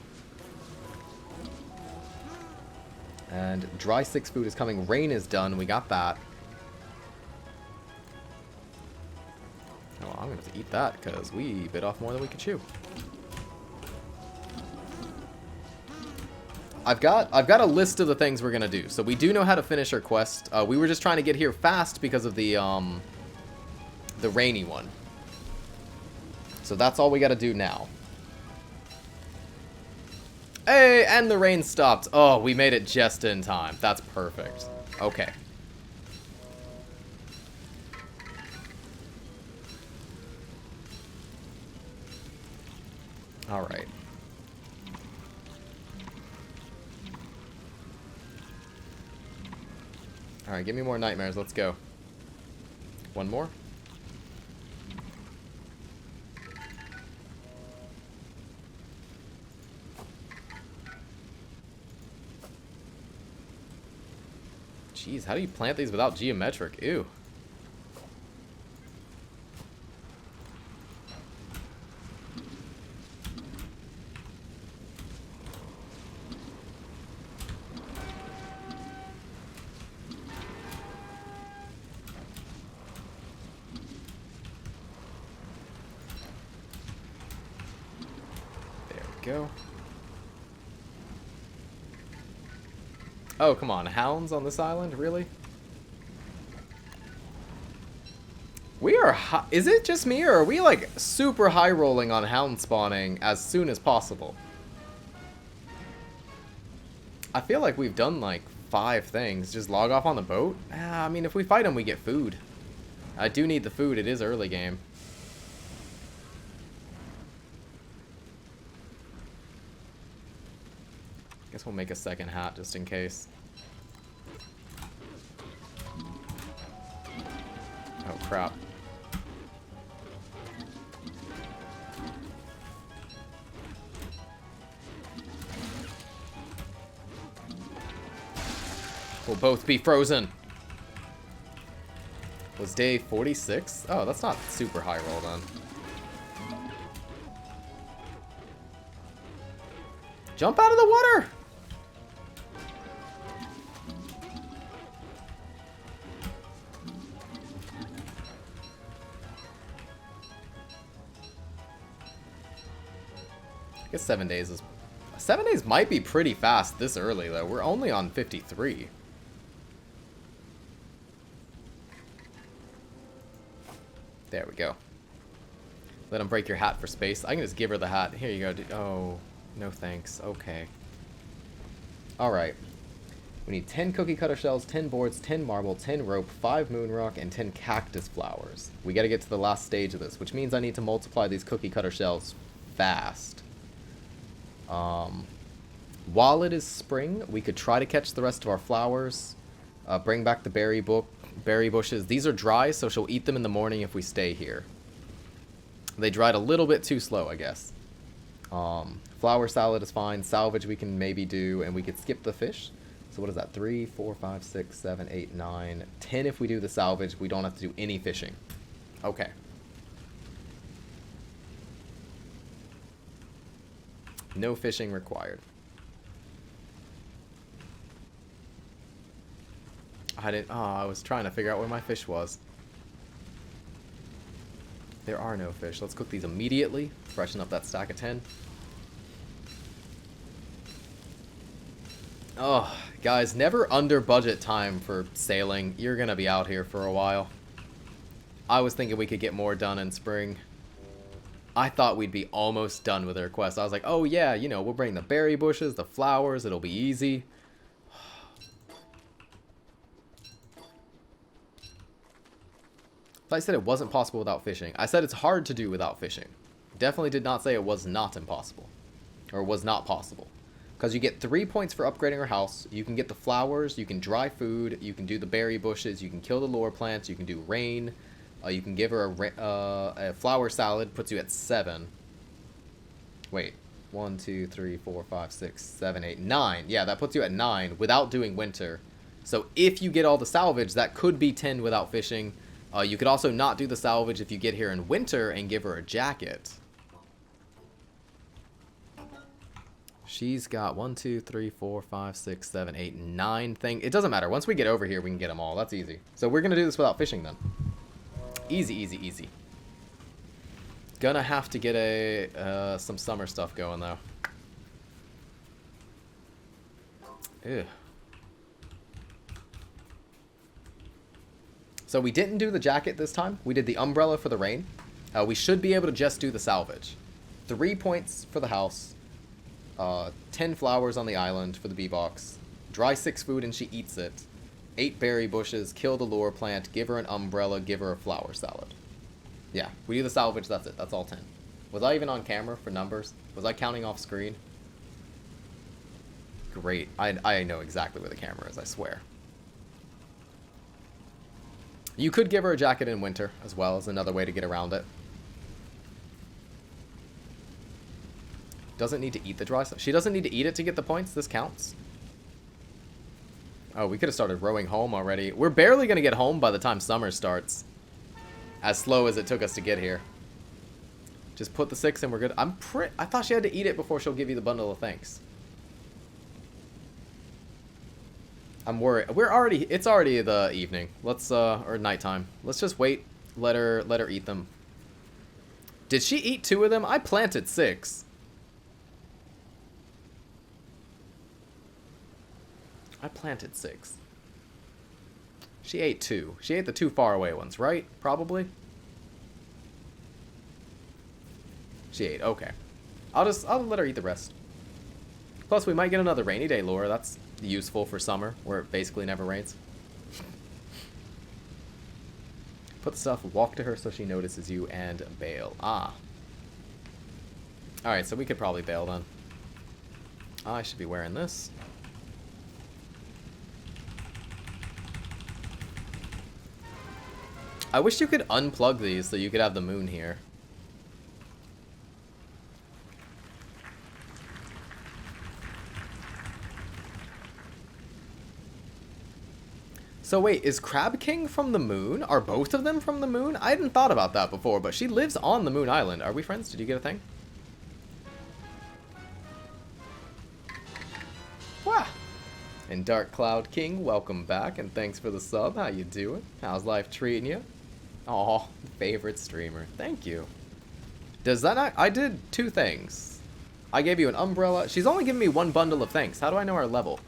And dry 6 food is coming. Rain is done. We got that. Oh, I'm going to eat that because we bit off more than we could chew. I've got a list of the things we're going to do. So we do know how to finish our quest. We were just trying to get here fast because of the rainy one. So that's all we got to do now. Hey, and the rain stopped. Oh, we made it just in time. That's perfect. Okay. All right. All right, give me more nightmares. Let's go. One more. Jeez, how do you plant these without geometric? Ew. There we go. Oh, come on. Hounds on this island? Really? We are high. Is it just me, or are we, like, super high rolling on hound spawning as soon as possible? I feel like we've done, like, 5 things. Just log off on the boat? I mean, if we fight them, we get food. I do need the food. It is early game. Guess we'll make a second hat just in case. Oh, crap. We'll both be frozen. Was day 46? Oh, that's not super high roll then. Jump out of the water! I guess 7 days is... 7 days might be pretty fast this early, though. We're only on 53. There we go. Let him break your hat for space. I can just give her the hat. Here you go, dude. Oh, no thanks. Okay. Alright. We need 10 cookie cutter shells, 10 boards, 10 marble, 10 rope, 5 moon rock, and 10 cactus flowers. We gotta get to the last stage of this, which means I need to multiply these cookie cutter shells fast. While it is spring, we could try to catch the rest of our flowers. Bring back the berry bushes. These are dry, so she'll eat them in the morning if we stay here. They dried a little bit too slow, I guess. Flour salad is fine. Salvage we can maybe do, and we could skip the fish. So what is that? 3, 4, 5, 6, 7, 8, 9, 10 if we do the salvage. We don't have to do any fishing. Okay. No fishing required. I was trying to figure out where my fish was. There are no fish. Let's cook these immediately. Freshen up that stack of 10. Oh, guys, never under budget time for sailing. You're going to be out here for a while. I was thinking we could get more done in spring. I thought we'd be almost done with our quest. I was like, oh yeah, you know, we'll bring the berry bushes, the flowers, it'll be easy. I said it wasn't possible without fishing. I said it's hard to do without fishing. Definitely did not say it was not impossible. Or was not possible. Because you get 3 points for upgrading our house. You can get the flowers. You can dry food. You can do the berry bushes. You can kill the lure plants. You can do rain. You can give her a flower salad. Puts you at 7. Wait. 1, 2, 3, 4, 5, 6, 7, 8, 9. Yeah, that puts you at 9 without doing winter. So if you get all the salvage, that could be 10 without fishing. You could also not do the salvage if you get here in winter and give her a jacket. She's got 1, 2, 3, 4, 5, 6, 7, 8, 9 things. It doesn't matter. Once we get over here, we can get them all. That's easy. So we're going to do this without fishing then. Easy, easy, easy. Gonna have to get some summer stuff going though. Ew. So we didn't do the jacket this time. We did the umbrella for the rain. We should be able to just do the salvage. 3 points for the house. 10 flowers on the island for the bee box. Dry 6 food and she eats it. 8 berry bushes. Kill the lure plant. Give her an umbrella. Give her a flower salad. Yeah, we do the salvage. That's it. That's all 10. Was I even on camera for numbers? Was I counting off screen? Great. I know exactly where the camera is, I swear. You could give her a jacket in winter as well as another way to get around it. Doesn't need to eat the dry stuff. She doesn't need to eat it to get the points. This counts. Oh, we could have started rowing home already. We're barely going to get home by the time summer starts. As slow as it took us to get here. Just put the 6 and we're good. I thought she had to eat it before she'll give you the bundle of thanks. I'm worried. It's already the evening. Let's, or nighttime. Let's just wait. Let her eat them. Did she eat 2 of them? I planted 6. I planted 6. She ate 2. She ate the 2 far away ones, right? Probably. She ate. Okay. I'll let her eat the rest. Plus, we might get another rainy day lure. That's useful for summer, where it basically never rains. Put the stuff, walk to her so she notices you, and bail. Ah. Alright, so we could probably bail then. I should be wearing this. I wish you could unplug these so you could have the moon here. So wait, is Crab King from the moon? Are both of them from the moon? I hadn't thought about that before, but she lives on the moon island. Are we friends? Did you get a thing? Wah! And Dark Cloud King, welcome back, and thanks for the sub. How you doing? How's life treating you? Aw, favorite streamer. Thank you. Does that not... I did 2 things. I gave you an umbrella. She's only given me 1 bundle of thanks. How do I know our level?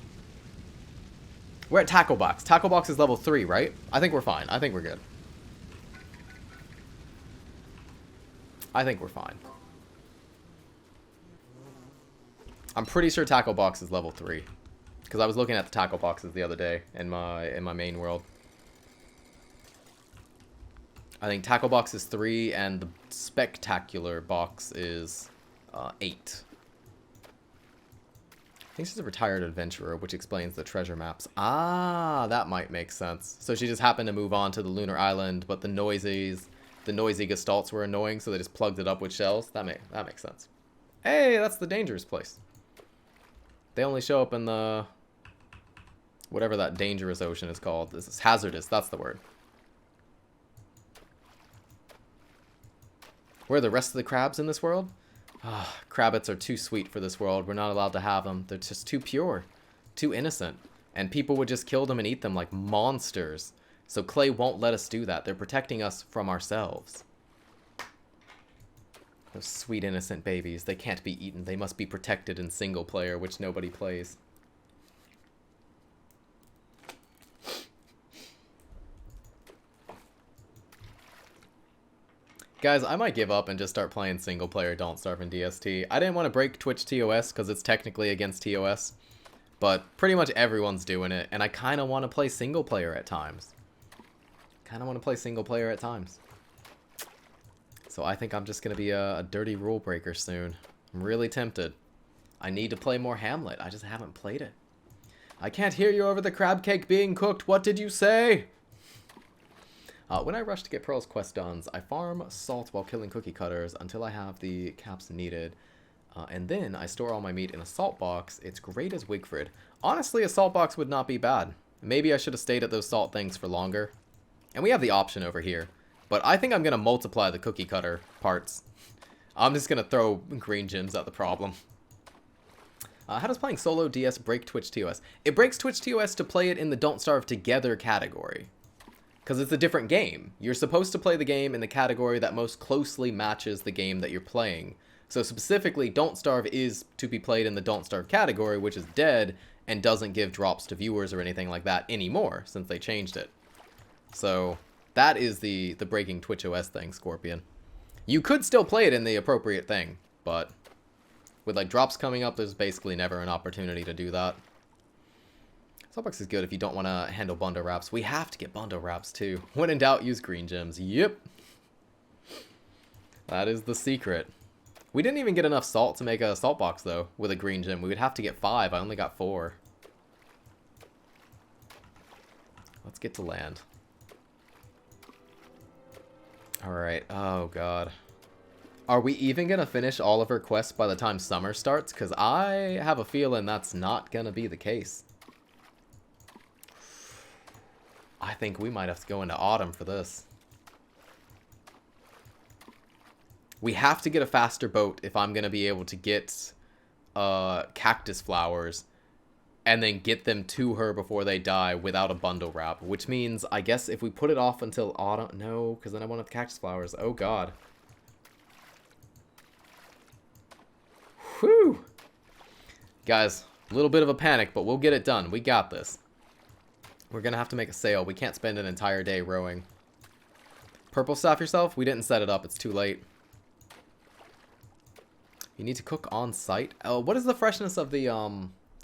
We're at Tackle Box. Tackle Box is level 3, right? I think we're fine. I think we're good. I think we're fine. I'm pretty sure Tackle Box is level 3. Because I was looking at the tackle boxes the other day in my main world. I think tackle box is 3 and the spectacular box is 8. I think she's a retired adventurer, which explains the treasure maps. Ah, that might make sense. So she just happened to move on to the lunar island, but the noises the noisy gestalts were annoying, so they just plugged it up with shells. That makes sense. Hey, that's the dangerous place. They only show up in the... whatever that dangerous ocean is called. This is hazardous, that's the word. Where are the rest of the crabs in this world? Ah, crabbits are too sweet for this world. We're not allowed to have them. They're just too pure. Too innocent. And people would just kill them and eat them like monsters. So Clay won't let us do that. They're protecting us from ourselves. Those sweet innocent babies. They can't be eaten. They must be protected in single player, which nobody plays. Guys, I might give up and just start playing single player Don't Starve in DST. I didn't want to break Twitch TOS because it's technically against TOS. But pretty much everyone's doing it, and I kind of want to play single player at times. So I think I'm just going to be a dirty rule breaker soon. I'm really tempted. I need to play more Hamlet. I just haven't played it. I can't hear you over the crab cake being cooked. What did you say? When I rush to get Pearl's quest done, I farm salt while killing cookie cutters until I have the caps needed. And then I store all my meat in a salt box. It's great as Wigfrid. Honestly, a salt box would not be bad. Maybe I should have stayed at those salt things for longer. And we have the option over here. But I think I'm going to multiply the cookie cutter parts. I'm just going to throw green gems at the problem. How does playing solo DS break Twitch TOS? It breaks Twitch TOS to play it in the Don't Starve Together category. Because it's a different game. You're supposed to play the game in the category that most closely matches the game that you're playing. So specifically, Don't Starve is to be played in the Don't Starve category, which is dead and doesn't give drops to viewers or anything like that anymore, since they changed it. So that is the breaking Twitch OS thing, Scorpion. You could still play it in the appropriate thing, but with like drops coming up, there's basically never an opportunity to do that. Saltbox is good if you don't want to handle bundle wraps. We have to get bundle wraps too. When in doubt, use green gems. Yep. That is the secret. We didn't even get enough salt to make a salt box though with a green gem. We would have to get 5. I only got 4. Let's get to land. Alright. Oh god. Are we even going to finish all of her quests by the time summer starts? Because I have a feeling that's not going to be the case. I think we might have to go into autumn for this. We have to get a faster boat if I'm going to be able to get cactus flowers and then get them to her before they die without a bundle wrap. Which means, I guess, if we put it off until autumn... No, because then I won't have cactus flowers. Oh, God. Whew! Guys, a little bit of a panic, but we'll get it done. We got this. We're going to have to make a sail. We can't spend an entire day rowing. Purple staff yourself? We didn't set it up. It's too late. You need to cook on site. Oh, what is the freshness of the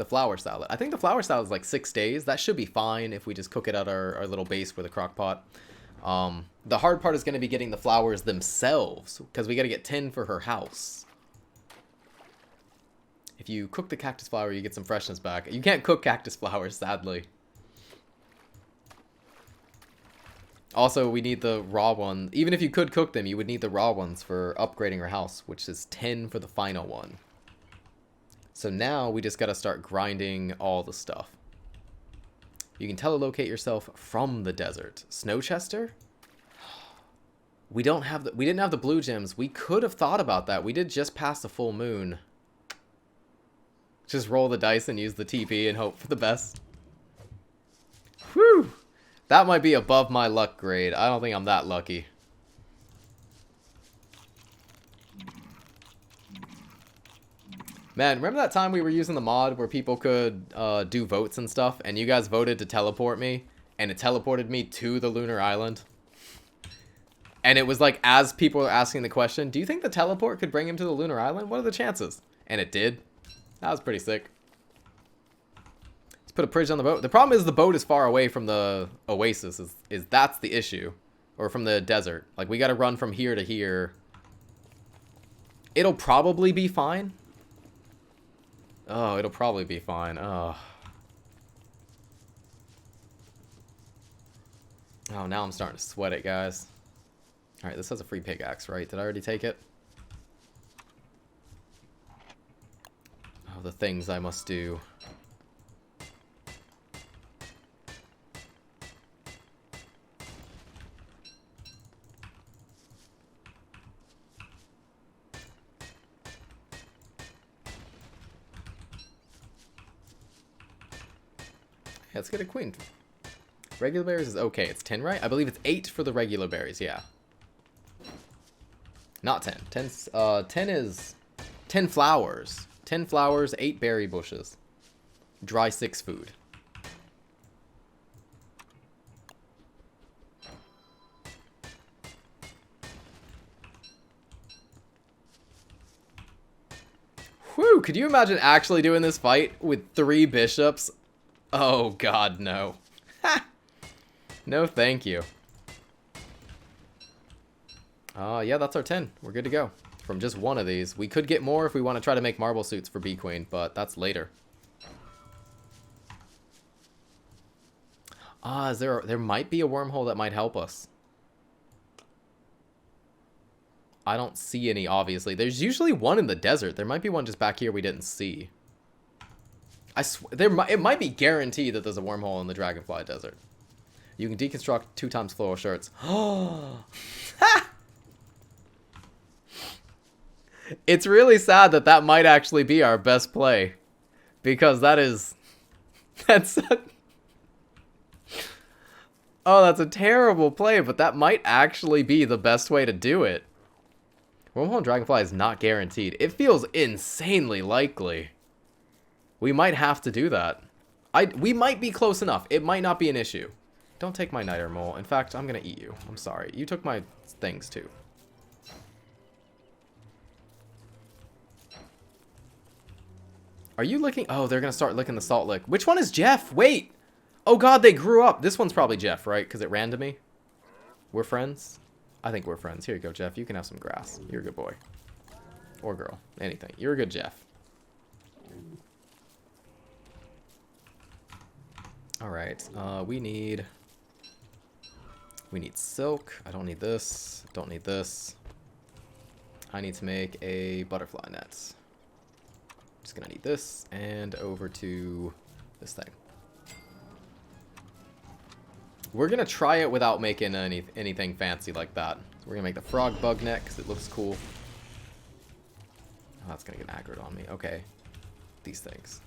flour salad? I think the flour salad is like 6 days. That should be fine if we just cook it at our little base with a crock pot. The hard part is going to be getting the flowers themselves, because we got to get 10 for her house. If you cook the cactus flower, you get some freshness back. You can't cook cactus flowers, sadly. Also, we need the raw one. Even if you could cook them, you would need the raw ones for upgrading our house, which is 10 for the final one. So now we just got to start grinding all the stuff. You can telelocate yourself from the desert. Snowchester? We didn't have the blue gems. We could have thought about that. We did just pass the full moon. Just roll the dice and use the TP and hope for the best. Whew! That might be above my luck grade. I don't think I'm that lucky. Man, remember that time we were using the mod where people could do votes and stuff, and you guys voted to teleport me, and it teleported me to the lunar island? And it was like, as people were asking the question, do you think the teleport could bring him to the lunar island? What are the chances? And it did. That was pretty sick. Put a bridge on the boat. The problem is the boat is far away from the oasis. Is that's the issue. Or from the desert. Like, we gotta run from here to here. It'll probably be fine. Oh, it'll probably be fine. Oh. Oh, now I'm starting to sweat it, guys. Alright, this has a free pickaxe, right? Did I already take it? Oh, the things I must do. Yeah, let's get a queen. Regular berries is okay. It's 10, right? I believe it's 8 for the regular berries, yeah. Not 10. 10 is 10 flowers. 10 flowers, 8 berry bushes. Dry 6 food. Whew, could you imagine actually doing this fight with 3 bishops? Oh god, no. No, thank you. Yeah, that's our 10. We're good to go. From just one of these. We could get more if we want to try to make marble suits for Bee Queen, but that's later. There might be a wormhole that might help us. I don't see any, obviously. There's usually one in the desert. There might be one just back here we didn't see. It might be guaranteed that there's a wormhole in the Dragonfly Desert. You can deconstruct 2 times floral shirts. Oh! It's really sad that that might actually be our best play. Because that's oh, that's a terrible play, but that might actually be the best way to do it. Wormhole and Dragonfly is not guaranteed. It feels insanely likely. We might have to do that. We might be close enough. It might not be an issue. Don't take my niter mole. In fact, I'm gonna eat you. I'm sorry. You took my things too. Are you licking? Oh, they're gonna start licking the salt lick. Which one is Jeff? Wait! Oh god, they grew up. This one's probably Jeff, right? Because it ran to me. We're friends? I think we're friends. Here you go, Jeff. You can have some grass. You're a good boy. Or girl. Anything. You're a good Jeff. Alright. We need silk. I don't need this. Don't need this. I need to make a butterfly net. Just gonna need this and over to this thing. We're gonna try it without making anything fancy like that. We're gonna make the frog bug net because it looks cool. Oh, that's gonna get aggroed on me. Okay. These things.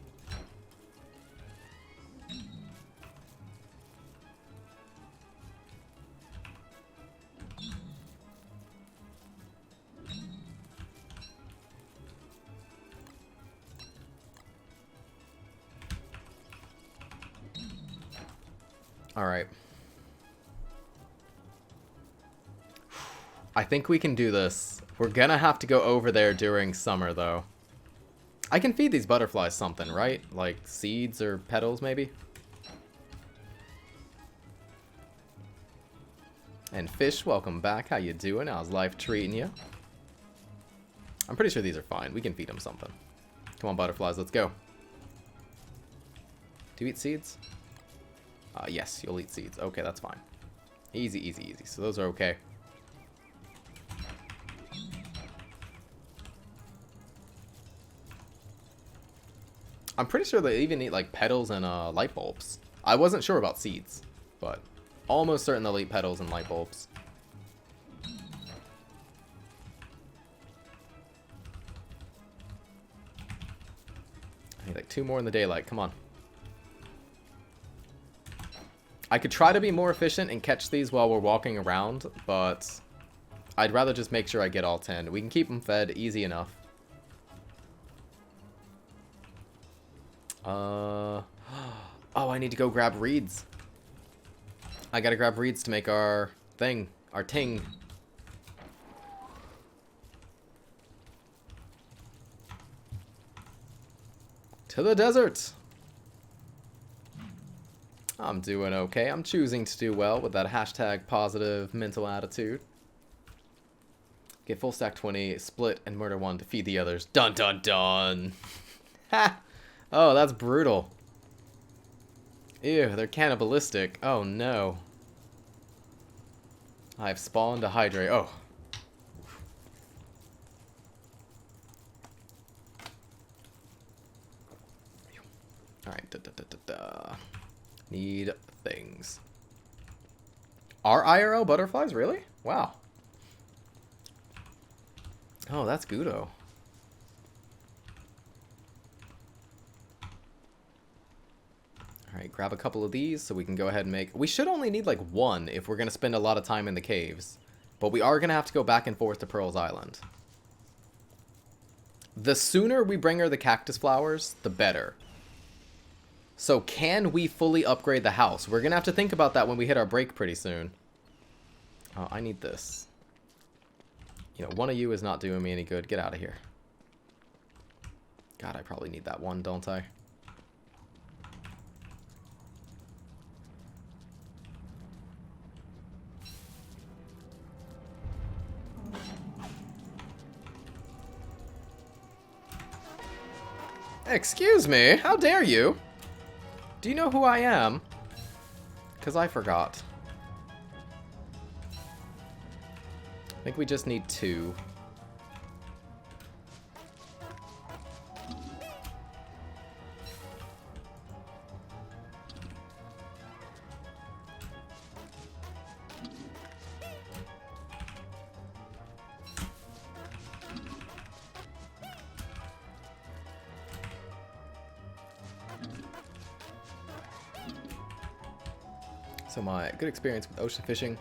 Alright. I think we can do this. We're gonna have to go over there during summer, though. I can feed these butterflies something, right? Like seeds or petals, maybe? And fish, welcome back. How you doing? How's life treating you? I'm pretty sure these are fine. We can feed them something. Come on, butterflies, let's go. Do you eat seeds? Yes, you'll eat seeds. Okay, that's fine. Easy, easy, easy. So those are okay. I'm pretty sure they even eat, like, petals and light bulbs. I wasn't sure about seeds, but almost certain they'll eat petals and light bulbs. I need, like, 2 more in the daylight. Come on. I could try to be more efficient and catch these while we're walking around, but I'd rather just make sure I get all 10. We can keep them fed easy enough. Oh, I need to go grab reeds. I gotta grab reeds to make our thing, our ting. To the desert. I'm doing okay. I'm choosing to do well with that hashtag positive mental attitude. Get full stack 20, split, and murder 1 to feed the others. Dun dun dun! Ha! Oh, that's brutal. Ew, they're cannibalistic. Oh no. I've spawned a hydrate. Oh. Alright. Need things. Are IRL butterflies? Really? Wow. Oh, that's Gudo. Alright, grab a couple of these so we can go ahead and make... We should only need like one if we're going to spend a lot of time in the caves. But we are going to have to go back and forth to Pearl's Island. The sooner we bring her the cactus flowers, the better. So can we fully upgrade the house? We're going to have to think about that when we hit our break pretty soon. Oh, I need this. You know, one of you is not doing me any good. Get out of here. God, I probably need that one, don't I? Excuse me, how dare you? Do you know who I am? Because I forgot. I think we just need 2. So my good experience with ocean fishing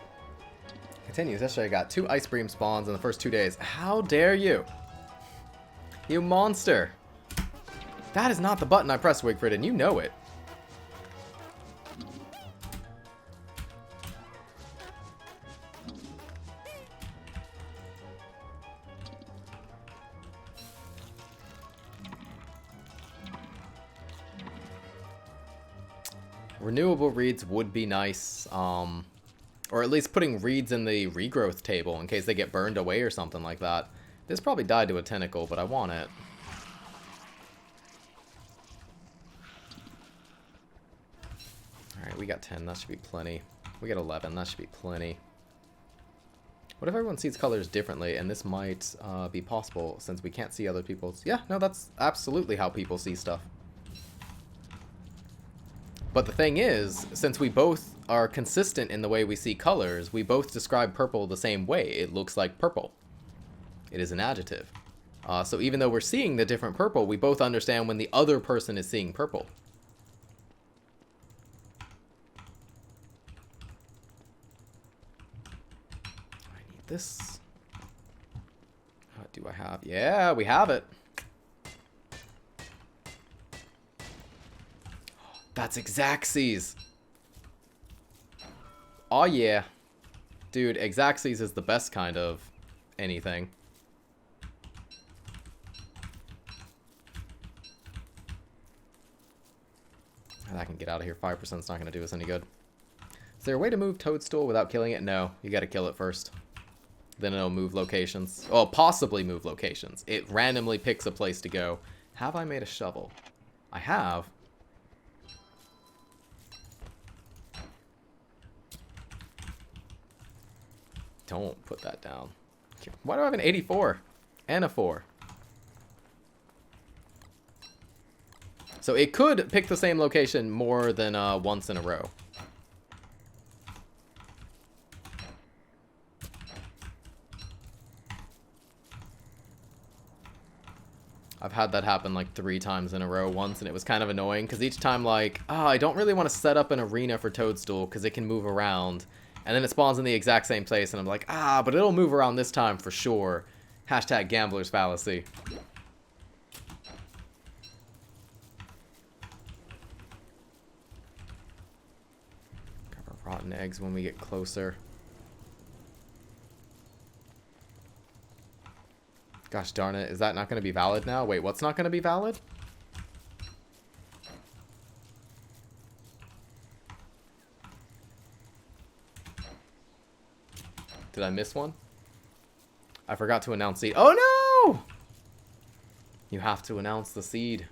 continues. Yesterday I got 2 ice bream spawns in the first 2 days. How dare you? You monster. That is not the button I pressed, Wigfrid, and you know it. Renewable reeds would be nice, or at least putting reeds in the regrowth table in case they get burned away or something like that. This probably died to a tentacle, but I want it. Alright, we got 10, that should be plenty. We got 11, that should be plenty. What if everyone sees colors differently, and this might be possible since we can't see other people's... Yeah, no, that's absolutely how people see stuff. But the thing is, since we both are consistent in the way we see colors, we both describe purple the same way. It looks like purple. It is an adjective. So even though we're seeing the different purple, we both understand when the other person is seeing purple. I need this. What do I have? Yeah, we have it. That's Exacxes. Oh yeah. Dude, Exacxes is the best kind of anything. I can get out of here. 5% is not going to do us any good. Is there a way to move Toadstool without killing it? No. You got to kill it first. Then it'll move locations. Oh, possibly move locations. It randomly picks a place to go. Have I made a shovel? I have. Don't put that down. Why do I have an 84 and a 4? So it could pick the same location more than once in a row. I've had that happen like 3 times in a row once, and it was kind of annoying because each time like, oh, I don't really want to set up an arena for Toadstool because it can move around. And then it spawns in the exact same place, and I'm like, ah, but it'll move around this time for sure. Hashtag gambler's fallacy. Cover rotten eggs when we get closer. Gosh darn it, is that not going to be valid now? Wait, what's not going to be valid? Did I miss one? I forgot to announce seed. Oh no! You have to announce the seed.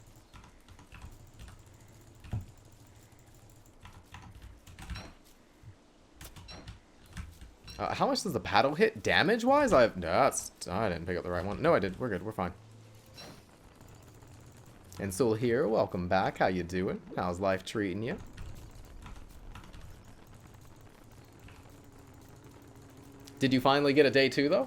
How much does the paddle hit damage-wise? I didn't pick up the right one. No, I did. We're good. We're fine. And Sul here. Welcome back. How you doing? How's life treating you? Did you finally get a day 2, though?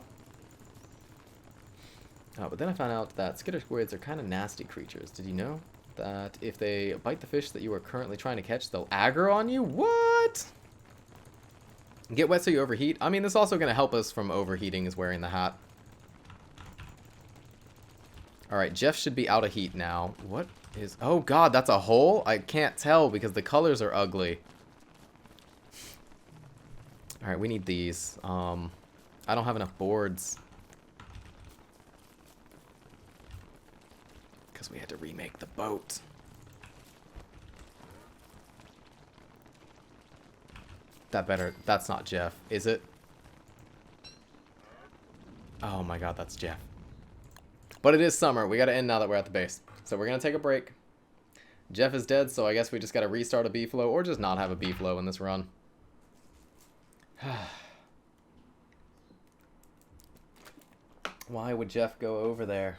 But then I found out that skitter squids are kind of nasty creatures. Did you know that if they bite the fish that you are currently trying to catch, they'll aggro on you? What? Get wet so you overheat. I mean, this is also going to help us from overheating is wearing the hat. Alright, Jeff should be out of heat now. What is... Oh, God, that's a hole? I can't tell because the colors are ugly. Alright, we need these. I don't have enough boards. Because we had to remake the boat. That's not Jeff, is it? Oh my God, that's Jeff. But it is summer. We gotta end now that we're at the base. So we're gonna take a break. Jeff is dead, so I guess we just gotta restart a B-flow or just not have a B-flow in this run. Why would Jeff go over there?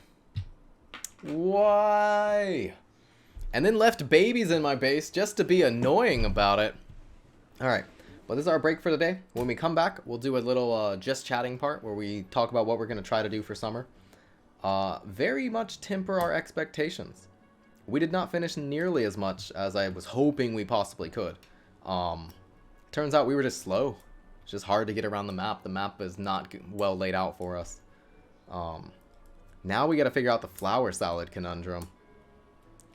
Why? And then left babies in my base just to be annoying about it. Alright. Well, this is our break for today. When we come back, we'll do a little just chatting part where we talk about what we're going to try to do for summer. Very much temper our expectations. We did not finish nearly as much as I was hoping we possibly could. Turns out we were just slow. It's just hard to get around the map. The map is not well laid out for us. Now we got to figure out the flower salad conundrum.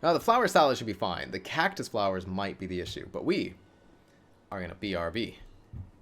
Now, the flower salad should be fine. The cactus flowers might be the issue, but we are going to BRB.